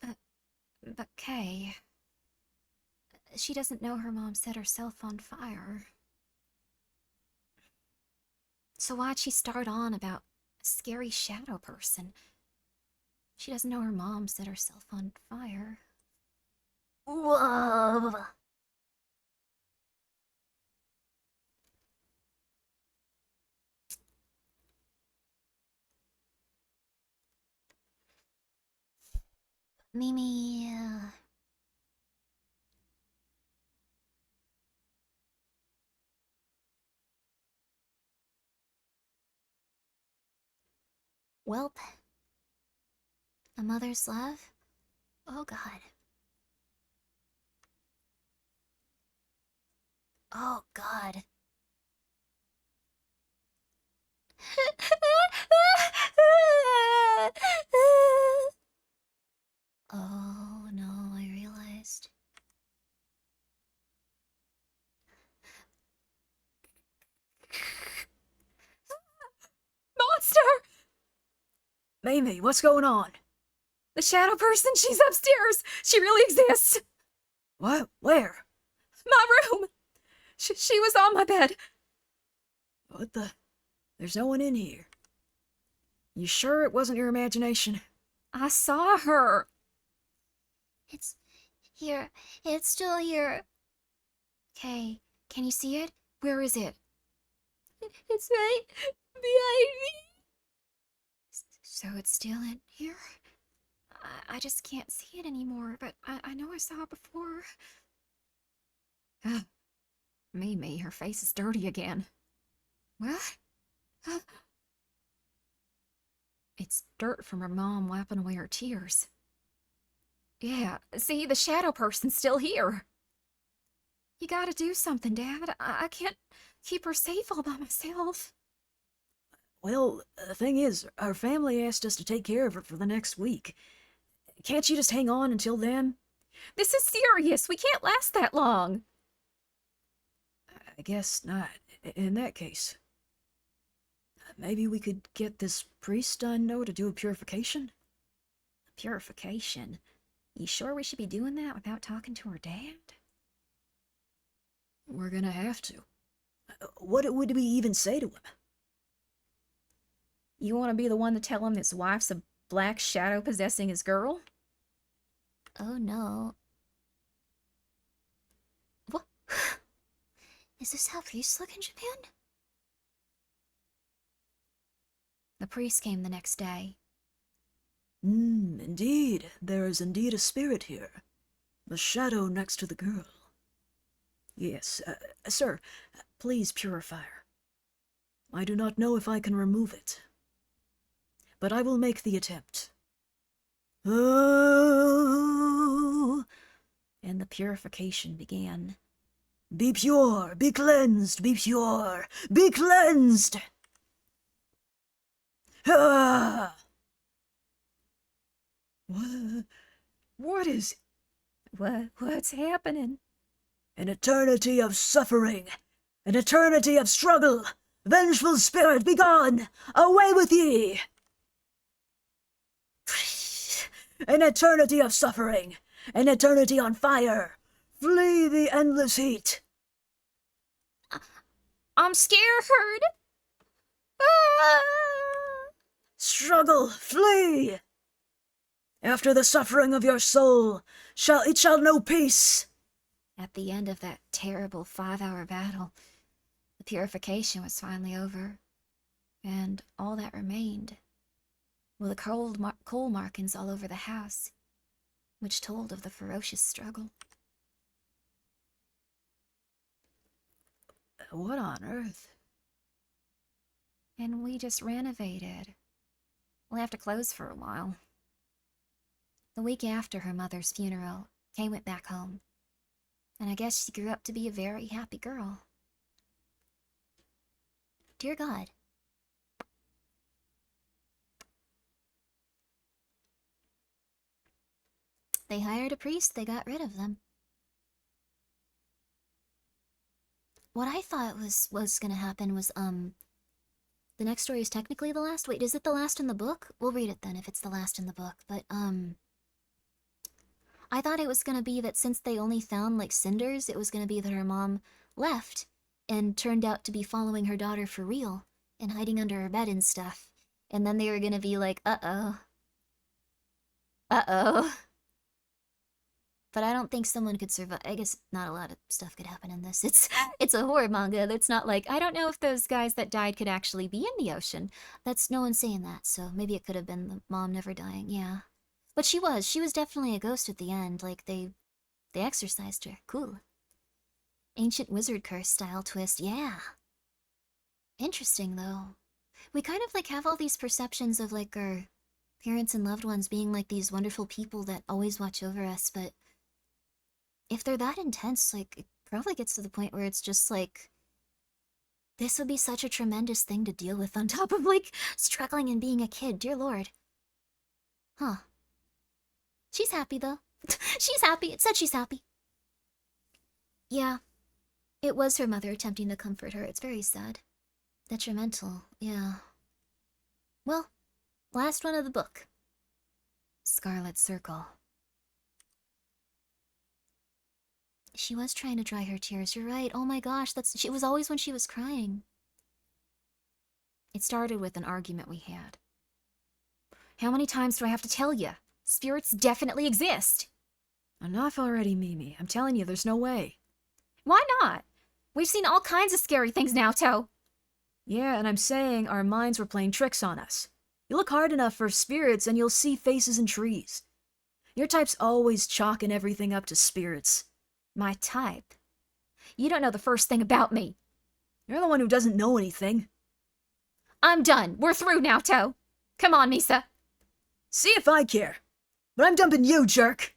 B: But Kay... She doesn't know her mom set herself on fire. So why'd she start on about a scary shadow person? She doesn't know her mom set herself on fire.
A: Whoa. Mimi, Welp. A mother's love? Oh god. Oh god. Oh no, I realized.
D: Monster!
C: Mimi, what's going on?
D: The shadow person, she's upstairs! She really exists!
C: What? Where?
D: My room! She was on my bed.
C: What the? There's no one in here. You sure it wasn't your imagination?
D: I saw her.
A: It's here. It's still here.
B: Kay, can you see it? Where is it?
A: It's right behind me.
B: So it's still in here? I just can't see it anymore, but I know I saw it before. Mimi, her face is dirty again. What? It's dirt from her mom wiping away her tears.
D: Yeah, see, the shadow person's still here.
B: You gotta do something, Dad. I can't keep her safe all by myself.
C: Well, the thing is, our family asked us to take care of her for the next week. Can't you just hang on until then?
D: This is serious. We can't last that long.
C: I guess not. In that case, maybe we could get this priest I know to do a purification?
B: Purification? You sure we should be doing that without talking to her dad?
C: We're gonna have to. What would we even say to him?
D: You want to be the one to tell him his wife's a black shadow possessing his girl?
A: Oh no. What? Is this how priests look in Japan?
B: The priest came the next day.
C: Indeed. There is indeed a spirit here. The shadow next to the girl. Yes, sir, please purify her. I do not know if I can remove it, but I will make the attempt. Oh!
B: And the purification began.
C: Be pure, be cleansed, be pure, be cleansed! Ah!
D: What is... What's happening?
C: An eternity of suffering, an eternity of struggle. Vengeful spirit, be gone! Away with ye! An eternity of suffering, an eternity on fire. Flee the endless heat.
D: I'm scared. Ah!
C: Struggle, flee! After the suffering of your soul, it shall know peace.
B: At the end of that terrible 5-hour battle, the purification was finally over, and all that remained were the coal markings all over the house, which told of the ferocious struggle.
C: What on earth?
B: And we just renovated. We'll have to close for a while. The week after her mother's funeral, Kay went back home, and I guess she grew up to be a very happy girl.
A: Dear God. They hired a priest, they got rid of them. What I thought was gonna happen was, the next story is technically the last. Wait, is it the last in the book? We'll read it then if it's the last in the book. But, I thought it was gonna be that since they only found, like, cinders, it was gonna be that her mom left and turned out to be following her daughter for real and hiding under her bed and stuff. And then they were gonna be like, uh-oh. Uh-oh. But I don't think someone could survive. I guess not a lot of stuff could happen in this. It's a horror manga. It's not like, I don't know if those guys that died could actually be in the ocean. That's no one's saying that, so maybe it could have been the mom never dying, yeah. But she was definitely a ghost at the end. Like, they exorcised her. Cool. Ancient wizard curse style twist, yeah. Interesting, though. We kind of, like, have all these perceptions of, like, our parents and loved ones being, like, these wonderful people that always watch over us, but if they're that intense, like, it probably gets to the point where it's just, like, this would be such a tremendous thing to deal with on top of, like, struggling and being a kid, dear lord. Huh. She's happy, though. She's happy. It said she's happy. Yeah. It was her mother attempting to comfort her. It's very sad. Detrimental, yeah. Well, last one of the book.
B: Scarlet Circle.
A: She was trying to dry her tears, you're right. Oh my gosh, it was always when she was crying.
B: It started with an argument we had. How many times do I have to tell you? Spirits definitely exist.
C: Enough already, Mimi. I'm telling you, there's no way.
B: Why not? We've seen all kinds of scary things now, Toe.
C: Yeah, and I'm saying our minds were playing tricks on us. You look hard enough for spirits and you'll see faces in trees. Your type's always chalking everything up to spirits.
B: My type? You don't know the first thing about me.
C: You're the one who doesn't know anything.
B: I'm done. We're through now, Toe. Come on, Misa.
C: See if I care. But I'm dumping you, jerk.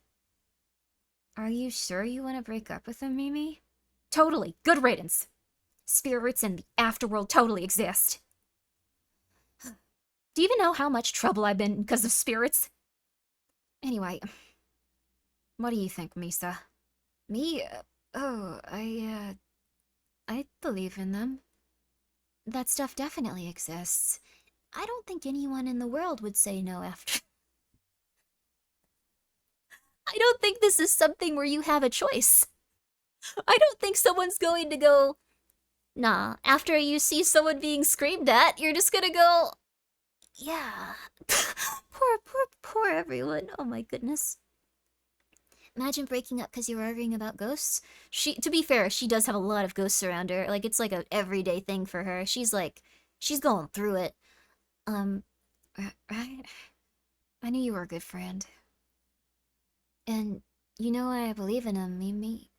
B: Are you sure you want to break up with him, Mimi? Totally. Good riddance. Spirits and the afterworld totally exist. Do you even know how much trouble I've been in because of spirits? Anyway, what do you think, Misa?
A: Me? I believe in them. That stuff definitely exists. I don't think anyone in the world would say no after. I don't think this is something where you have a choice. I don't think someone's going to go, nah, after you see someone being screamed at, you're just gonna go, yeah. Poor everyone. Oh my goodness. Imagine breaking up because you were arguing about ghosts. To be fair, she does have a lot of ghosts around her. Like, it's like a everyday thing for her. She's going through it.
B: Right? I knew you were a good friend.
A: And you know I believe in him, Mimi.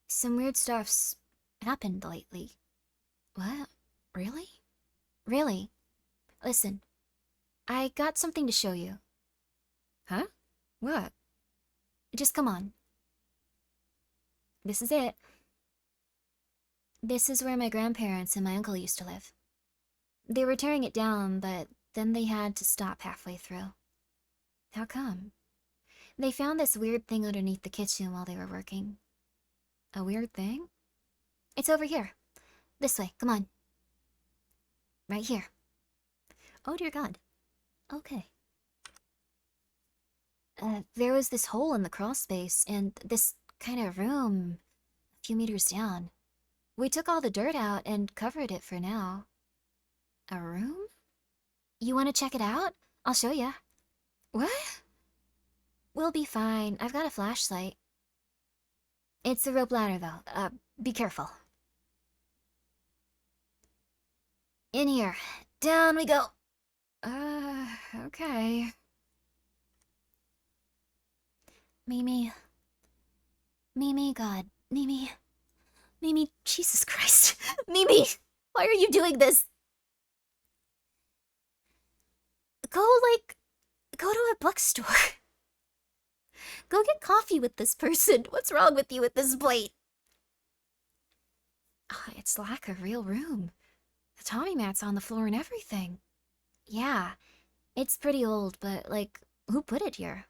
A: Some weird stuff's happened lately.
B: What? Really?
A: Really. Listen, I got something to show you.
B: Huh? What?
A: Just come on. This is it. This is where my grandparents and my uncle used to live. They were tearing it down, but then they had to stop halfway through.
B: How come?
A: They found this weird thing underneath the kitchen while they were working.
B: A weird thing?
A: It's over here. This way, come on. Right here.
B: Oh dear God.
A: Okay. There was this hole in the crawl space, and this kind of room a few meters down. We took all the dirt out and covered it for now.
B: A room?
A: You want to check it out? I'll show ya.
B: What?
A: We'll be fine. I've got a flashlight. It's a rope ladder, though. Be careful. In here. Down we go.
B: Okay.
A: Mimi. Mimi, God. Mimi. Mimi, Jesus Christ. Mimi! Why are you doing this? Go to a bookstore. Go get coffee with this person. What's wrong with you at this point?
B: It's like a real room. The Tommy mat's on the floor and everything.
A: Yeah, it's pretty old, but, who put it here?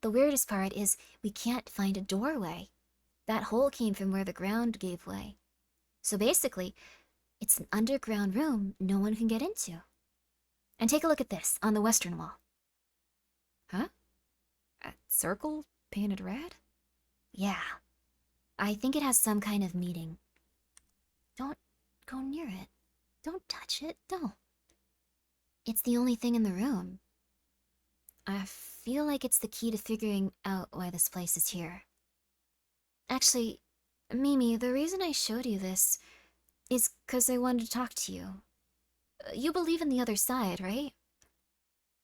A: The weirdest part is we can't find a doorway. That hole came from where the ground gave way. So basically, it's an underground room no one can get into. And take a look at this on the western wall.
B: Huh? A circle painted red?
A: Yeah. I think it has some kind of meaning. Don't go near it. Don't touch it. Don't. It's the only thing in the room. I feel like it's the key to figuring out why this place is here. Actually, Mimi, the reason I showed you this is 'cause I wanted to talk to you. You believe in the other side, right?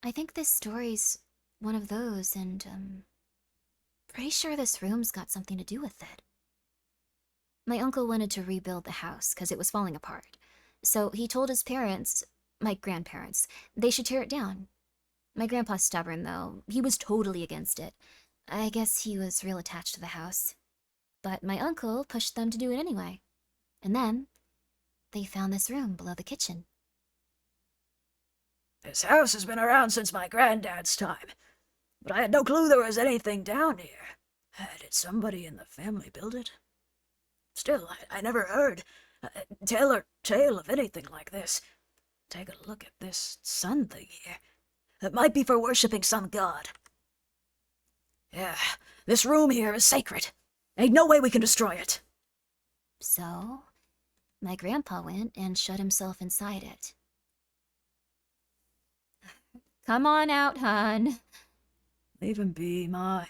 A: I think this story's one of those, and pretty sure this room's got something to do with it. My uncle wanted to rebuild the house 'cause it was falling apart. So he told his parents, my grandparents, they should tear it down. My grandpa's stubborn, though. He was totally against it. I guess he was real attached to the house. But my uncle pushed them to do it anyway. And then they found this room below the kitchen.
C: This house has been around since my granddad's time, but I had no clue there was anything down here. Did somebody in the family build it? Still, I never heard tell or tale of anything like this. Take a look at this sun thing here. It might be for worshipping some god. Yeah, this room here is sacred. Ain't no way we can destroy it.
A: So, my grandpa went and shut himself inside it.
D: Come on out, hon.
C: Leave him be, Ma.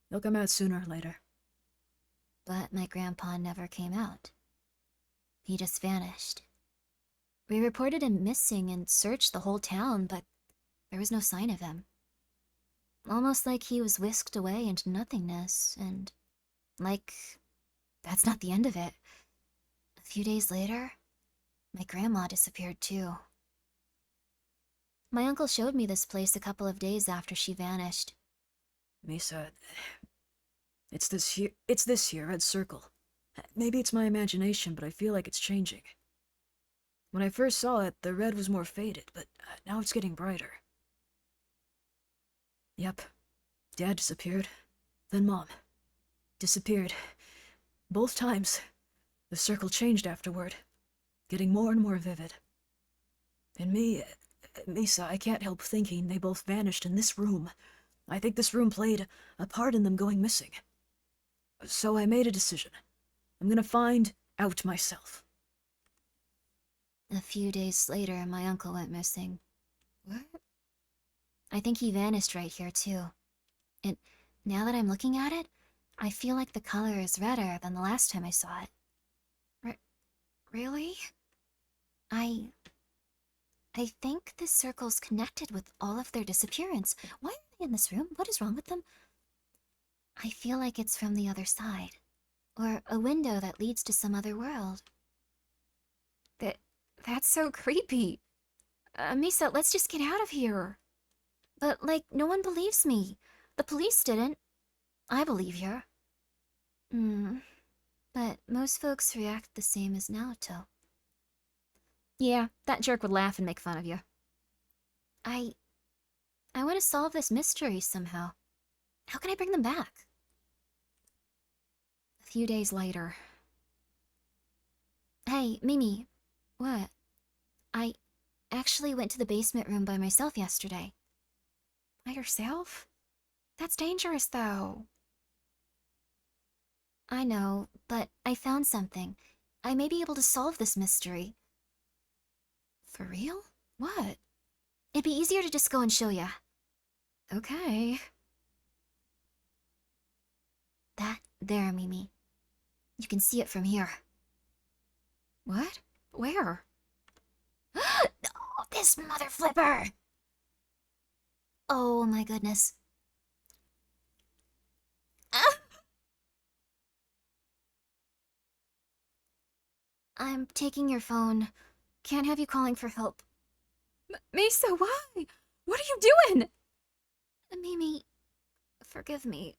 C: He'll come out sooner or later.
A: But my grandpa never came out. He just vanished. We reported him missing and searched the whole town, but there was no sign of him. Almost like he was whisked away into nothingness, and that's not the end of it. A few days later, my grandma disappeared too. My uncle showed me this place a couple of days after she vanished.
C: Misa, it's this here, red circle. Maybe it's my imagination, but I feel like it's changing. When I first saw it, the red was more faded, but now it's getting brighter. Yep. Dad disappeared. Then Mom. Disappeared. Both times. The circle changed afterward, getting more and more vivid. And Misa, I can't help thinking they both vanished in this room. I think this room played a part in them going missing. So I made a decision. I'm gonna find out myself.
A: A few days later, my uncle went missing.
B: What?
A: I think he vanished right here, too. And now that I'm looking at it, I feel like the color is redder than the last time I saw it.
B: Really?
A: I think this circle's connected with all of their disappearance. Why are they in this room? What is wrong with them? I feel like it's from the other side. Or a window that leads to some other world.
B: That's so creepy. Misa, let's just get out of here.
A: But, no one believes me. The police didn't. I believe you. But most folks react the same as Naoto.
D: Yeah, that jerk would laugh and make fun of you.
A: I want to solve this mystery somehow. How can I bring them back?
B: A few days later.
A: Hey, Mimi. What? I actually went to the basement room by myself yesterday.
B: By yourself? That's dangerous, though.
A: I know, but I found something. I may be able to solve this mystery.
B: For real? What?
A: It'd be easier to just go and show ya.
B: Okay.
A: That there, Mimi. You can see it from here.
B: What? Where?
A: Oh, this mother flipper! Oh my goodness. Ah! I'm taking your phone. Can't have you calling for help.
B: Misa, why? What are you doing?
A: Mimi, forgive me.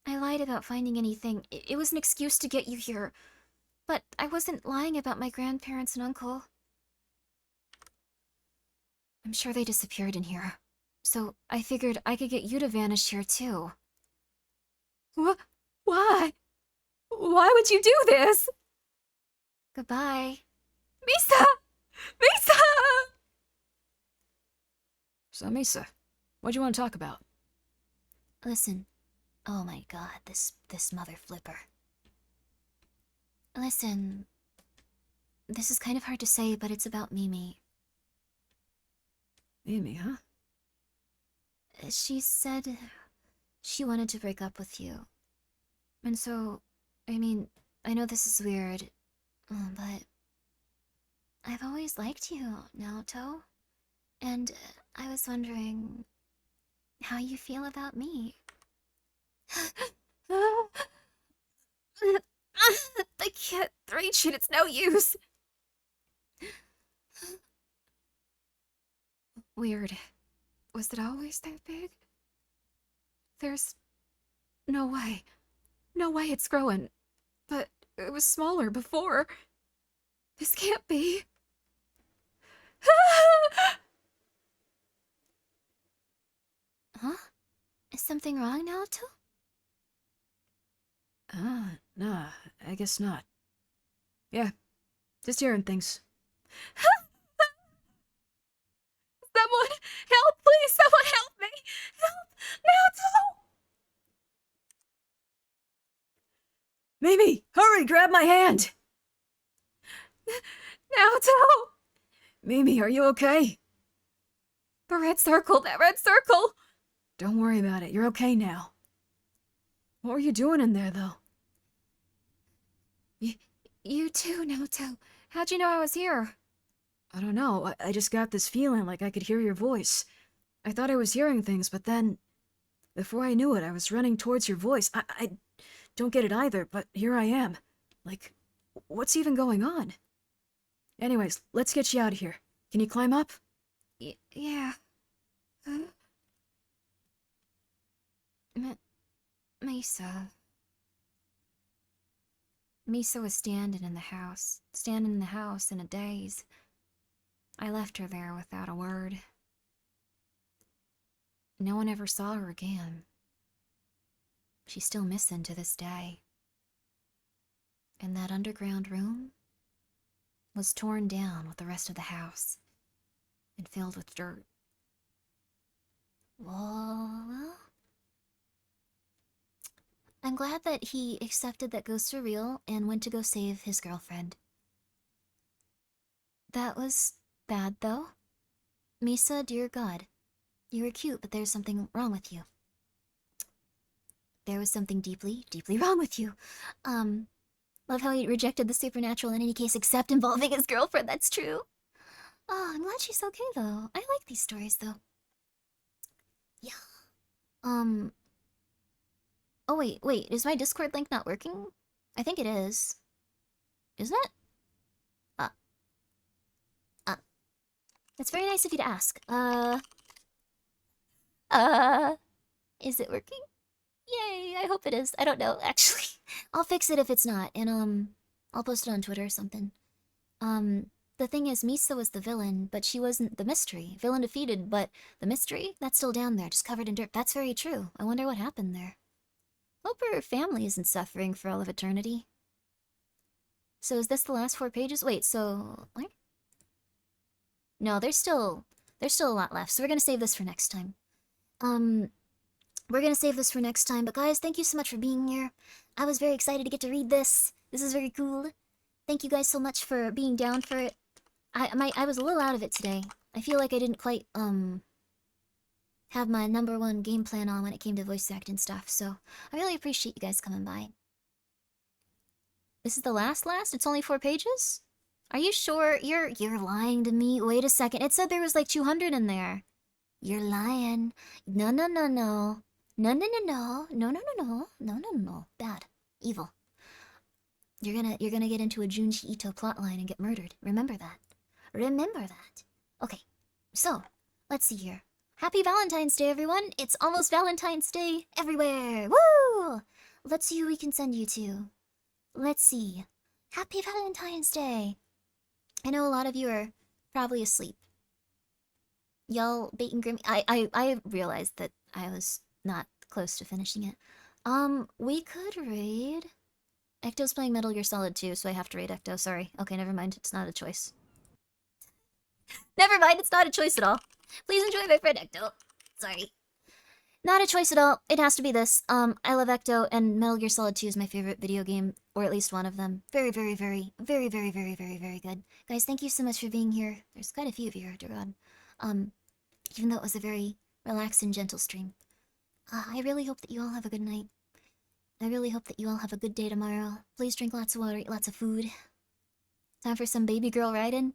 A: I lied about finding anything. It was an excuse to get you here. But I wasn't lying about my grandparents and uncle. I'm sure they disappeared in here. So I figured I could get you to vanish here too.
B: Why? Why would you do this?
A: Goodbye.
B: Misa! Misa!
C: So, Misa, what do you want to talk about?
A: Listen. Oh my god, this mother flipper. Listen. This is kind of hard to say, but it's about Mimi.
C: Mimi, huh?
A: She said she wanted to break up with you. And so, I mean, I know this is weird, but I've always liked you, Naoto. And I was wondering how you feel about me.
B: I can't reach it, it's no use. Weird. Was it always that big? There's no way. No way it's growing. But it was smaller before. This can't be.
A: Huh? Is something wrong, Naoto?
C: Nah, I guess not. Yeah, just hearing things.
B: Someone help, please! Someone help me! Help! Naoto!
C: Mimi, hurry, grab my hand!
B: Naoto!
C: Mimi, are you okay?
B: The red circle, that red circle!
C: Don't worry about it, you're okay now. What were you doing in there, though?
B: You too, Naoto. How'd you know I was here?
C: I don't know, I just got this feeling like I could hear your voice. I thought I was hearing things, but then... Before I knew it, I was running towards your voice. I don't get it either, but here I am. Like, what's even going on? Anyways, let's get you out of here. Can you climb up?
B: Yeah.
A: Misa. Misa was standing in the house in a daze. I left her there without a word. No one ever saw her again. She's still missing to this day. And that underground room was torn down with the rest of the house and filled with dirt. Well, I'm glad that he accepted that ghosts are real and went to go save his girlfriend. That was bad, though. Misa, dear God, you were cute, but there's something wrong with you. There was something deeply, deeply wrong with you. Love how he rejected the supernatural in any case except involving his girlfriend, that's true. Oh, I'm glad she's okay, though. I like these stories, though. Yeah. Oh, wait, is my Discord link not working? I think it is. Isn't it? That's very nice of you to ask. Is it working? Yay! I hope it is. I don't know, actually. I'll fix it if it's not, and I'll post it on Twitter or something. The thing is, Misa was the villain, but she wasn't the mystery. Villain defeated, but the mystery? That's still down there, just covered in dirt. That's very true. I wonder what happened there. Hope her family isn't suffering for all of eternity. So is this the last 4 pages? Wait, so... what? No, there's still a lot left, so we're gonna save this for next time. We're gonna save this for next time, but guys, thank you so much for being here. I was very excited to get to read this. This is very cool. Thank you guys so much for being down for it. I was a little out of it today. I feel like I didn't quite, have my #1 game plan on when it came to voice acting stuff, so I really appreciate you guys coming by. This is the last? It's only 4 pages? Are you sure? You're lying to me. Wait a second. It said there was like 200 in there. You're lying. No, no, no, no. No, no, no, no. No, no, no, no. No, no, no. Bad. Evil. You're gonna get into a Junji Ito plotline and get murdered. Remember that. Remember that. Okay. So, let's see here. Happy Valentine's Day, everyone. It's almost Valentine's Day everywhere. Woo! Let's see who we can send you to. Let's see. Happy Valentine's Day. I know a lot of you are probably asleep. Y'all baiting Grimmi. I realized that I was not close to finishing it. We could raid. Ecto's playing Metal Gear Solid 2, so I have to raid Ecto. Sorry. Okay, never mind. It's not a choice. Never mind. It's not a choice at all. Please enjoy my friend Ecto. Sorry. Not a choice at all. It has to be this. I love Ecto, and Metal Gear Solid 2 is my favorite video game, or at least one of them. Very, very, very, very, very, very, very, very good. Guys, thank you so much for being here. There's quite a few of you, dear God. Even though it was a very relaxed and gentle stream. I really hope that you all have a good night. I really hope that you all have a good day tomorrow. Please drink lots of water, eat lots of food. Time for some baby girl riding?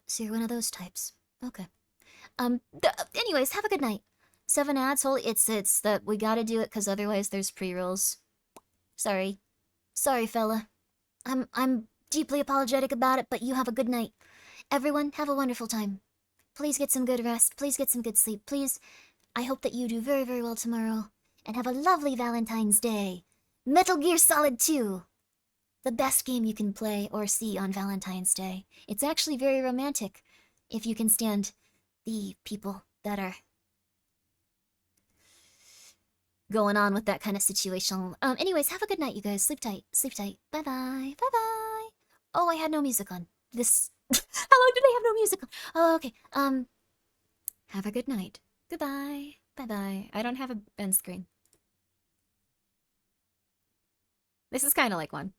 A: So you're one of those types. Okay. Anyways, have a good night. 7 ads, holy, it's that we gotta do it because otherwise there's pre-rolls. Sorry. Sorry, fella. I'm deeply apologetic about it, but you have a good night. Everyone, have a wonderful time. Please get some good rest. Please get some good sleep. Please, I hope that you do very, very well tomorrow. And have a lovely Valentine's Day. Metal Gear Solid 2. The best game you can play or see on Valentine's Day. It's actually very romantic if you can stand the people that are going on with that kind of situation. Anyways, have a good night, you guys. Sleep tight. Sleep tight. Bye-bye. Bye-bye. Oh, I had no music on. This... How long did I have no music on? Oh, okay. Have a good night. Goodbye. Bye-bye. I don't have a end screen. This is kind of like one.